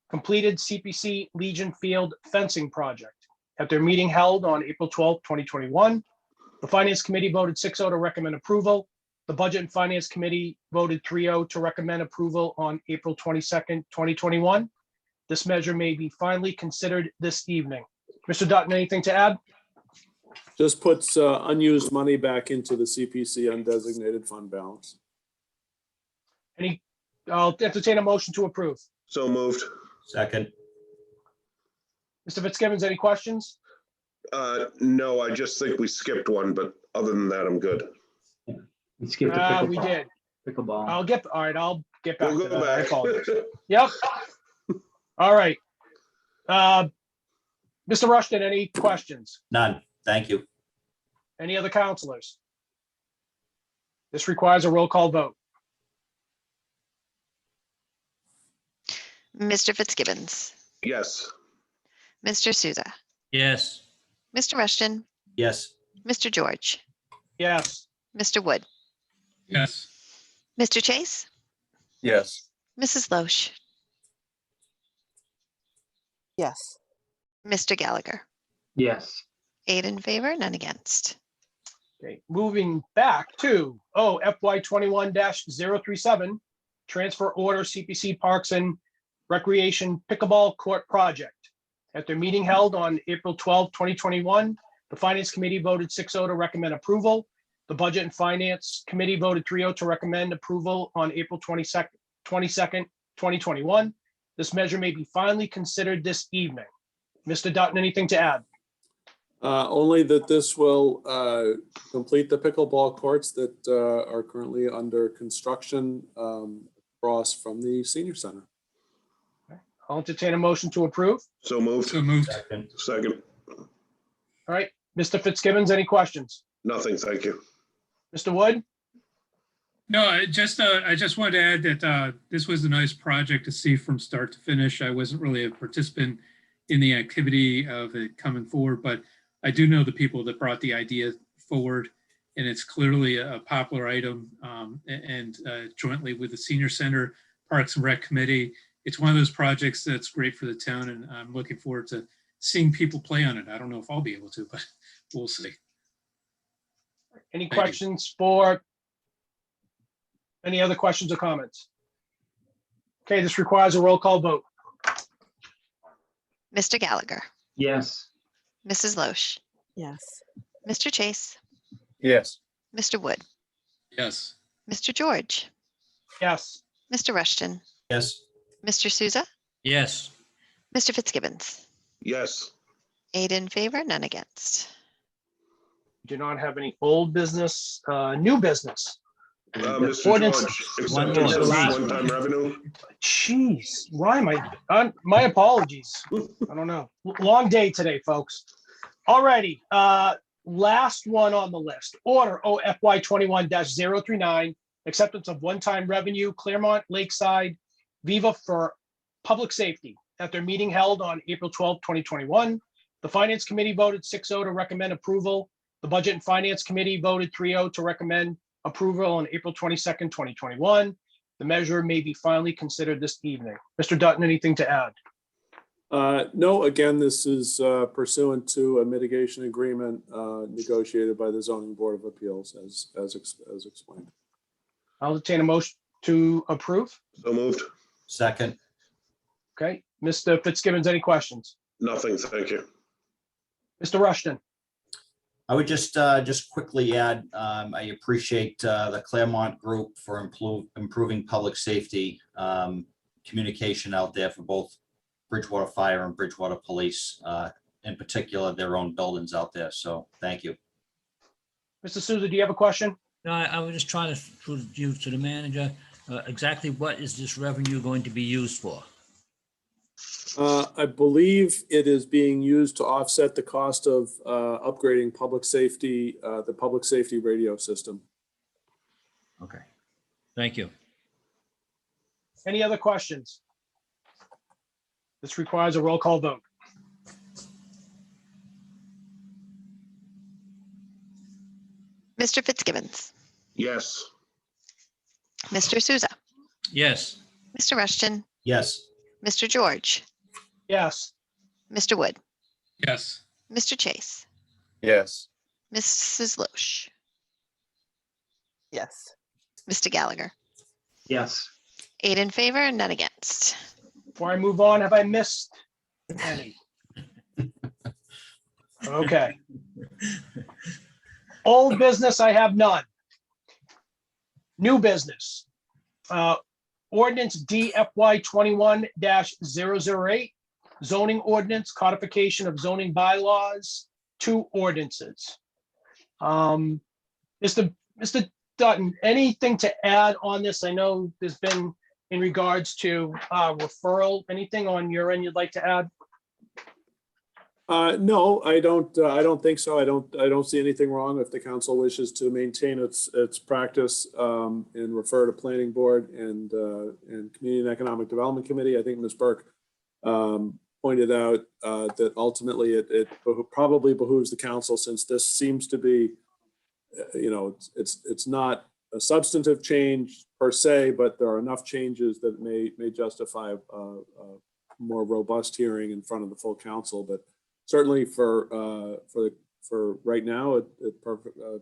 completed CPC Legion Field fencing project. At their meeting held on April 12th, 2021, the Finance Committee voted 6-0 to recommend approval. The Budget and Finance Committee voted 3-0 to recommend approval on April 22nd, 2021. This measure may be finally considered this evening. Mr. Dutton, anything to add? Just puts unused money back into the CPC undesignated fund balance. I'll entertain a motion to approve. So moved. Second. Mr. Fitzgibbons, any questions? No, I just think we skipped one, but other than that, I'm good. We skipped the pickleball. We did. Pickleball. I'll get back We'll to go that. I back. apologize. Yep. All right. Mr. Rushton, any questions? None. Thank you. Any other counselors? This requires a roll call vote. Mr. Fitzgibbons, Yes. Mr. Souza, Yes. Mr. Rushton, Yes. Mr. George, Yes. Mr. Wood, Yes. Mr. Chase, Yes. Mrs. Loesch, Yes. Mr. Gallagher. Yes. 8 in favor, none against. Okay, moving back to FY 21-037, transfer order CPC Parks and Recreation Pickleball Court Project. At their meeting held on April 12, 2021, the Finance Committee voted 6-0 to recommend approval. The Budget and Finance Committee voted 3-0 to recommend approval on April 22nd, 2021. This measure may be finally considered this evening. Mr. Dutton, anything to add? Only that this will complete the pickleball courts that are currently under construction across from the senior center. I'll entertain a motion to approve. So moved. So moved. Second. All right, Mr. Fitzgibbons, any questions? Nothing, thank you. Mr. Wood? No, I just wanted to add that this was a nice project to see from start to finish. I wasn't really a participant in the activity of it coming forward, but I do know the people that brought the idea forward, and it's clearly a popular item, and jointly with the Senior Center, Parks and Rec Committee. It's one of those projects that's great for the town, and I'm looking forward to seeing people play on it. I don't know if I'll be able to, but we'll see. Any questions for, any other questions or comments? Okay, this requires a roll call vote. Mr. Gallagher, Yes. Mrs. Loesch, Yes. Mr. Chase, Yes. Mr. Wood, Yes. Mr. George, Yes. Mr. Rushton, Yes. Mr. Souza, Yes. Mr. Fitzgibbons. Yes. 8 in favor, none against. Do not have any old business, new business. Mr. Ordinance- George, One acceptance more, of please. one-time revenue. Jeez, why am I, my apologies. I don't know. Long day today, folks. Alrighty, last one on the list. Order OFY 21-039, acceptance of one-time revenue, Claremont Lakeside, Viva for Public Safety. At their meeting held on April 12, 2021, the Finance Committee voted 6-0 to recommend approval. The Budget and Finance Committee voted 3-0 to recommend approval on April 22nd, 2021. The measure may be finally considered this evening. Mr. Dutton, anything to add? No, again, this is pursuant to a mitigation agreement negotiated by the Zoning Board of Appeals as explained. I'll entertain a motion to approve. So moved. Second. Okay, Mr. Fitzgibbons, any questions? Nothing, thank you. Mr. Rushton? I would just quickly add, I appreciate the Claremont Group for improving public safety communication out there for both Bridgewater Fire and Bridgewater Police, in particular, their own buildings out there. So thank you. Mr. Souza, do you have a question? No, I was just trying to put you to the manager. Exactly what is this revenue going to be used for? I believe it is being used to offset the cost of upgrading public safety, the public safety radio system. Okay, thank you. Any other questions? This requires a roll call vote. Mr. Fitzgibbons, Yes. Mr. Souza, Yes. Mr. Rushton, Yes. Mr. George, Yes. Mr. Wood, Yes. Mr. Chase, Yes. Mrs. Loesch, Yes. Mr. Gallagher. Yes. 8 in favor, none against. Before I move on, have I missed any? Okay. Old business, I have none. New business. Ordinance DFY 21-008, zoning ordinance, codification of zoning bylaws, 2 ordinances. Mr. Dutton, anything to add on this? I know there's been in regards to referral, anything on your end you'd like to add? No, I don't think so. I don't see anything wrong if the council wishes to maintain its practice and refer to planning board and Community and Economic Development Committee. I think Ms. Burke pointed out that ultimately it probably behooves the council, since this seems to be, it's not a substantive change per se, but there are enough changes that may justify a more robust hearing in front of the full council. But certainly for right now, it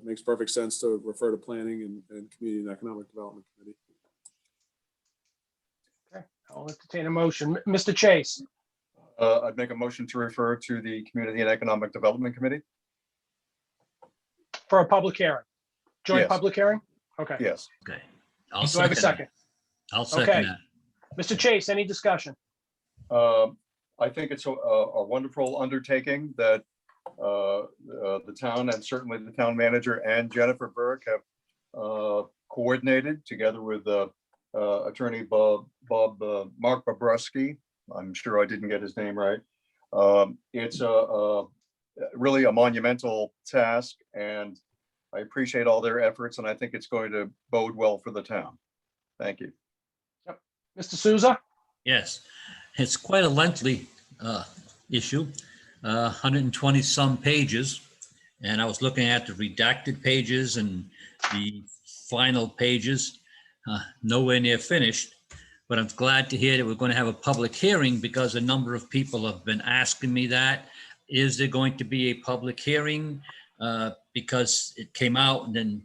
makes perfect sense to refer to planning and Community and Economic Development Committee. Okay, I'll entertain a motion. Mr. Chase? I'd make a motion to refer to the Community and Economic Development Committee. For a public hearing? Joint Yes. public hearing? Okay. Yes. Okay. Do I have a second? I'll second Okay. that. Mr. Chase, any discussion? I think it's a wonderful undertaking that the town, and certainly the town manager and Jennifer Burke, have coordinated together with Attorney Mark Bobruski. I'm sure I didn't get his name right. It's really a monumental task, and I appreciate all their efforts, and I think it's going to bode well for the town. Thank you. Mr. Souza? Yes, it's quite a lengthy issue, 120 some pages. And I was looking at the redacted pages and the final pages, nowhere near finished. But I'm glad to hear that we're going to have a public hearing because a number of people have been asking me that. Is there going to be a public hearing? Because it came out and then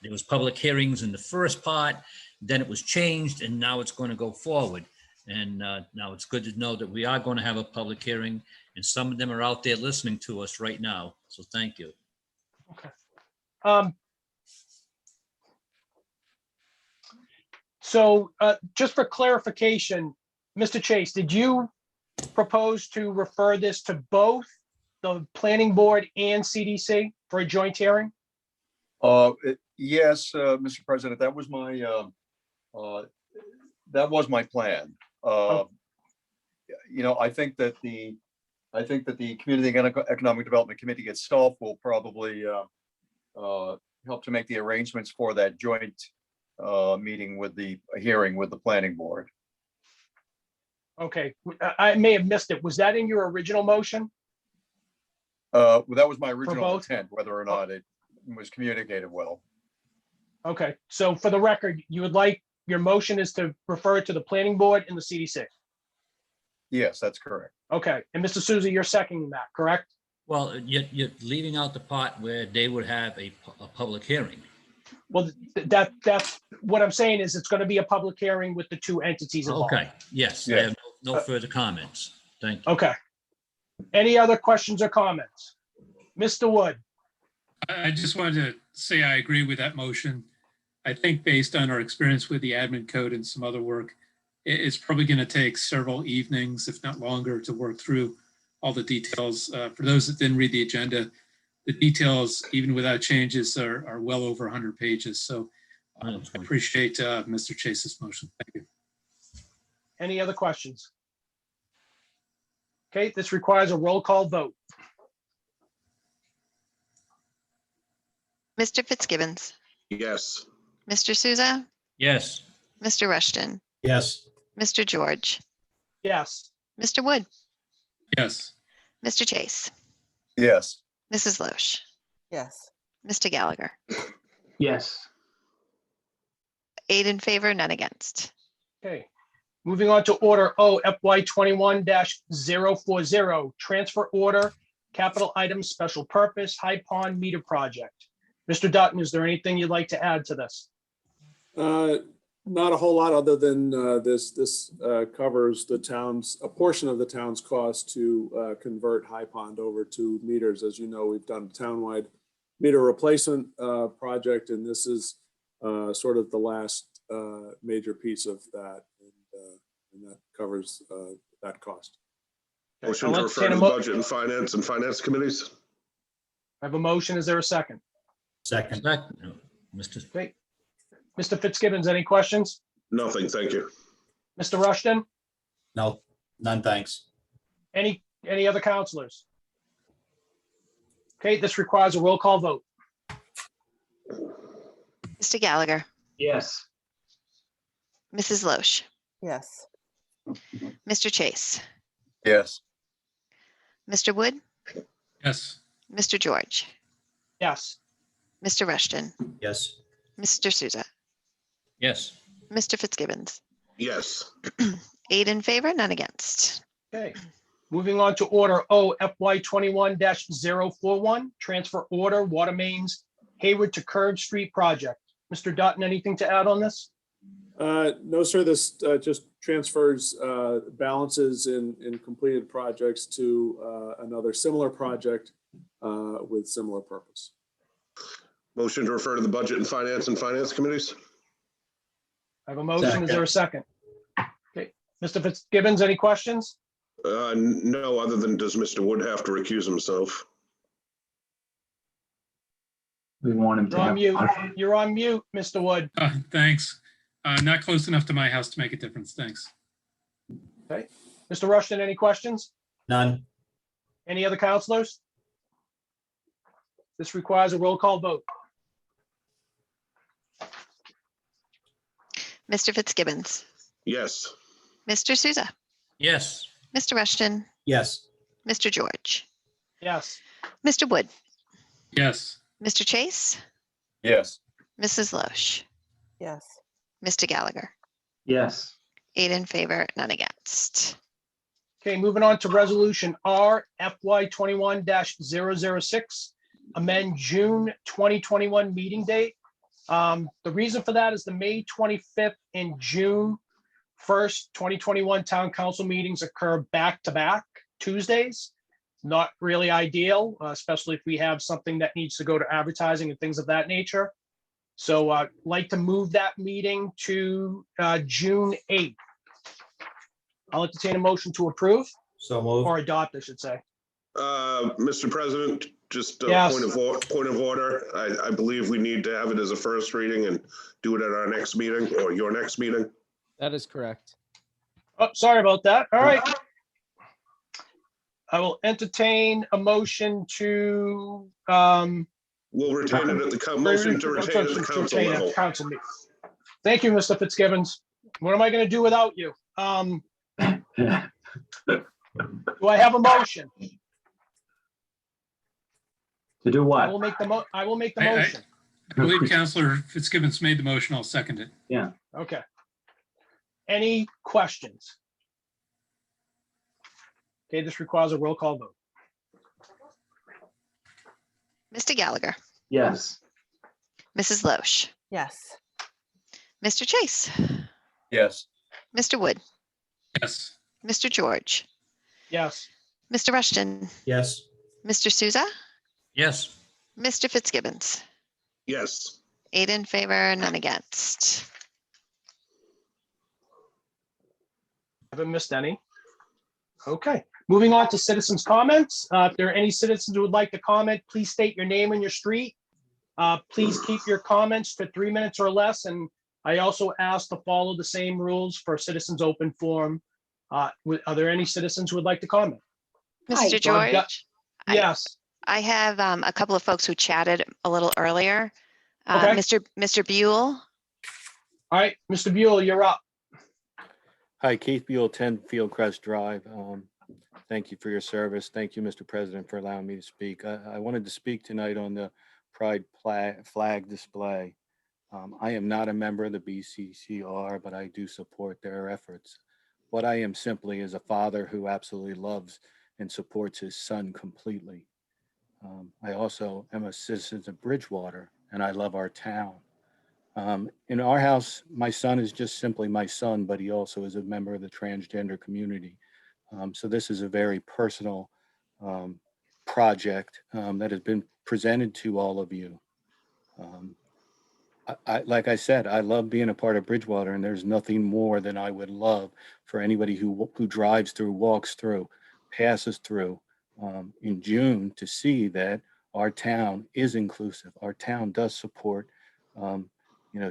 there was public hearings in the first part, then it was changed and now it's going to go forward. And now it's good to know that we are going to have a public hearing and some of them are out there listening to us right now. So thank you. Okay. So just for clarification, Mr. Chase, did you propose to refer this to both the planning board and CDC for a joint hearing? Yes, Mr. President, that was my plan. You know, I think that the Community and Economic Development Committee itself will probably help to make the arrangements for that joint meeting with the hearing with the planning board. Okay, I may have missed it. Was that in your original motion? Well, that was my original both? intent, whether or not it was communicated well. Okay, so for the record, you would like, your motion is to refer it to the planning board and the CDC? Yes, that's correct. Okay, and Mr. Souza, you're seconding that, correct? Well, you're leaving out the part where they would have a public hearing. Well, that's what I'm saying is it's going to be a public hearing with the two entities involved. Okay, yes, I have no further comments. Thank you. Okay. Any other questions or comments? Mr. Wood? I just wanted to say I agree with that motion. I think based on our experience with the admin code and some other work, it's probably going to take several evenings, if not longer, to work through all the details. For those that didn't read the agenda, the details, even without changes, are well over 100 pages. So I appreciate Mr. Chase's motion. Thank you. Any other questions? Okay, this requires a roll call vote. Mr. Fitzgibbons, Yes. Mr. Souza, Yes. Mr. Rushton, Yes. Mr. George, Yes. Mr. Wood, Yes. Mr. Chase, Yes. Mrs. Loesch, Yes. Mr. Gallagher. Yes. 8 in favor, none against. Okay, moving on to order O FY 21-040, transfer order, capital items, special purpose, High Pond meter project. Mr. Dutton, is there anything you'd like to add to this? Not a whole lot other than this covers the town's, a portion of the town's cost to convert High Pond over to meters. As you know, we've done a townwide meter replacement project, and this is sort of the last major piece of that, and that covers that cost. Motion to refer to the Budget and Finance Committees. I have a motion. Is there a second? Second. Mr. Okay. Mr. Fitzgibbons, any questions? Nothing, thank you. Mr. Rushton? No, none, thanks. Any other counselors? Okay, this requires a roll call vote. Mr. Gallagher, Yes. Mrs. Loesch, Yes. Mr. Chase, Yes. Mr. Wood, Yes. Mr. George, Yes. Mr. Rushton, Yes. Mr. Souza, Yes. Mr. Fitzgibbons. Yes. 8 in favor, none against. Okay, moving on to order O FY 21-041, transfer order, water mains, Hayward to Curve Street project. Mr. Dutton, anything to add on this? No, sir, this just transfers balances in completed projects to another similar project with similar purpose. Motion to refer to the Budget and Finance Committees. I have a motion. Is there a second? Okay, Mr. Fitzgibbons, any questions? No, other than does Mr. Wood have to recuse himself? We want him to You're on have. mute. You're on mute, Mr. Wood. Thanks. Not close enough to my house to make a difference. Thanks. Okay. Mr. Rushton, any questions? None. Any other counselors? This requires a roll call vote. Mr. Fitzgibbons, Yes. Mr. Souza, Yes. Mr. Rushton, Yes. Mr. George, Yes. Mr. Wood, Yes. Mr. Chase, Yes. Mrs. Loesch, Yes. Mr. Gallagher, Yes. 8 in favor, none against. Okay, moving on to resolution R FY 21-006, amend June 2021 meeting date. The reason for that is the May 25th and June 1st, 2021 town council meetings occur back-to-back Tuesdays. Not really ideal, especially if we have something that needs to go to advertising and things of that nature. So I'd like to move that meeting to June 8th. I'll entertain a motion to approve So moved. or adopt, I should say. Mr. President, just a Yes. point of order. I believe we need to have it as a first reading and do it at our next meeting or your next meeting. That is correct. Oh, sorry about that. All right. I will entertain a motion to, We'll retain it at the, motion to retain it at the council level. Council meeting. Thank you, Mr. Fitzgibbons. What am I going to do without you? Do I have a motion? To do I what? will make the I motion. believe Councilor Fitzgibbons made the motion. I'll second it. Yeah. Okay. Any questions? Okay, this requires a roll call vote. Mr. Gallagher, Yes. Mrs. Loesch, Yes. Mr. Chase, Yes. Mr. Wood, Yes. Mr. George, Yes. Mr. Rushton, Yes. Mr. Souza, Yes. Mr. Fitzgibbons, Yes. 8 in favor, none against. Haven't missed any. Okay, moving on to citizens' comments. If there are any citizens who would like to comment, please state your name and your street. Please keep your comments to 3 minutes or less. And I also ask to follow the same rules for citizens' open forum. Are there any citizens who would like to comment? Mr. So I've got- George? Yes. I have a couple of folks who chatted a little earlier. Okay. Mr. Buell, All right, Mr. Buell, you're up. Hi, Keith Buell, 10 Fieldcrest Drive. Thank you for your service. Thank you, Mr. President, for allowing me to speak. I wanted to speak tonight on the Pride flag display. I am not a member of the BCCR, but I do support their efforts. What I am simply is a father who absolutely loves and supports his son completely. I also am a citizen of Bridgewater, and I love our town. In our house, my son is just simply my son, but he also is a member of the transgender community. So this is a very personal project that has been presented to all of you. Like I said, I love being a part of Bridgewater, and there's nothing more than I would love for anybody who drives through, walks through, passes through in June to see that our town is inclusive. Our town does support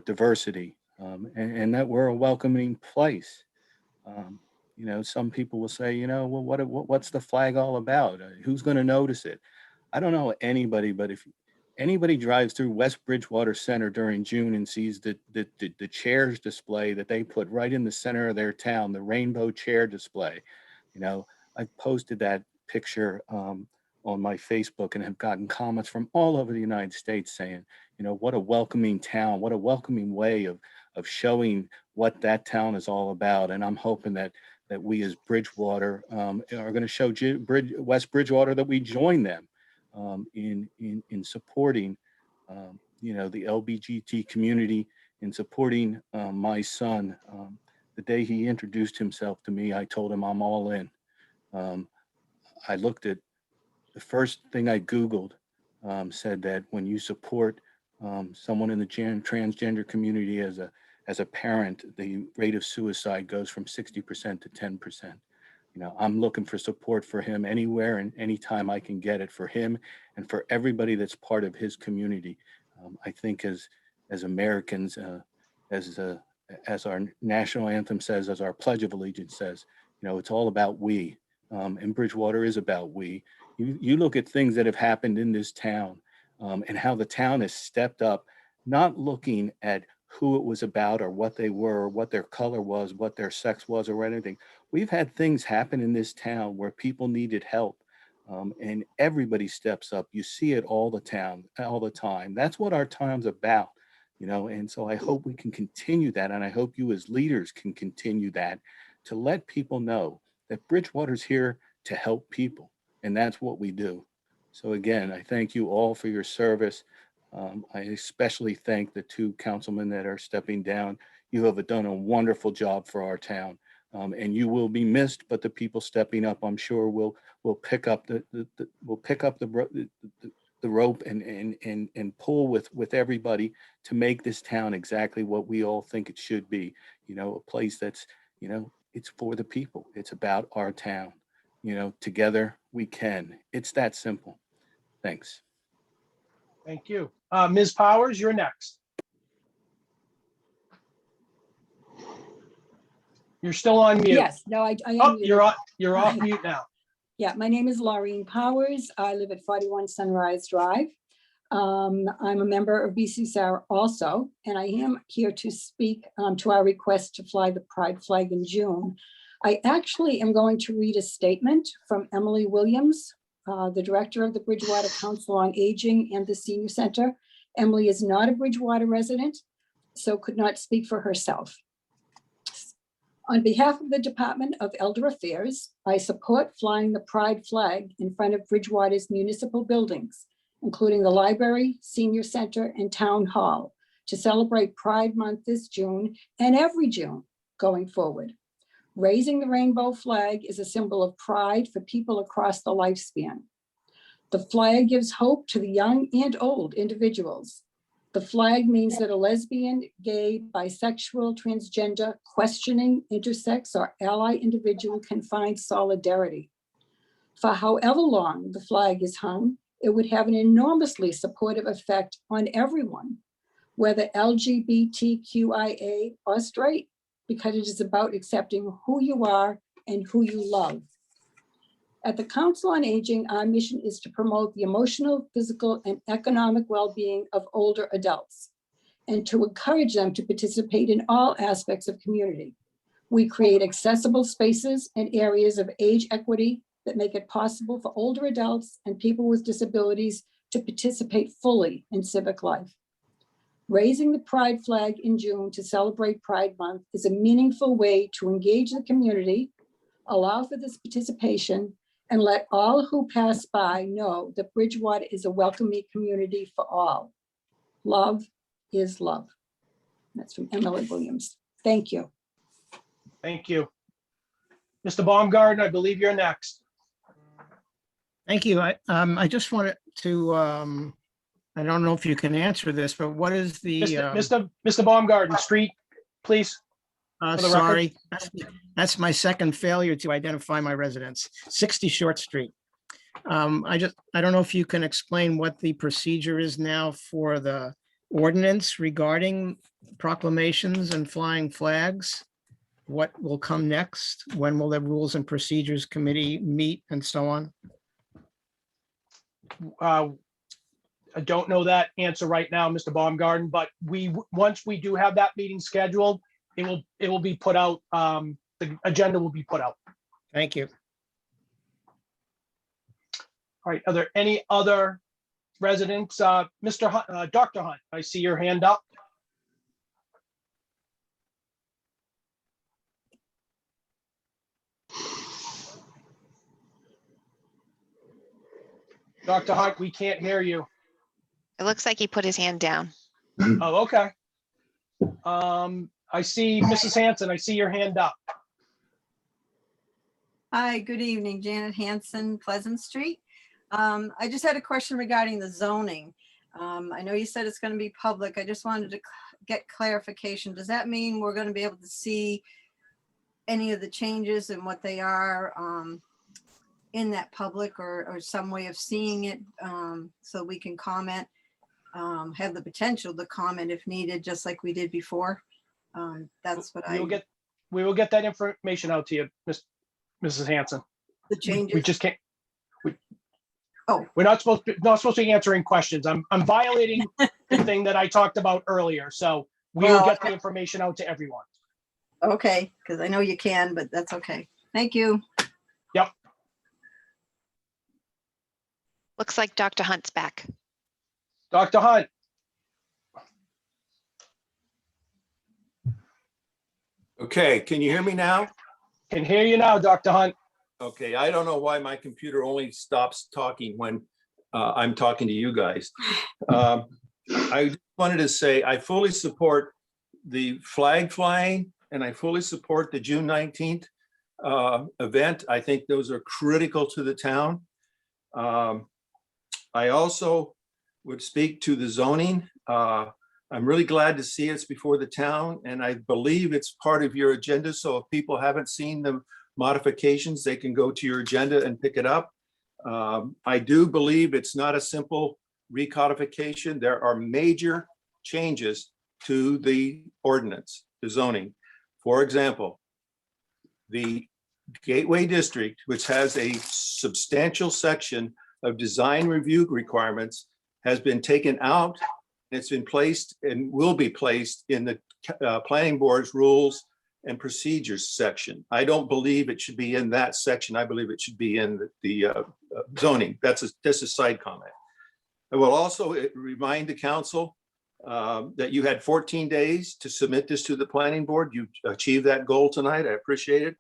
diversity, and that we're a welcoming place. Some people will say, well, what's the flag all about? Who's going to notice it? I don't know anybody, but if anybody drives through West Bridgewater Center during June and sees the chairs display that they put right in the center of their town, the rainbow chair display, I posted that picture on my Facebook and have gotten comments from all over the United States saying, what a welcoming town, what a welcoming way of showing what that town is all about. And I'm hoping that we as Bridgewater are going to show West Bridgewater that we join them in supporting, the LBGT community, in supporting my son. The day he introduced himself to me, I told him I'm all in. I looked at the first thing I Googled, said that when you support someone in the transgender community as a parent, the rate of suicide goes from 60% to 10%. I'm looking for support for him anywhere and anytime I can get it for him and for everybody that's part of his community. I think as Americans, as as our national anthem says, as our Pledge of Allegiance says, you know, it's all about we. And Bridgewater is about we. You look at things that have happened in this town and how the town has stepped up, not looking at who it was about or what they were, or what their color was, what their sex was, or anything. We've had things happen in this town where people needed help, and everybody steps up. You see it all the time. That's what our town's about, you know. And so I hope we can continue that, and I hope you as leaders can continue that, to let people know that Bridgewater's here to help people, and that's what we do. So again, I thank you all for your service. I especially thank the two councilmen that are stepping down. You have done a wonderful job for our town, and you will be missed. But the people stepping up, I'm sure, will pick up the rope and pull with everybody to make this town exactly what we all think it should be. You know, a place that's, you know, it's for the people. It's about our town. You know, together we can. It's that simple. Thanks. Thank you. Ms. Powers, you're next. You're still on mute. Yes, no, I am. Oh, muted. you're off mute now. Yeah, my name is Laureen Powers. I live at 41 Sunrise Drive. I'm a member of BCCR also, and I am here to speak to our request to fly the Pride flag in June. I actually am going to read a statement from Emily Williams, the director of the Bridgewater Council on Aging and the Senior Center. Emily is not a Bridgewater resident, so could not speak for herself. On behalf of the Department of Elder Affairs, I support flying the Pride flag in front of Bridgewater's municipal buildings, including the library, senior center, and town hall, to celebrate Pride Month this June and every June going forward. Raising the rainbow flag is a symbol of pride for people across the lifespan. The flag gives hope to the young and old individuals. The flag means that a lesbian, gay, bisexual, transgender, questioning, intersex, or ally individual can find solidarity. For however long the flag is hung, it would have an enormously supportive effect on everyone, whether LGBTQIA or straight, because it is about accepting who you are and who you love. At the Council on Aging, our mission is to promote the emotional, physical, and economic well-being of older adults, and to encourage them to participate in all aspects of community. We create accessible spaces and areas of age equity that make it possible for older adults and people with disabilities to participate fully in civic life. Raising the Pride flag in June to celebrate Pride Month is a meaningful way to engage the community, allow for this participation, and let all who pass by know that Bridgewater is a welcoming community for all. Love is love. That's from Emily Williams. Thank you. Thank you. Mr. Baumgarten, I believe you're next. Thank you. I just wanted to, I don't know if you can answer this, but what is the? Mr. Baumgarten, street, please. For the Sorry, that's my second failure to identify my residence, 60 Short Street. I don't know if you can explain what the procedure is now for the ordinance regarding proclamations and flying flags. What will come next? When will the Rules and Procedures Committee meet and so on? I don't know that answer right now, Mr. Baumgarten, but once we do have that meeting scheduled, it will be put out. The agenda will be put out. Thank you. All right. Are there any other residents? Mr. Hunt, Dr. Hunt, I see your hand up. Dr. Hunt, we can't hear you. It looks like he put his hand down. Oh, okay. I see Mrs. Hanson. I see your hand up. Hi, good evening. Janet Hanson, Pleasant Street. I just had a question regarding the zoning. I know you said it's going to be public. I just wanted to get clarification. Does that mean we're going to be able to see any of the changes and what they are in that public or some way of seeing it so we can comment, have the potential to comment if needed, just like we did before? That's what We will get that information out to you, Mrs. Hanson. The We changes. just can't. Oh. We're not supposed to be answering questions. I'm violating the thing that I talked about earlier. So we will Well, get the information out to everyone. Okay, because I know you can, but that's okay. Thank you. Yep. Looks like Dr. Hunt's back. Dr. Hunt. Okay, can you hear me now? Can hear you now, Dr. Hunt. Okay, I don't know why my computer only stops talking when I'm talking to you guys. I wanted to say I fully support the flag flying and I fully support the June 19th event. I think those are critical to the town. I also would speak to the zoning. I'm really glad to see it's before the town, and I believe it's part of your agenda. So if people haven't seen the modifications, they can go to your agenda and pick it up. I do believe it's not a simple recodification. There are major changes to the ordinance, the zoning. For example, the Gateway District, which has a substantial section of design review requirements, has been taken out. It's been placed and will be placed in the planning board's rules and procedures section. I don't believe it should be in that section. I believe it should be in the zoning. That's a side comment. I will also remind the council that you had 14 days to submit this to the planning board. You achieved that goal tonight. I appreciate it.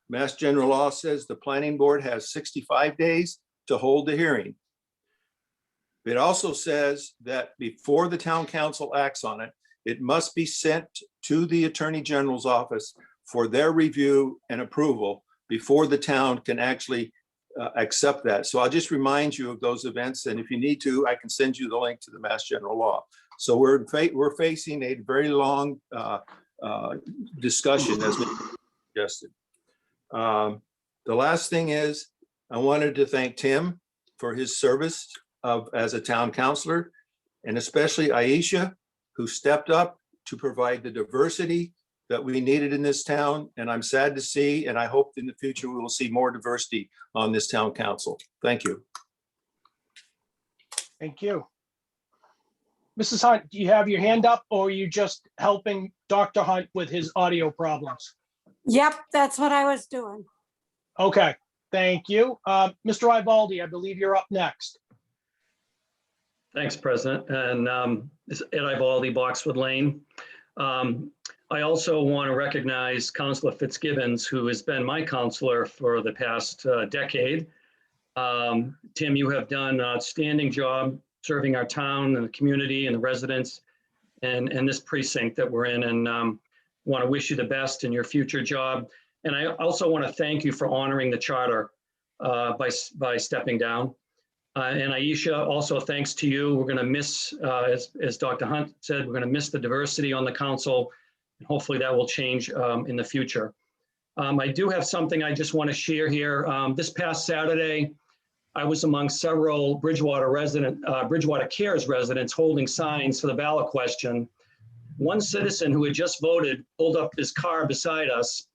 Mass General Law says the planning board has 65 days to hold the hearing. It also says that before the town council acts on it, it must be sent to the Attorney General's office for their review and approval before the town can actually accept that. So I'll just remind you of those events. And if you need to, I can send you the link to the Mass General Law. So we're facing a very long discussion as we suggested. The last thing is, I wanted to thank Tim for his service as a town councilor, and especially Aisha, who stepped up to provide the diversity that we needed in this town. And I'm sad to see, and I hope in the future we will see more diversity on this town council. Thank you. Thank you. Mrs. Hunt, do you have your hand up, or are you just helping Dr. Hunt with his audio problems? Yep, that's what I was doing. Okay, thank you. Mr. Ivaldi, I believe you're up next. Thanks, President. And this is Ed Ivaldi, Boxwood Lane. I also want to recognize Councilor Fitzgibbons, who has been my counselor for the past decade. Tim, you have done an outstanding job serving our town and the community and the residents and this precinct that we're in, and want to wish you the best in your future job. And I also want to thank you for honoring the charter by stepping down. And Aisha, also thanks to you. We're going to miss, as Dr. Hunt said, we're going to miss the diversity on the council. And hopefully that will change in the future. I do have something I just want to share here. This past Saturday, I was among several Bridgewater Cares residents holding signs for the ballot question. One citizen who had just voted pulled up his car beside us,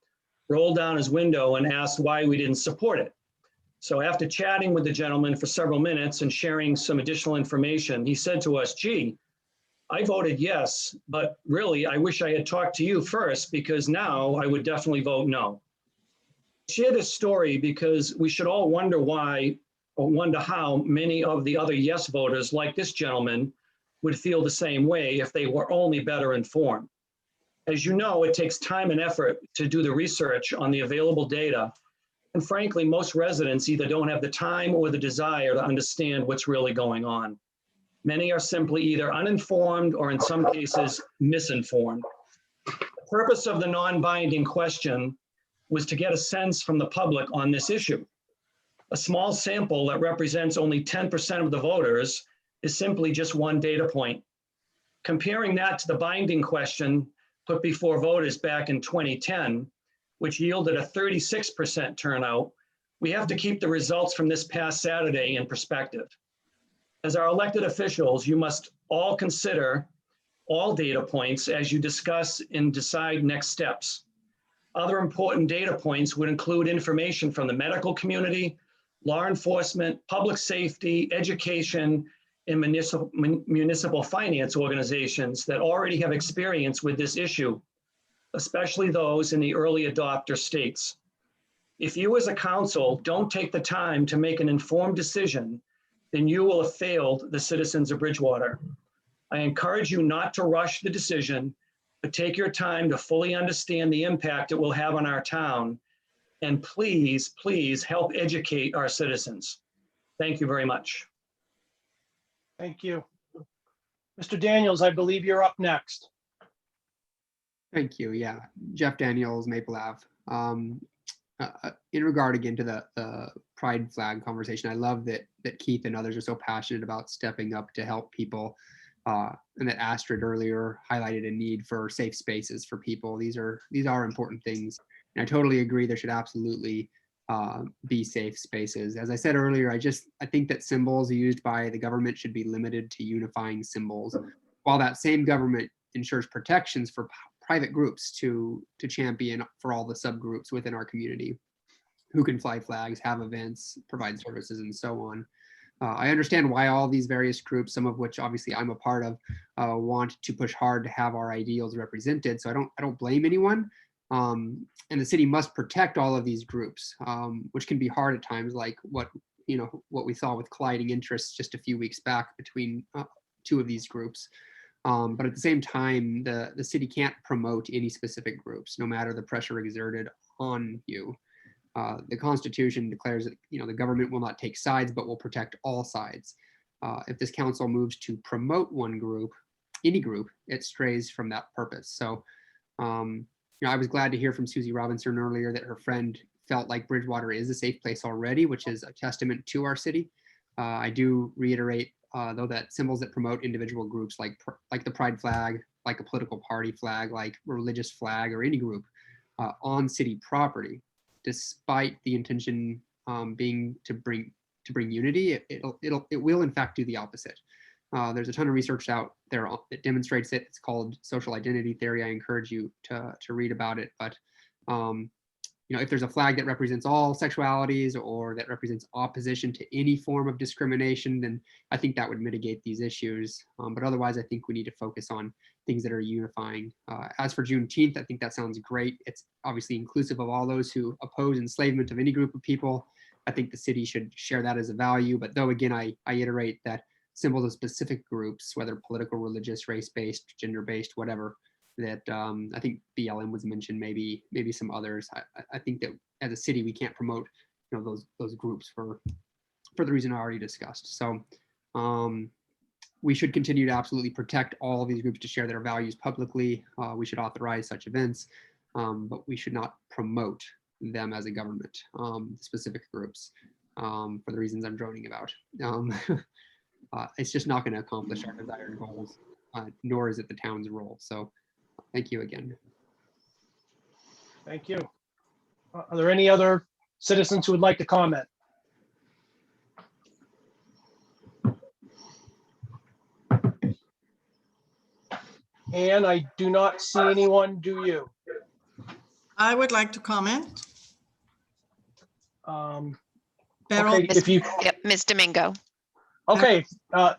rolled down his window and asked why we didn't support it. So after chatting with the gentleman for several minutes and sharing some additional information, he said to us, gee, I voted yes, but really I wish I had talked to you first, because now I would definitely vote no. I share this story because we should all wonder why, or wonder how many of the other yes voters like this gentleman would feel the same way if they were only better informed. As you know, it takes time and effort to do the research on the available data. And frankly, most residents either don't have the time or the desire to understand what's really going on. Many are simply either uninformed or in some cases misinformed. The purpose of the non-binding question was to get a sense from the public on this issue. A small sample that represents only 10% of the voters is simply just one data point. Comparing that to the binding question put before voters back in 2010, which yielded a 36% turnout, we have to keep the results from this past Saturday in perspective. As our elected officials, you must all consider all data points as you discuss and decide next steps. Other important data points would include information from the medical community, law enforcement, public safety, education, and municipal finance organizations that already have experience with this issue, especially those in the early adopter states. If you as a council don't take the time to make an informed decision, then you will have failed the citizens of Bridgewater. I encourage you not to rush the decision, but take your time to fully understand the impact it will have on our town. And please, please help educate our citizens. Thank you very much. Thank you. Mr. Daniels, I believe you're up next. Thank you. Yeah, Jeff Daniels, Maple Ave. In regard again to the pride flag conversation, I love that Keith and others are so passionate about stepping up to help people, and that Astrid earlier highlighted a need for safe spaces for people. These are important things, and I totally agree. There should absolutely be safe spaces. As I said earlier, I think that symbols used by the government should be limited to unifying symbols, while that same government ensures protections for private groups to champion for all the subgroups within our community who can fly flags, have events, provide services, and so on. I understand why all these various groups, some of which obviously I'm a part of, want to push hard to have our ideals represented. So I don't blame anyone. And the city must protect all of these groups, which can be hard at times, like what we saw with colliding interests just a few weeks back between two of these groups. But at the same time, the city can't promote any specific groups, no matter the pressure exerted on you. The Constitution declares that the government will not take sides, but will protect all sides. If this council moves to promote one group, any group, it strays from that purpose. So I was glad to hear from Susie Robinson earlier that her friend felt like Bridgewater is a safe place already, which is a testament to our city. I do reiterate, though, that symbols that promote individual groups like the pride flag, like a political party flag, like a religious flag, or any group on city property, despite the intention being to bring unity, it will in fact do the opposite. There's a ton of research out there that demonstrates it. It's called social identity theory. I encourage you to read about it. But if there's a flag that represents all sexualities or that represents opposition to any form of discrimination, then I think that would mitigate these issues. But otherwise, I think we need to focus on things that are unifying. As for Juneteenth, I think that sounds great. It's obviously inclusive of all those who oppose enslavement of any group of people. I think the city should share that as a value. But though, again, I iterate that symbols of specific groups, whether political, religious, race-based, gender-based, whatever, that I think BLM was mentioned, maybe some others. I think that as a city, we can't promote those groups for the reason I already discussed. So we should continue to absolutely protect all of these groups to share their values publicly. We should authorize such events, but we should not promote them as a government, specific groups, for the reasons I'm droning about. It's just not going to accomplish our desired goals, nor is it the town's role. So thank you again. Thank you. Are there any other citizens who would like to comment? And I do not see anyone, do you? I would like to comment. Okay, if you, Yep, Ms. Domingo. okay,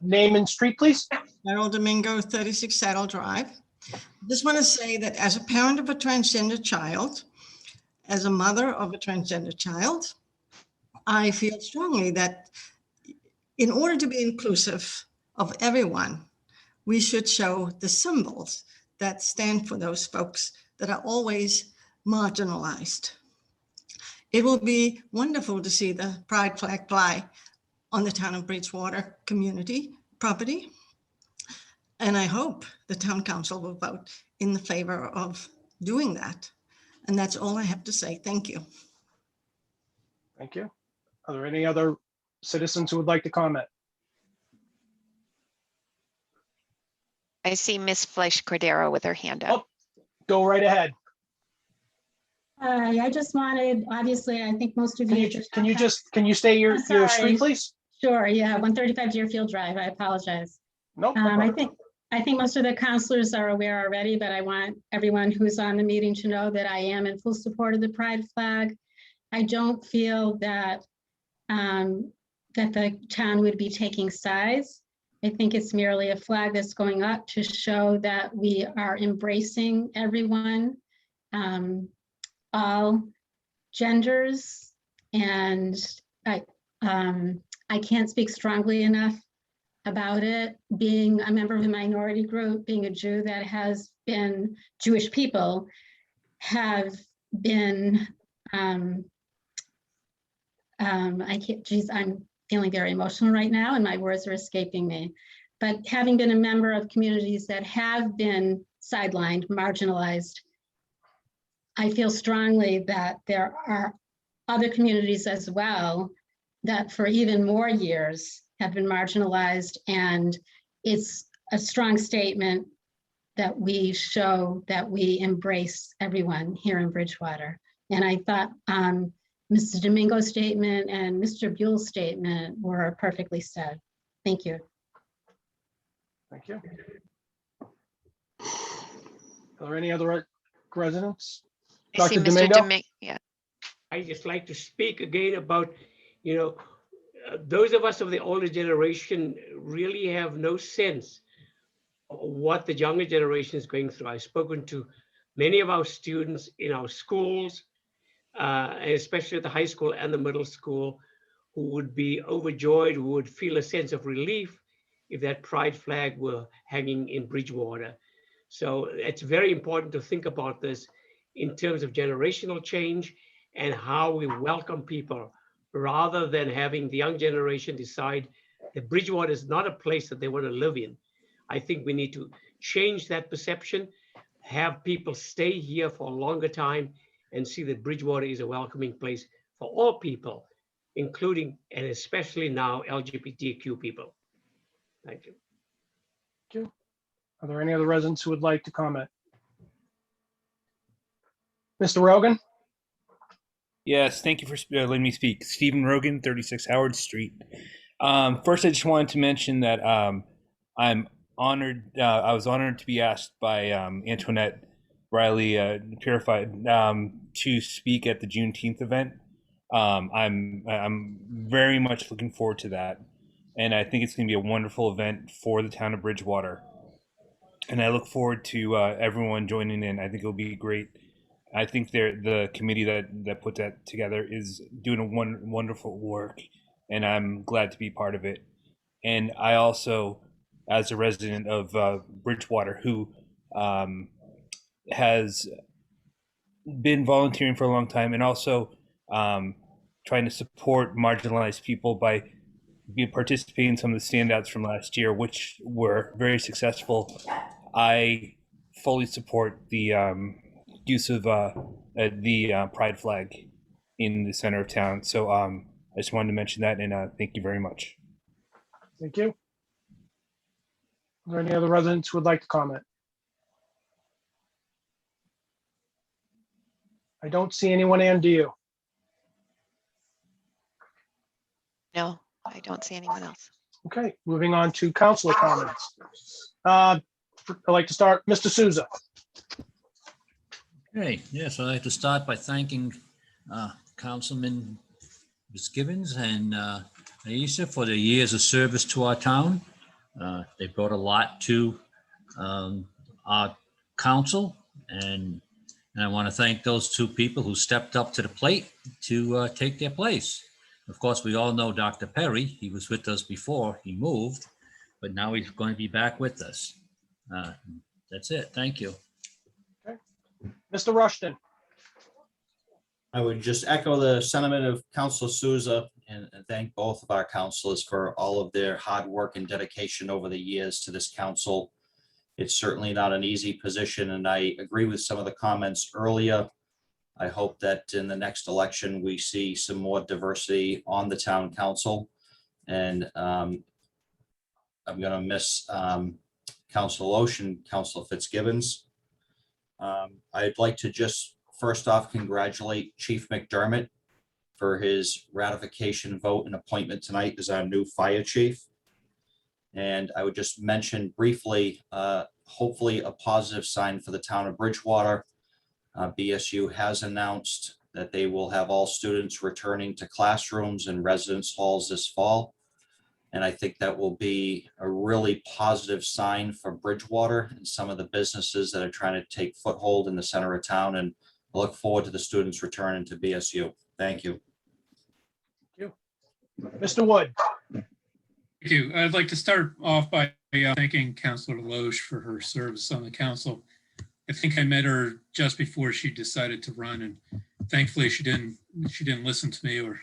name and street, please. Beryl Domingo, 36 Saddle Drive. Just want to say that as a parent of a transgender child, as a mother of a transgender child, I feel strongly that in order to be inclusive of everyone, we should show the symbols that stand for those folks that are always marginalized. It will be wonderful to see the pride flag fly on the town of Bridgewater community property. And I hope the town council will vote in the favor of doing that. And that's all I have to say. Thank you. Thank you. Are there any other citizens who would like to comment? I see Miss Fleisch Cordero with her hand up. Go right ahead. I just wanted, obviously, I think most of you. Can you stay your street, please? Sure, yeah, 135 Deerfield Drive. I apologize. Nope. I think I think most of the counselors are aware already, but I want everyone who's on the meeting to know that I am in full support of the pride flag. I don't feel that that the town would be taking sides. I think it's merely a flag that's going up to show that we are embracing everyone, all genders, and I can't speak strongly enough about it. Being a member of a minority group, being a Jew that has been, Jewish people have been, I can't, geez, I'm feeling very emotional right now and my words are escaping me. But having been a member of communities that have been sidelined, marginalized, I feel strongly that there are other communities as well that for even more years have been marginalized, and it's a strong statement that we show that we embrace everyone here in Bridgewater. And I thought Mr. Domingo's statement and Mr. Buell's statement were perfectly said. Thank you. Thank you. Are there any other residents? I see Dr. Mr. Domingo? Domingo. Yeah. I just like to speak again about, those of us of the older generation really have no sense of what the younger generation is going through. I've spoken to many of our students in our schools, especially at the high school and the middle school, who would be overjoyed, who would feel a sense of relief if that pride flag were hanging in Bridgewater. So it's very important to think about this in terms of generational change and how we welcome people, rather than having the young generation decide that Bridgewater is not a place that they want to live in. I think we need to change that perception, have people stay here for a longer time, and see that Bridgewater is a welcoming place for all people, including and especially now LGBTQ people. Thank you. Thank you. Are there any other residents who would like to comment? Mr. Rogan? Yes, thank you for letting me speak. Stephen Rogan, 36 Howard Street. First, I just wanted to mention that I'm honored. I was honored to be asked by Antoinette Riley Purified to speak at the Juneteenth event. I'm very much looking forward to that, and I think it's going to be a wonderful event for the town of Bridgewater. And I look forward to everyone joining in. I think it'll be great. I think the committee that put that together is doing a wonderful work, and I'm glad to be part of it. And I also, as a resident of Bridgewater, who has been volunteering for a long time, and also trying to support marginalized people by participating in some of the standouts from last year, which were very successful. I fully support the use of the pride flag in the center of town. So I just wanted to mention that, and thank you very much. Thank you. Are there any other residents who would like to comment? I don't see anyone, Ann, do you? No, I don't see anyone else. Okay, moving on to councilor comments. I'd like to start, Mr. Souza. Okay, yes, I'd like to start by thanking Councilman Gibbons and Aisha for their years of service to our town. They brought a lot to our council, and I want to thank those two people who stepped up to the plate to take their place. Of course, we all know Dr. Perry. He was with us before he moved, but now he's going to be back with us. That's it. Thank you. Okay. Mr. Rushton. I would just echo the sentiment of Councilor Souza and thank both of our councilors for all of their hard work and dedication over the years to this council. It's certainly not an easy position, and I agree with some of the comments earlier. I hope that in the next election, we see some more diversity on the town council. And I'm going to miss Councilor Loesch and Councilor Fitzgibbons. I'd like to just first off congratulate Chief McDermott for his ratification vote and appointment tonight as our new fire chief. And I would just mention briefly, hopefully a positive sign for the town of Bridgewater. BSU has announced that they will have all students returning to classrooms and residence halls this fall. And I think that will be a really positive sign for Bridgewater and some of the businesses that are trying to take foothold in the center of town. And I look forward to the students returning to BSU. Thank you. Mr. Wood. Thank you. I'd like to start off by thanking Councilor Loesch for her service on the council. I think I met her just before she decided to run, and thankfully she didn't listen to me, or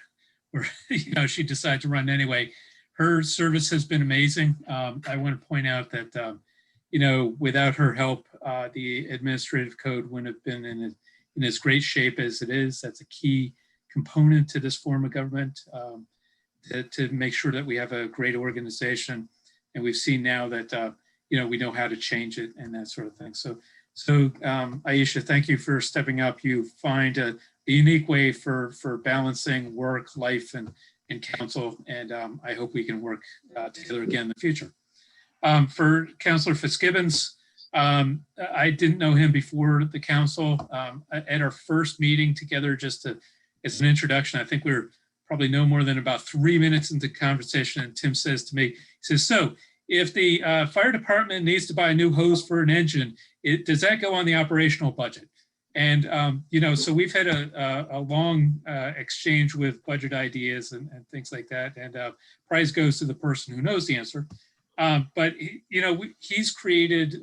she decided to run anyway. Her service has been amazing. I want to point out that without her help, the administrative code wouldn't have been in as great shape as it is. That's a key component to this form of government, to make sure that we have a great organization. And we've seen now that we know how to change it and that sort of thing. So Aisha, thank you for stepping up. You find a unique way for balancing work, life, and council. And I hope we can work together again in the future. For Councilor Fitzgibbons, I didn't know him before the council. At our first meeting together, just as an introduction, I think we were probably no more than about 3 minutes into conversation. And Tim says to me, he says, so if the fire department needs to buy a new hose for an engine, does that go on the operational budget? And, so we've had a long exchange with budget ideas and things like that. And prize goes to the person who knows the answer. But, he's created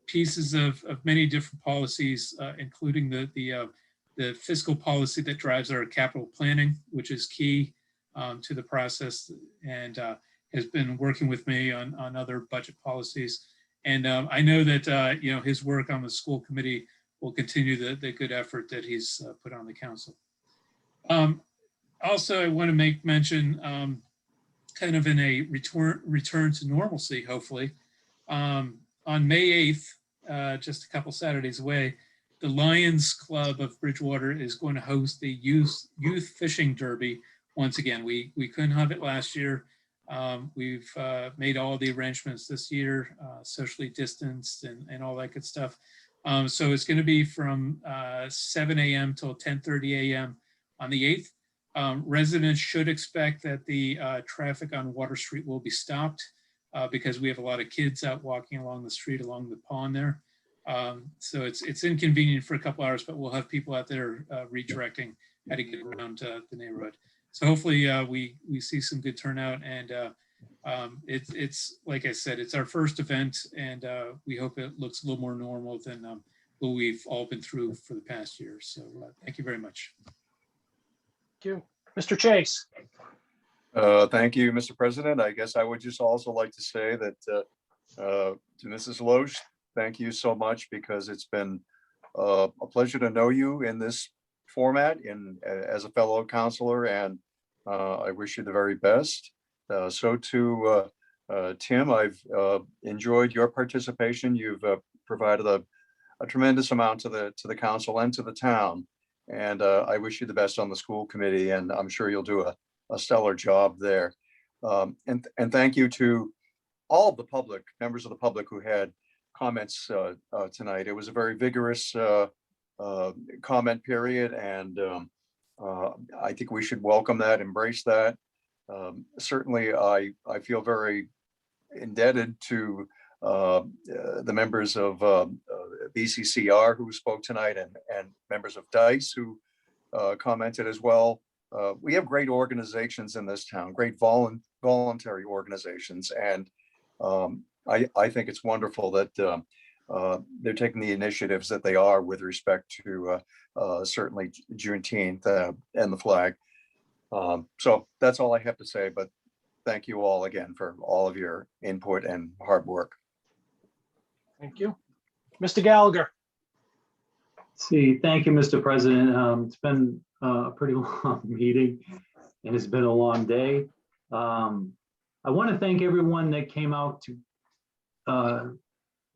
pieces of many different policies, including the fiscal policy that drives our capital planning, which is key to the process, and has been working with me on other budget policies. And I know that, his work on the school committee will continue the good effort that he's put on the council. Also, I want to make mention, kind of in a return to normalcy, hopefully, on May 8th, just a couple Saturdays away, the Lions Club of Bridgewater is going to host the youth fishing derby once again. We couldn't have it last year. We've made all the arrangements this year, socially distanced and all that good stuff. So it's going to be from 7 a.m. till 10:30 a.m. on the 8th. Residents should expect that the traffic on Water Street will be stopped because we have a lot of kids out walking along the street along the pond there. So it's inconvenient for a couple hours, but we'll have people out there redirecting how to get around the neighborhood. So hopefully we see some good turnout, and it's like I said, it's our first event, and we hope it looks a little more normal than what we've all been through for the past year. So thank you very much. Thank you. Mr. Chase. Thank you, Mr. President. I guess I would just also like to say that to Mrs. Loesch, thank you so much, because it's been a pleasure to know you in this format as a fellow counselor, and I wish you the very best. So to Tim, I've enjoyed your participation. You've provided a tremendous amount to the council and to the town, and I wish you the best on the school committee, and I'm sure you'll do a stellar job there. And thank you to all of the public, members of the public who had comments tonight. It was a very vigorous comment period, and I think we should welcome that, embrace that. Certainly, I feel very indebted to the members of BCCR who spoke tonight, and members of DICE who commented as well. We have great organizations in this town, great voluntary organizations, and I think it's wonderful that they're taking the initiatives that they are with respect to certainly Juneteenth and the flag. So that's all I have to say, but thank you all again for all of your input and hard work. Thank you. Mr. Gallagher. See, thank you, Mr. President. It's been a pretty long meeting, and it's been a long day. I want to thank everyone that came out to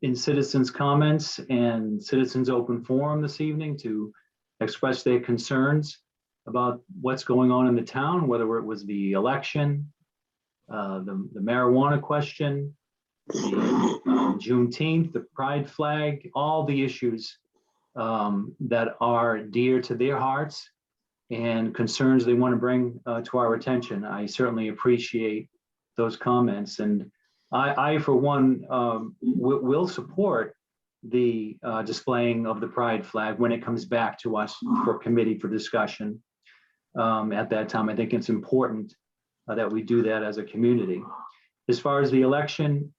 in citizens' comments and citizens' open forum this evening to express their concerns about what's going on in the town, whether it was the election, the marijuana question, the Juneteenth, the pride flag, all the issues that are dear to their hearts and concerns they want to bring to our attention. I certainly appreciate those comments. And I for one, will support the displaying of the pride flag when it comes back to us for committee for discussion. At that time, I think it's important that we do that as a community. As far as the election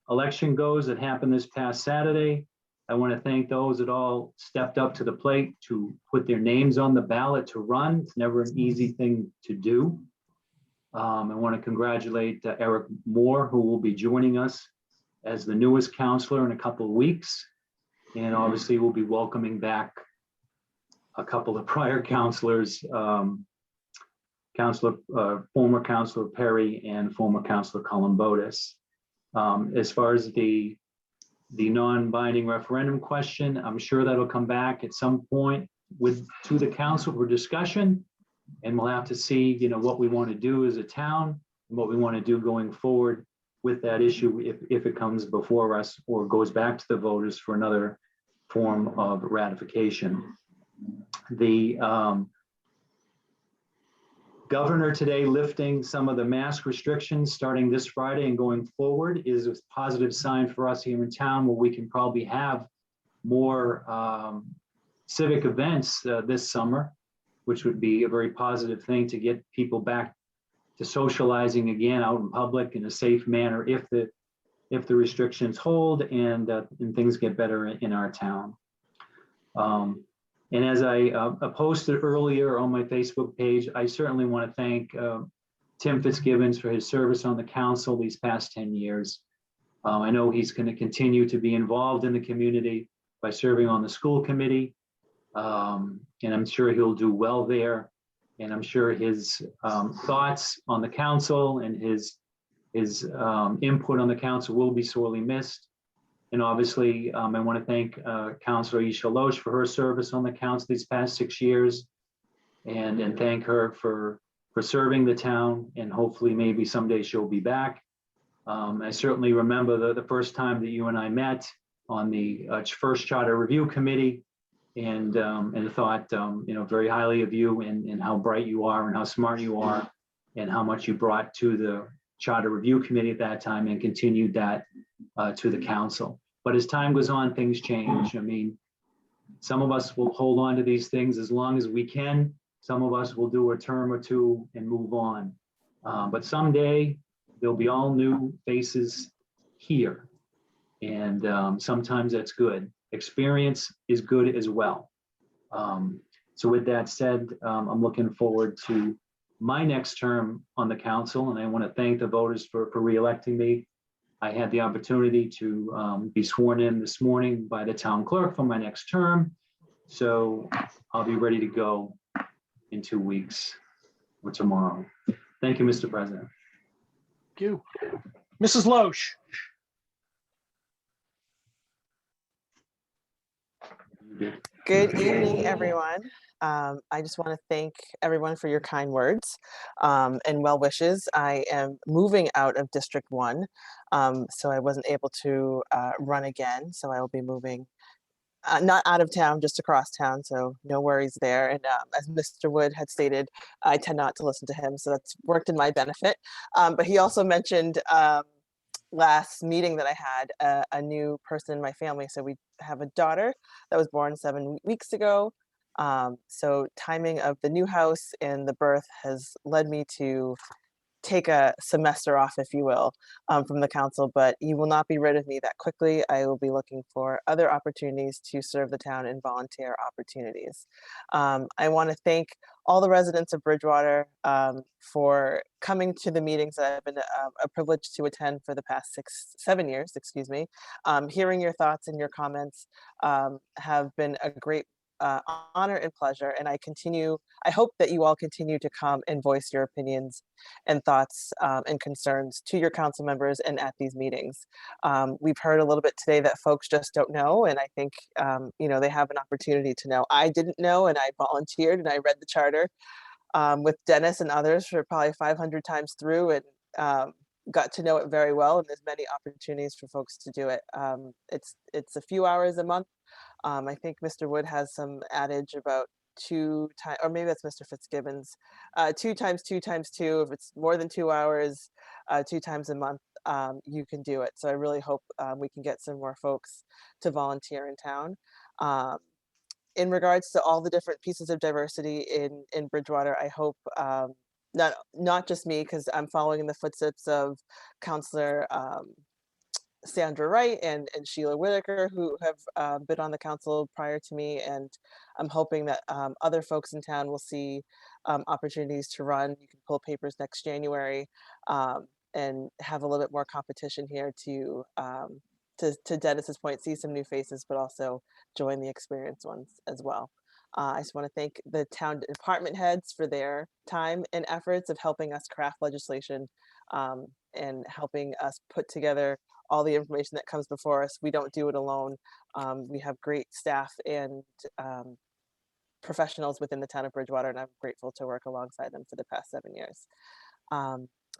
goes that happened this past Saturday, I want to thank those that all stepped up to the plate to put their names on the ballot to run. It's never an easy thing to do. I want to congratulate Eric Moore, who will be joining us as the newest counselor in a couple of weeks. And obviously we'll be welcoming back a couple of prior counselors, former Councilor Perry and former Councilor Columbotus. As far as the non-binding referendum question, I'm sure that'll come back at some point to the council for discussion. And we'll have to see, what we want to do as a town and what we want to do going forward with that issue if it comes before us or goes back to the voters for another form of ratification. The governor today lifting some of the mask restrictions starting this Friday and going forward is a positive sign for us here in town, where we can probably have more civic events this summer, which would be a very positive thing to get people back to socializing again out in public in a safe manner if the restrictions hold and things get better in our town. And as I posted earlier on my Facebook page, I certainly want to thank Tim Fitzgibbons for his service on the council these past 10 years. I know he's going to continue to be involved in the community by serving on the school committee. And I'm sure he'll do well there. And I'm sure his thoughts on the council and his input on the council will be sorely missed. And obviously, I want to thank Councilor Isha Loesch for her service on the council these past 6 years, and thank her for serving the town. And hopefully, maybe someday she'll be back. I certainly remember the first time that you and I met on the first Charter Review Committee, and thought very highly of you and how bright you are and how smart you are and how much you brought to the Charter Review Committee at that time and continued that to the council. But as time goes on, things change. I mean, some of us will hold on to these things as long as we can. Some of us will do a term or two and move on. But someday there'll be all new faces here. And sometimes that's good. Experience is good as well. So with that said, I'm looking forward to my next term on the council, and I want to thank the voters for re-electing me. I had the opportunity to be sworn in this morning by the town clerk for my next term. So I'll be ready to go in 2 weeks or tomorrow. Thank you, Mr. President. Thank you. Mrs. Loesch. Good evening, everyone. I just want to thank everyone for your kind words and well wishes. I am moving out of District 1, so I wasn't able to run again. So I will be moving not out of town, just across town. So no worries there. And as Mr. Wood had stated, I tend not to listen to him, so that's worked in my benefit. But he also mentioned last meeting that I had a new person in my family. So we have a daughter that was born 7 weeks ago. So timing of the new house and the birth has led me to take a semester off, if you will, from the council, but you will not be rid of me that quickly. I will be looking for other opportunities to serve the town in volunteer opportunities. I want to thank all the residents of Bridgewater for coming to the meetings that I've been a privilege to attend for the past 7 years, excuse me. Hearing your thoughts and your comments have been a great honor and pleasure, and I hope that you all continue to come and voice your opinions and thoughts and concerns to your council members and at these meetings. We've heard a little bit today that folks just don't know, and I think they have an opportunity to know. I didn't know, and I volunteered and I read the charter with Dennis and others for probably 500 times through, and got to know it very well, and there's many opportunities for folks to do it. It's a few hours a month. I think Mr. Wood has some adage about 2 times, or maybe that's Mr. Fitzgibbon's, 2 times 2 times 2. If it's more than 2 hours, 2 times a month, you can do it. So I really hope we can get some more folks to volunteer in town. In regards to all the different pieces of diversity in Bridgewater, I hope not just me, because I'm following in the footsteps of Councillor Sandra Wright and Sheila Whitaker, who have been on the council prior to me, and I'm hoping that other folks in town will see opportunities to run. You can pull papers next January, and have a little bit more competition here to Dennis's point, see some new faces, but also join the experienced ones as well. I just want to thank the town department heads for their time and efforts of helping us craft legislation, and helping us put together all the information that comes before us. We don't do it alone. We have great staff and professionals within the town of Bridgewater, and I'm grateful to work alongside them for the past 7 years.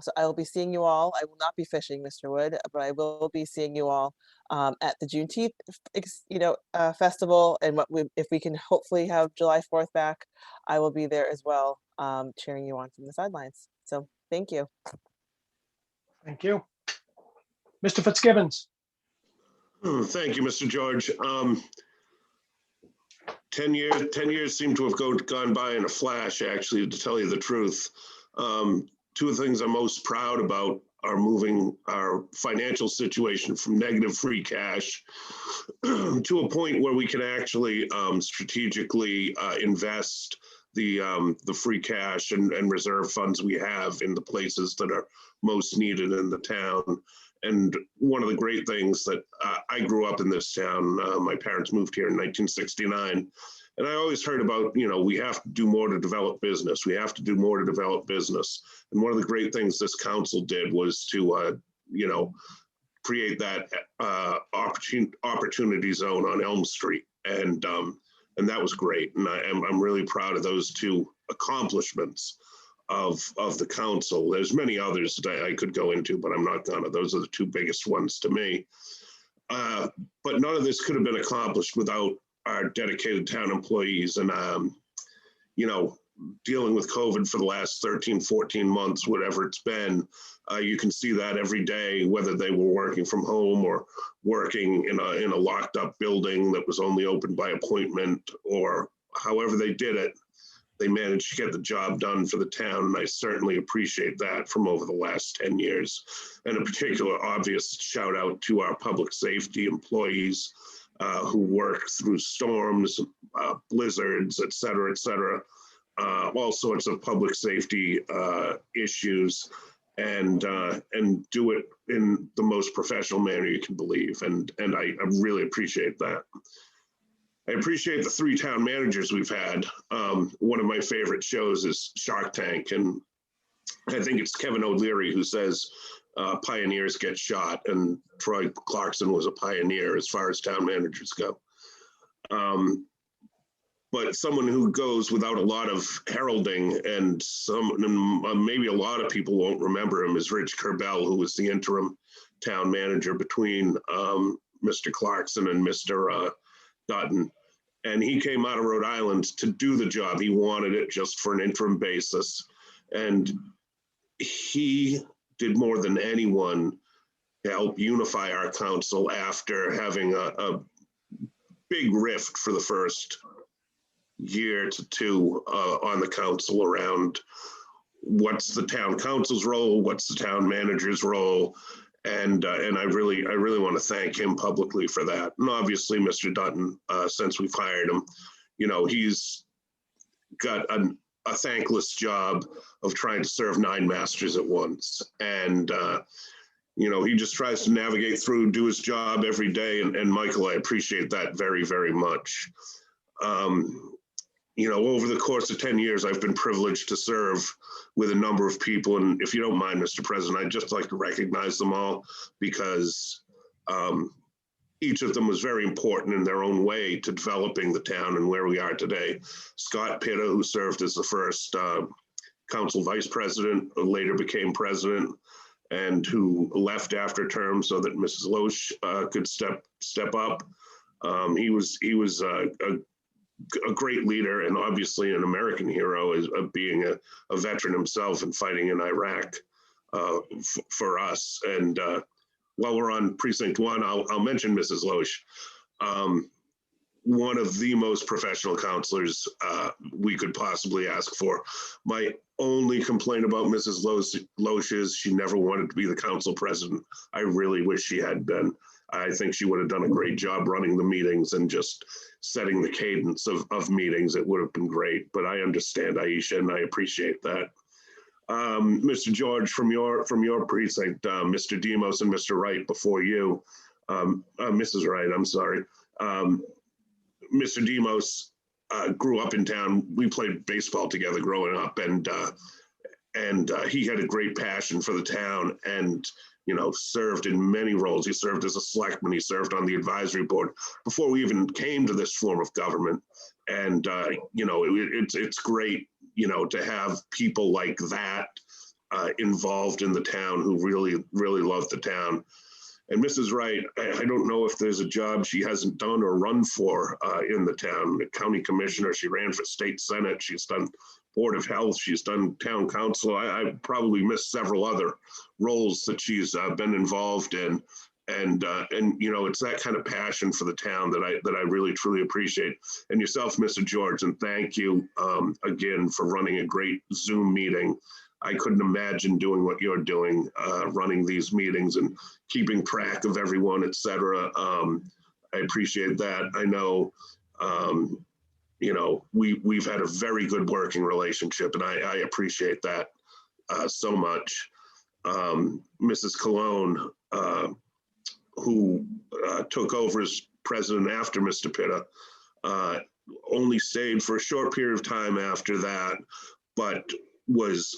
So I will be seeing you all. I will not be fishing, Mr. Wood, but I will be seeing you all at the Juneteenth, festival. And if we can hopefully have July 4th back, I will be there as well, cheering you on from the sidelines. So thank you. Thank you. Mr. Fitzgibbons. Thank you, Mr. George. 10 years seem to have gone by in a flash, actually, to tell you the truth. Two of the things I'm most proud about are moving our financial situation from negative free cash to a point where we can actually strategically invest the free cash and reserve funds we have in the places that are most needed in the town. And one of the great things that I grew up in this town, my parents moved here in 1969. And I always heard about, we have to do more to develop business. We have to do more to develop business. And one of the great things this council did was to, create that opportunity zone on Elm Street. And that was great. And I'm really proud of those two accomplishments of the council. There's many others that I could go into, but I'm not gonna. Those are the two biggest ones to me. But none of this could have been accomplished without our dedicated town employees, and dealing with COVID for the last 13, 14 months, whatever it's been, you can see that every day, whether they were working from home or working in a locked up building that was only open by appointment, or however they did it, they managed to get the job done for the town. And I certainly appreciate that from over the last 10 years. And a particular obvious shout out to our public safety employees who work through storms, blizzards, et cetera, all sorts of public safety issues, and do it in the most professional manner you can believe. And I really appreciate that. I appreciate the 3 town managers we've had. One of my favorite shows is Shark Tank, and I think it's Kevin O'Leary who says, pioneers get shot, and Troy Clarkson was a pioneer as far as town managers go. But someone who goes without a lot of heralding, and maybe a lot of people won't remember him, is Rich Kerbell, who was the interim town manager between Mr. Clarkson and Mr. Dutton. And he came out of Rhode Island to do the job. He wanted it just for an interim basis. And he did more than anyone to help unify our council after having a big rift for the first year to 2 on the council around what's the town council's role, what's the town manager's role. And I really want to thank him publicly for that. And obviously, Mr. Dutton, since we've hired him, he's got a thankless job of trying to serve 9 masters at once. And, he just tries to navigate through, do his job every day. And Michael, I appreciate that very, very much. Over the course of 10 years, I've been privileged to serve with a number of people. And if you don't mind, Mr. President, I'd just like to recognize them all, because each of them was very important in their own way to developing the town and where we are today. Scott Pitta, who served as the first council vice president, later became president, and who left after term so that Mrs. Loesch could step up. He was a great leader and obviously an American hero, as being a veteran himself and fighting in Iraq for us. And while we're on precinct 1, I'll mention Mrs. Loesch. One of the most professional counselors we could possibly ask for. My only complaint about Mrs. Loesch is she never wanted to be the council president. I really wish she had been. I think she would have done a great job running the meetings and just setting the cadence of meetings. It would have been great, but I understand, Aisha, and I appreciate that. Mr. George, from your precinct, Mr. Demos and Mr. Wright before you, Mrs. Wright, I'm sorry. Mr. Demos grew up in town. We played baseball together growing up, and he had a great passion for the town, and served in many roles. He served as a selectman. He served on the advisory board before we even came to this form of government. And it's great, to have people like that involved in the town who really, really love the town. And Mrs. Wright, I don't know if there's a job she hasn't done or run for in the town. The county commissioner, she ran for state senate. She's done Board of Health. She's done town council. I probably missed several other roles that she's been involved in. And it's that kind of passion for the town that I really, truly appreciate. And yourself, Mr. George, and thank you again for running a great Zoom meeting. I couldn't imagine doing what you're doing, running these meetings and keeping track of everyone, et cetera. I appreciate that. I know, we've had a very good working relationship, and I appreciate that so much. Mrs. Cologne, who took over as president after Mr. Pitta, only stayed for a short period of time after that, but was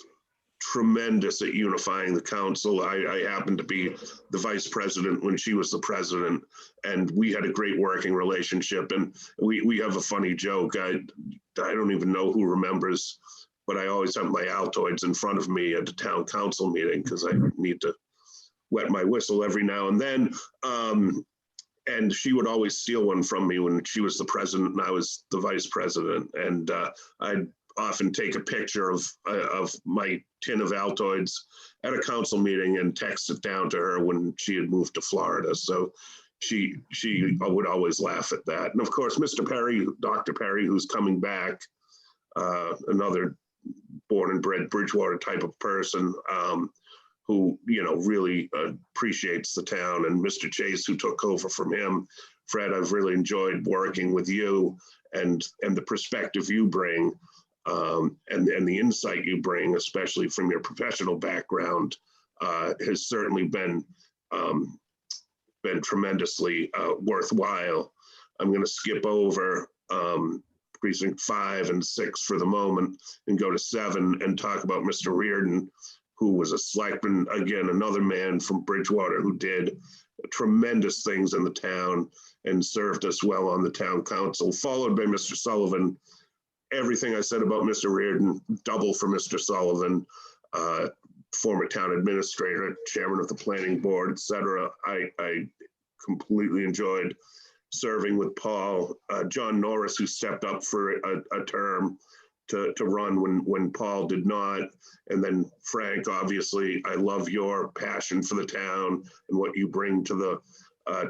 tremendous at unifying the council. I happened to be the vice president when she was the president, and we had a great working relationship. And we have a funny joke. I don't even know who remembers, but I always have my Altoids in front of me at the town council meeting because I need to wet my whistle every now and then. And she would always steal one from me when she was the president and I was the vice president. And I'd often take a picture of my tin of Altoids at a council meeting and text it down to her when she had moved to Florida. So she would always laugh at that. And of course, Mr. Perry, Dr. Perry, who's coming back, another born and bred Bridgewater type of person, who really appreciates the town, and Mr. Chase, who took over from him. Fred, I've really enjoyed working with you and the perspective you bring, and the insight you bring, especially from your professional background, has certainly been tremendously worthwhile. I'm going to skip over precinct 5 and 6 for the moment and go to 7 and talk about Mr. Reardon, who was a selectman, again, another man from Bridgewater who did tremendous things in the town and served us well on the town council, followed by Mr. Sullivan. Everything I said about Mr. Reardon, double for Mr. Sullivan, former town administrator, chairman of the planning board, et cetera. I completely enjoyed serving with Paul. John Norris, who stepped up for a term to run when Paul did not. And then Frank, obviously, I love your passion for the town and what you bring to the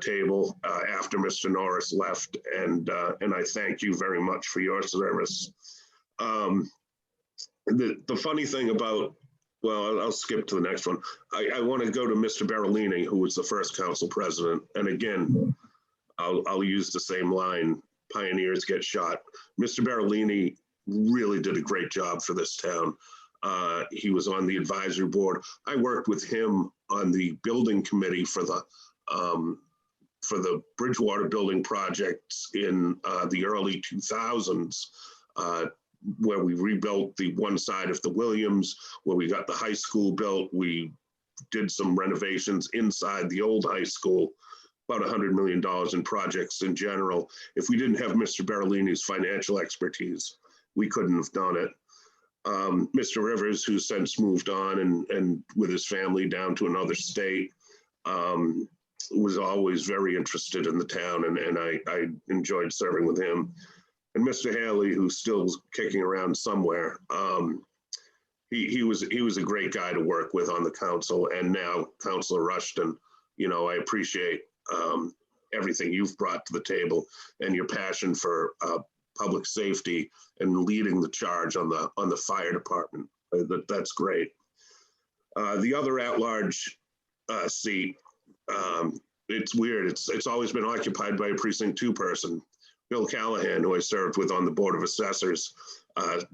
table after Mr. Norris left. And I thank you very much for your service. The funny thing about, well, I'll skip to the next one. I want to go to Mr. Berolini, who was the first council president. And again, I'll use the same line, pioneers get shot. Mr. Berolini really did a great job for this town. He was on the advisory board. I worked with him on the building committee for the Bridgewater building projects in the early 2000s, where we rebuilt the one side of the Williams, where we got the high school built. We did some renovations inside the old high school, about $100 million in projects in general. If we didn't have Mr. Berolini's financial expertise, we couldn't have done it. Mr. Rivers, who's since moved on and with his family down to another state, was always very interested in the town, and I enjoyed serving with him. And Mr. Haley, who's still kicking around somewhere, he was a great guy to work with on the council. And now Councilor Rushton, you know, I appreciate everything you've brought to the table and your passion for public safety and leading the charge on the fire department. That's great. The other at-large seat, it's weird. It's always been occupied by a precinct 2 person, Bill Callahan, who I served with on the Board of Assessors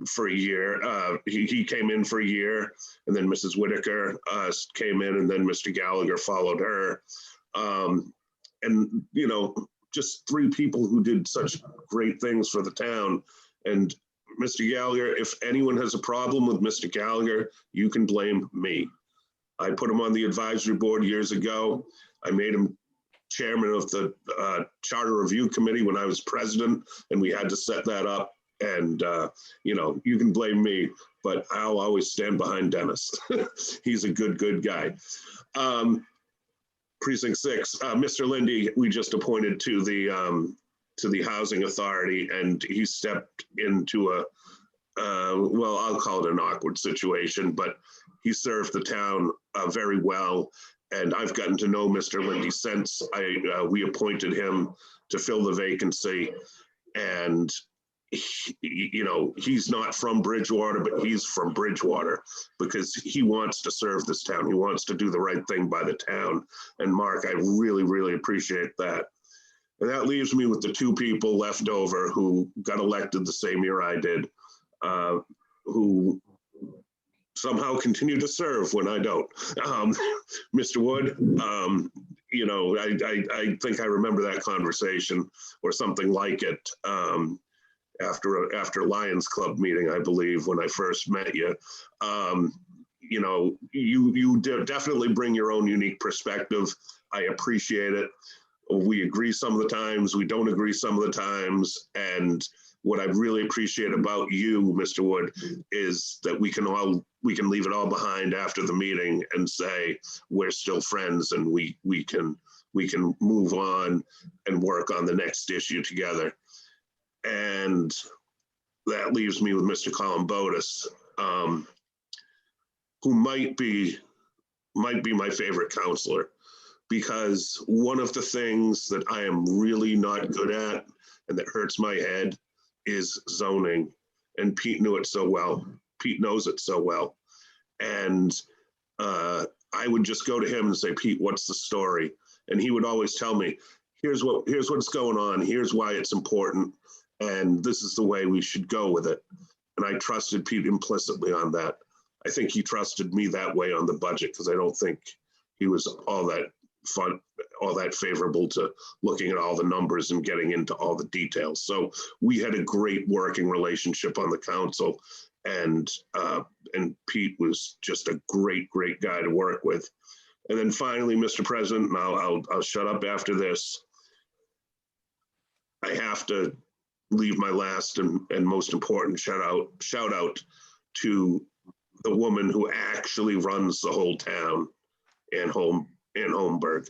for a year. He came in for a year, and then Mrs. Whitaker came in, and then Mr. Gallagher followed her. And, you know, just 3 people who did such great things for the town. And Mr. Gallagher, if anyone has a problem with Mr. Gallagher, you can blame me. I put him on the advisory board years ago. I made him chairman of the Charter Review Committee when I was president, and we had to set that up. And, you know, you can blame me, but I'll always stand behind Dennis. He's a good guy. Precinct 6, Mr. Lindy, we just appointed to the Housing Authority, and he stepped into a, well, I'll call it an awkward situation, but he served the town very well. And I've gotten to know Mr. Lindy since we appointed him to fill the vacancy. And you know, he's not from Bridgewater, but he's from Bridgewater because he wants to serve this town. He wants to do the right thing by the town. And Mark, I really appreciate that. And that leaves me with the 2 people left over who got elected the same year I did, who somehow continue to serve when I don't. Mr. Wood, you know, I think I remember that conversation or something like it. After Lions Club meeting, I believe, when I first met you. You know, you definitely bring your own unique perspective. I appreciate it. We agree some of the times, we don't agree some of the times. And what I really appreciate about you, Mr. Wood, is that we can leave it all behind after the meeting and say, we're still friends, and we can move on and work on the next issue together. And that leaves me with Mr. Columbotus, who might be my favorite counselor, because one of the things that I am really not good at and that hurts my head is zoning. And Pete knew it so well. Pete knows it so well. And I would just go to him and say, Pete, what's the story? And he would always tell me, here's what's going on. Here's why it's important. And this is the way we should go with it. And I trusted Pete implicitly on that. I think he trusted me that way on the budget, because I don't think he was all that favorable to looking at all the numbers and getting into all the details. So we had a great working relationship on the council, and Pete was just a great guy to work with. And then finally, Mr. President, and I'll shut up after this. I have to leave my last and most important shout out to the woman who actually runs the whole town, Ann Holmberg.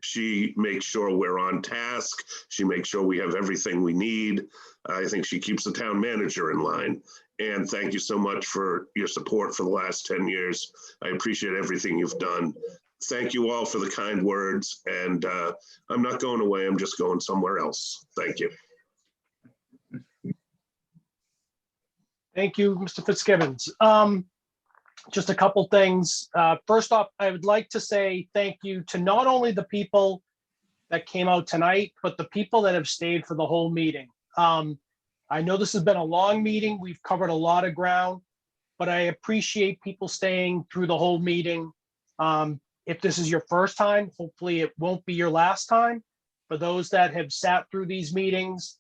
She makes sure we're on task. She makes sure we have everything we need. I think she keeps the town manager in line. And thank you so much for your support for the last 10 years. I appreciate everything you've done. Thank you all for the kind words. And I'm not going away. I'm just going somewhere else. Thank you. Thank you, Mr. Fitzgibbons. Just a couple things. First off, I would like to say thank you to not only the people that came out tonight, but the people that have stayed for the whole meeting. I know this has been a long meeting. We've covered a lot of ground, but I appreciate people staying through the whole meeting. If this is your first time, hopefully it won't be your last time. For those that have sat through these meetings,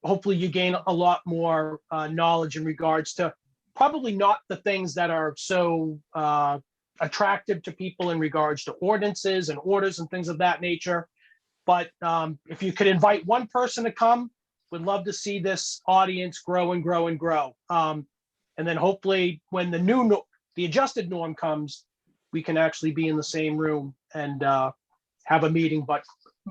hopefully you gain a lot more knowledge in regards to probably not the things that are so attractive to people in regards to ordinances and orders and things of that nature. But if you could invite one person to come, would love to see this audience grow and grow and grow. And then hopefully when the adjusted norm comes, we can actually be in the same room and have a meeting, but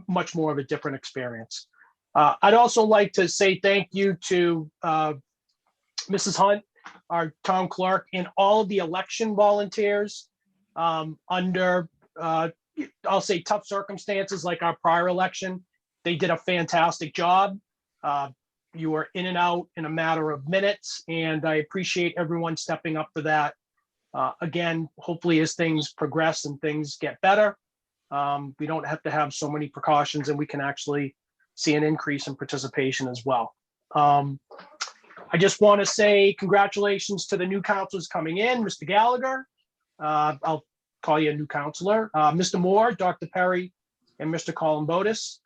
much more of a different experience. I'd also like to say thank you to Mrs. Hunt, our town clerk, and all of the election volunteers under, I'll say, tough circumstances like our prior election. They did a fantastic job. You were in and out in a matter of minutes, and I appreciate everyone stepping up for that. Again, hopefully as things progress and things get better, we don't have to have so many precautions and we can actually see an increase in participation as well. I just want to say congratulations to the new counselors coming in, Mr. Gallagher. I'll call you a new counselor, Mr. Moore, Dr. Perry, and Mr. Columbotus.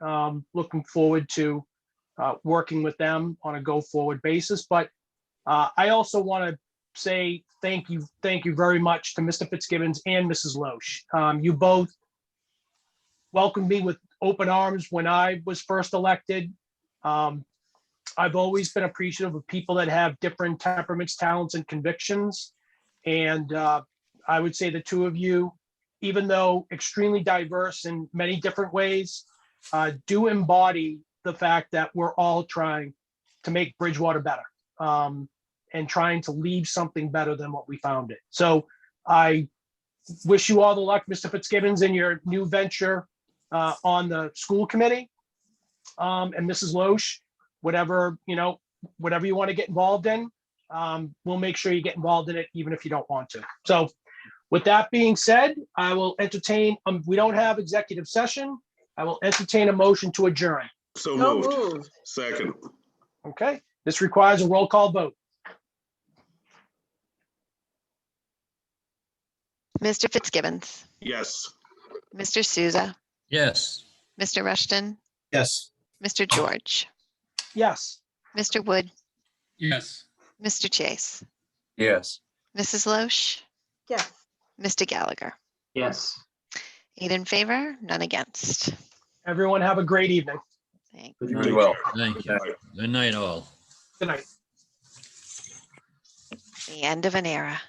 Looking forward to working with them on a go-forward basis. But I also want to say thank you very much to Mr. Fitzgibbons and Mrs. Loesch. You both welcomed me with open arms when I was first elected. I've always been appreciative of people that have different temperaments, talents, and convictions. And I would say the two of you, even though extremely diverse in many different ways, do embody the fact that we're all trying to make Bridgewater better and trying to leave something better than what we found it. So I wish you all the luck, Mr. Fitzgibbons, in your new venture on the school committee. And Mrs. Loesch, whatever you want to get involved in, we'll make sure you get involved in it, even if you don't want to. So with that being said, I will entertain, we don't have executive session. I will entertain a motion to adjourn. So moved. Second. Okay, this requires a roll call vote. Mr. Fitzgibbons, Yes. Mr. Souza, Yes. Mr. Rushton, Yes. Mr. George, Yes. Mr. Wood, Yes. Mr. Chase, Yes. Mrs. Loesch, Yes. Mr. Gallagher. Yes. 8 in favor, none against. Everyone have a great evening. Thank Good You night. do well. Thank you. Good night, all. Good night. The end of an era.